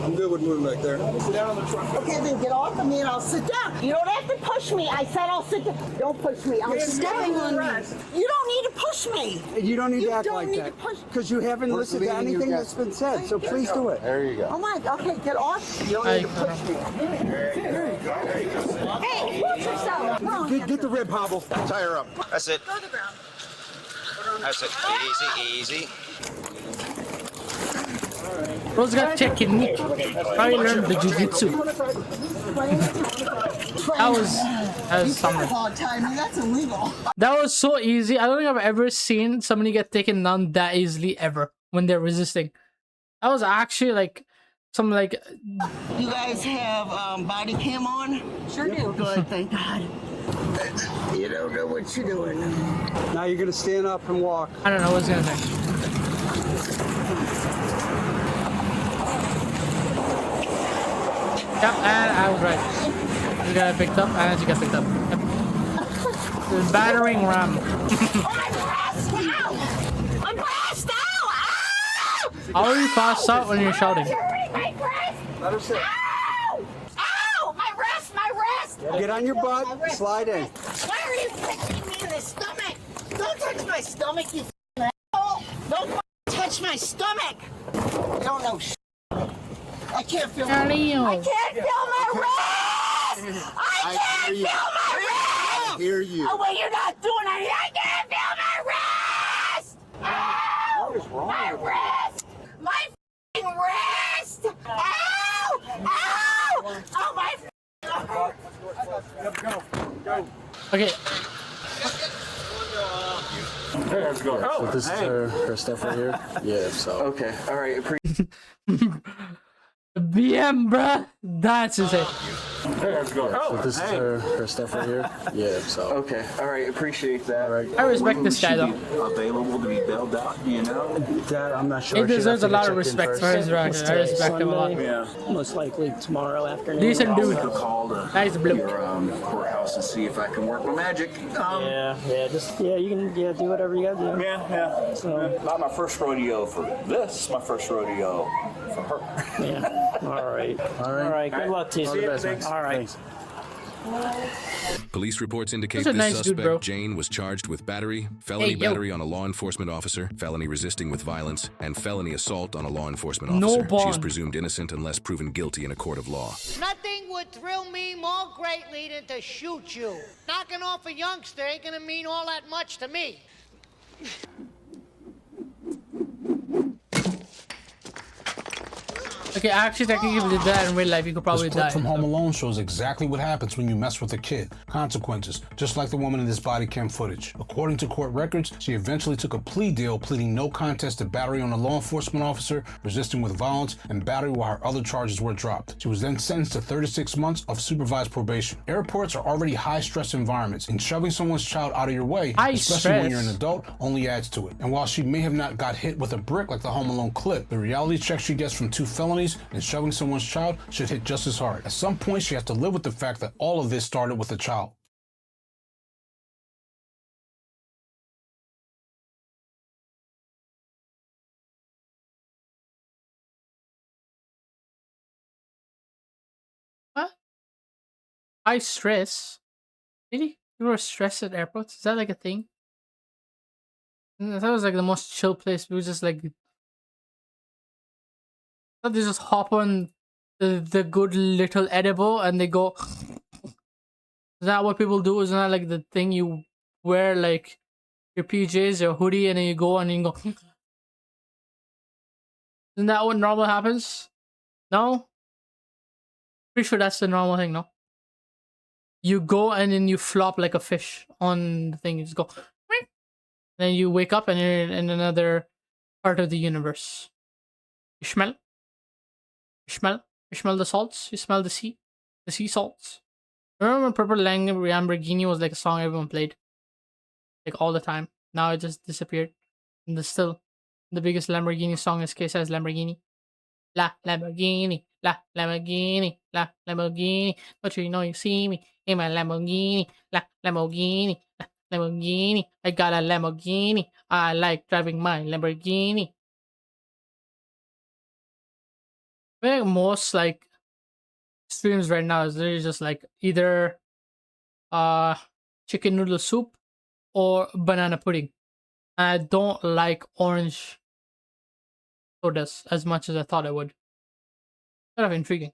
I'm good with moving back there. Sit down on the truck. Okay, then get off of me and I'll sit down. You don't have to push me. I said I'll sit down. Don't push me. I'm stepping on me. You don't need to push me. You don't need to act don't like need that. to push- Because you haven't We're listened to leaving you anything guys- that's been said, so please do it. There you go. Oh my, okay, get off. You don't need to push me. Hey, watch yourself. Get the rib hobble. Tie her up. That's it. Go to the ground. That's it. Easy, easy. Bro's got technique. I learned the jujitsu. That was summer. Hog tie me. That's illegal. That was so easy. I don't think I've ever seen somebody get taken down that easily ever when they're resisting. That was actually like some like. You guys have body cam on? Sure do. Good, thank God. You don't know what you're doing. Now you're going to stand up and walk. I don't know what's gonna say. Yep, and I was right. You got picked up, and you got picked up. Yep. The battering ram. I'm passed out! How are you passed out when you're shouting? Let her sit. Ow! Ow! My wrist! My wrist! Get on your butt. Slide in. Why are you kicking me in the stomach? Don't touch my stomach, you asshole! Don't touch my stomach! You don't know shit. I can't feel my wrist! I can't feel my wrist! I can't feel my wrist! I hear you. Oh, wait, you're not doing anything! I can't feel my wrist! Ow! What is wrong My with you? wrist! My f***ing wrist! Ow! Ow! Oh, my Okay. Let's go. Oh, So this is her stuff right here? Yeah, so. Okay, all right. BM, bruh. That's insane. Let's go. Oh, So this is her stuff right here? Yeah, so. Okay, all right. Appreciate that. I respect this guy though. Available to be bailed out, you know? That I'm not sure. He deserves a lot of respect for his record. I respect him a lot. Yeah. Most likely tomorrow afternoon. Decent dude. I'll call the Nice bloke. courthouse and see if I can work my magic. You can do whatever you gotta do. Yeah. So, Not my first rodeo for this, my first rodeo for her. yeah. All right. All right. Good luck to you. All the best, man. All right. Thanks. Police reports indicate He's a this nice dude, suspect, bro. Jane, was charged with battery, felony Hey, yo. battery on a law enforcement officer, felony resisting with violence, and felony assault on a law enforcement No officer. She is bond. presumed innocent unless proven guilty in a court of law. Nothing would thrill me more greatly than to shoot you. Knocking off a youngster ain't gonna mean all that much to me. Okay, actually, technically, if you did that in real life, you could probably This clip die. from Home Alone shows exactly what happens when you mess with a kid. Consequences, just like the woman in this body cam footage. According to court records, she eventually took a plea deal pleading no contest to battery on a law enforcement officer, resisting with violence, and battery while her other charges were dropped. She was then sentenced to 36 months of supervised probation. Airports are already high-stress environments, and shoving someone's child out of your way, especially when you're an adult, only adds to it. And while she may have not got hit with a brick like the Home Alone clip, the reality check she gets from 2 felonies and shoving someone's child should hit just as hard. At some point, she has to live with the fact that all of this started with a child. high stress. Really? People are stressed at airports? Is that like a thing? I thought it was like the most chill place. People just like, I thought they just hop on the good little edible and they go. Is that what people do? Isn't that like the thing you wear, like your PJs, your hoodie, and then you go and you go? Isn't that what normal happens? No? Pretty sure that's the normal thing, no? You go and then you flop like a fish on the thing. You just go. Then you wake up and you're in another part of the universe. You smell? You smell? You smell the salts? You smell the sea salts? Remember when Purple Lamborghini was like a song everyone played? Like all the time. Now it just disappeared. And still, the biggest Lamborghini song is K says Lamborghini. La Lamborghini, la Lamborghini, la Lamborghini. Don't you know you see me in my Lamborghini, la Lamborghini, la Lamborghini. I got a Lamborghini. I like driving my Lamborghini. I think most like streams right now is literally just like either chicken noodle soup or banana pudding. I don't like orange sodas as much as I thought I would. Kind of intriguing.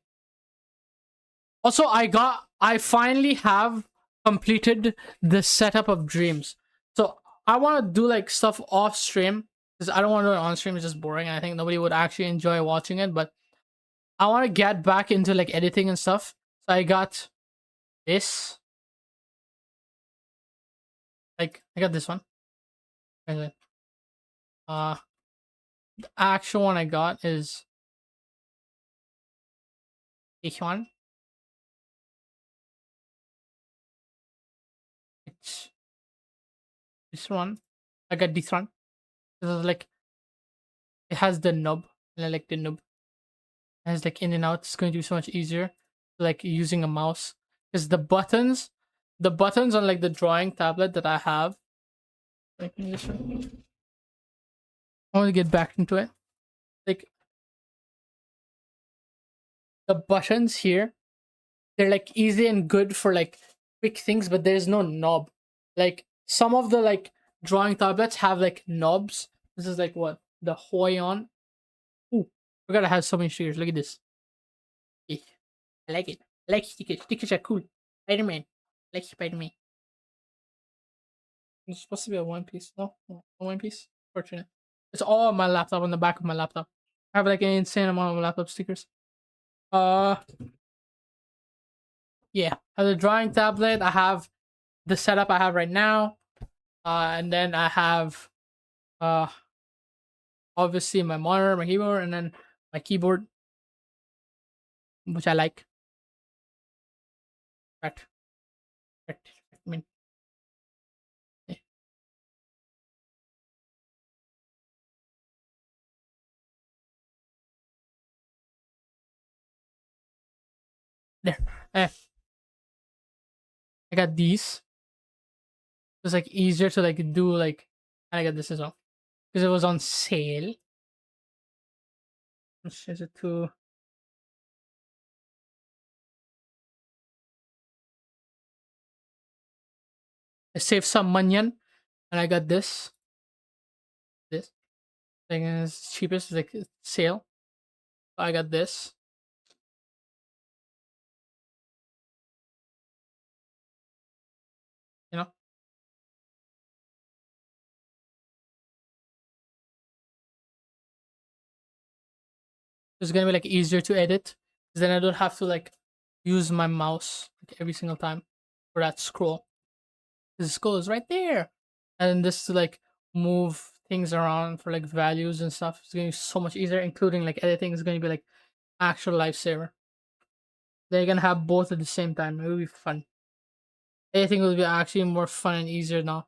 Also, I finally have completed the setup of dreams. So I want to do like stuff off stream because I don't want to do it on stream. It's just boring. I think nobody would actually enjoy watching it. But I want to get back into like editing and stuff. So I got this. Like I got this one. The actual one I got is this one. It's this one. I got this one. This is like it has the knob. And I like the knob. It has like in and out. It's going to be so much easier. Like using a mouse. Because the buttons on like the drawing tablet that I have. Like this one. I want to get back into it. Like the buttons here, they're like easy and good for like quick things, but there's no knob. Like some of the like drawing tablets have like knobs. This is like what the Huion. Ooh, we gotta have so many stickers. Look at this. I like it. I like stickers. Stickers are cool. Spider-Man. I like Spider-Man. It's supposed to be a One Piece. No, a One Piece. Fortunate. It's all on my laptop, on the back of my laptop. I have like an insane amount of laptop stickers. Yeah. I have the drawing tablet. I have the setup I have right now. And then I have obviously my monitor, my keyboard, and then my keyboard, which I like. Right. I mean, yeah. There. I got these. It's like easier to like do like. And I got this as well because it was on sale. Which is it to? I saved some money and I got this. This thing is cheapest, like sale. I got this. You know. It's gonna be like easier to edit because then I don't have to like use my mouse like every single time for that scroll. The scroll is right there, and this to like move things around for like values and stuff. It's gonna be so much easier, including like editing is gonna be like actual lifesaver. They're gonna have both at the same time. It will be fun. Editing will be actually more fun and easier now.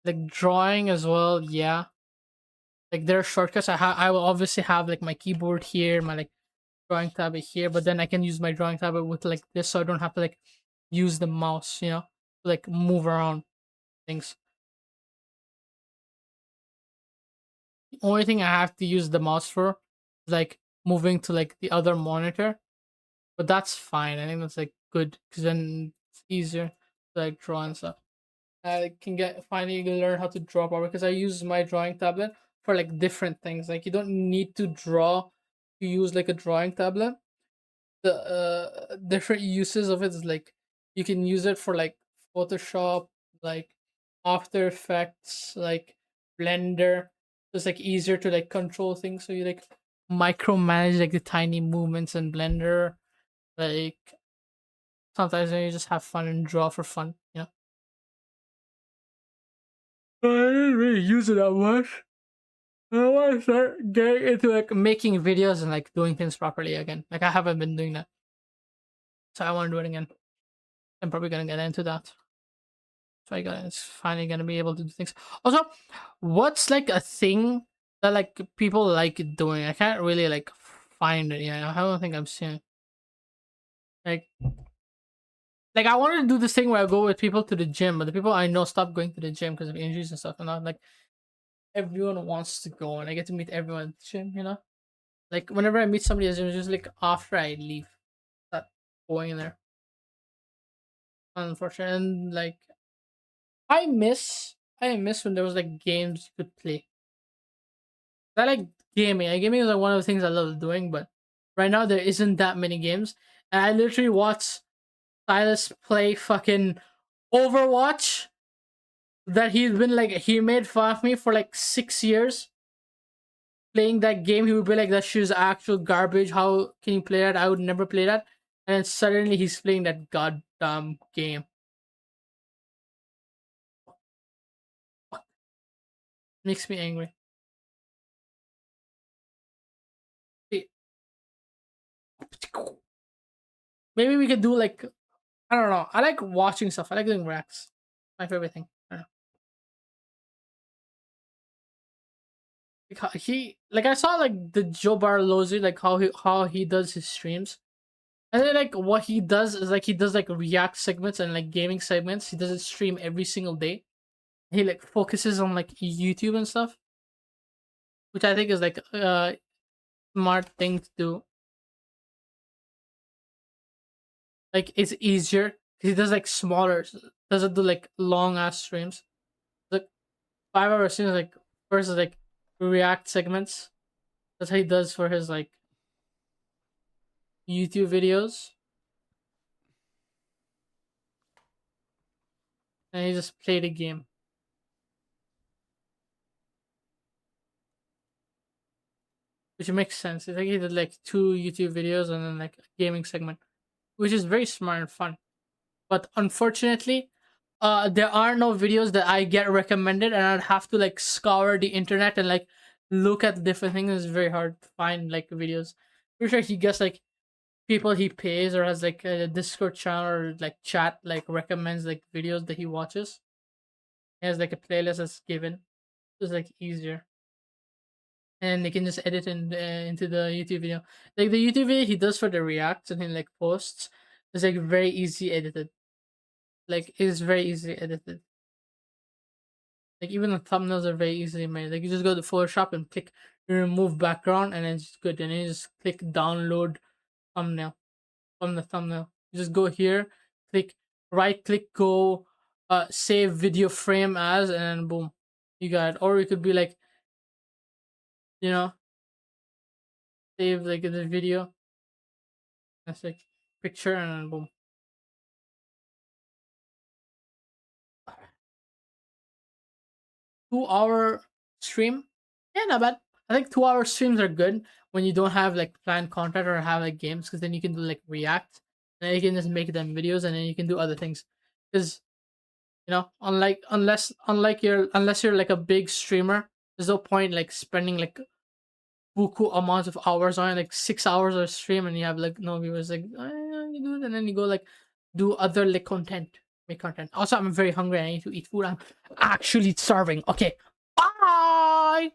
Like drawing as well, yeah. Like there are shortcuts. I will obviously have like my keyboard here, my like drawing tablet here, but then I can use my drawing tablet with like this, so I don't have to like use the mouse, you know, to, like move around things. The only thing I have to use the mouse for is like moving to like the other monitor. But that's fine. I think that's like good because then it's easier to like draw and stuff. I can finally learn how to draw properly because I use my drawing tablet for like different things. Like you don't need to draw to use like a drawing tablet. The different uses of it is like you can use it for like Photoshop, like After Effects, like Blender. So it's like easier to like control things. So you like micromanage like the tiny movements in Blender. Like sometimes you just have fun and draw for fun, you know. I didn't really use it that much. I want to start getting into like making videos and like doing things properly again. Like I haven't been doing that, so I want to do it again. I'm probably gonna get into that. So it's finally gonna be able to do things. Also, what's like a thing that like people like doing? I can't really like find it. Yeah, I don't think I'm seeing. Like I wanted to do this thing where I go with people to the gym, but the people I know stopped going to the gym because of injuries and stuff. And I'm like, everyone wants to go, and I get to meet everyone at the gym. You know, like whenever I meet somebody at the gym, it's just like after I leave, that going there. Unfortunately, and like I miss when there was like games you could play. I like gaming. Gaming is like one of the things I love doing, but right now there isn't that many games, and I literally watch Silas play fucking Overwatch. That he made fun of me for like 6 years playing that game. He would be like, that shit is actual garbage. How can you play that? I would never play that. And then suddenly he's playing that goddamn game. Makes me angry. Maybe we could do like, I don't know. I like watching stuff. I like doing reacts. My favorite thing. I don't know. I saw like the Joe Barlozzi, like how he does his streams. And then like what he does is like he does like react segments and like gaming segments. He does it stream every single day. He like focuses on like YouTube and stuff, which I think is like a smart thing to do. Like it's easier. He does like smaller, doesn't do like long ass streams. Like 5-hour streams, like versus like react segments. That's how he does for his like YouTube videos. And he just played a game. Which makes sense. It's like he did like 2 YouTube videos and then like a gaming segment. Which is very smart and fun. But unfortunately, there are no videos that I get recommended, and I'd have to like scour the internet and like look at different things. It's very hard to find like videos. Pretty sure he gets like people he pays or has like a Discord channel or like chat like recommends like videos that he watches. He has like a playlist that's given. It's like easier. And they can just edit into the YouTube video. Like the YouTube video he does for the reacts and he like posts is like very easy edited. Like it's very easy edited. Like even the thumbnails are very easily made. Like you just go to Photoshop and click remove background and it's good. And then you just click download thumbnail from the thumbnail. You just go here, click right click, go save video frame as, and then boom, you got it. Or it could be like, you know, save like the video. That's like picture and then boom. Two-hour stream? Yeah, not bad. I think 2-hour streams are good when you don't have like planned content or have like games, because then you can do like react and then you can just make them videos and then you can do other things. Because you know, unless you're like a big streamer, there's no point like spending like buku amounts of hours on it, like 6 hours of stream, and you have like no viewers. Like you do it and then you go like do other like content. Make content. Also, I'm very hungry. I need to eat food. I'm actually starving. Okay. Bye.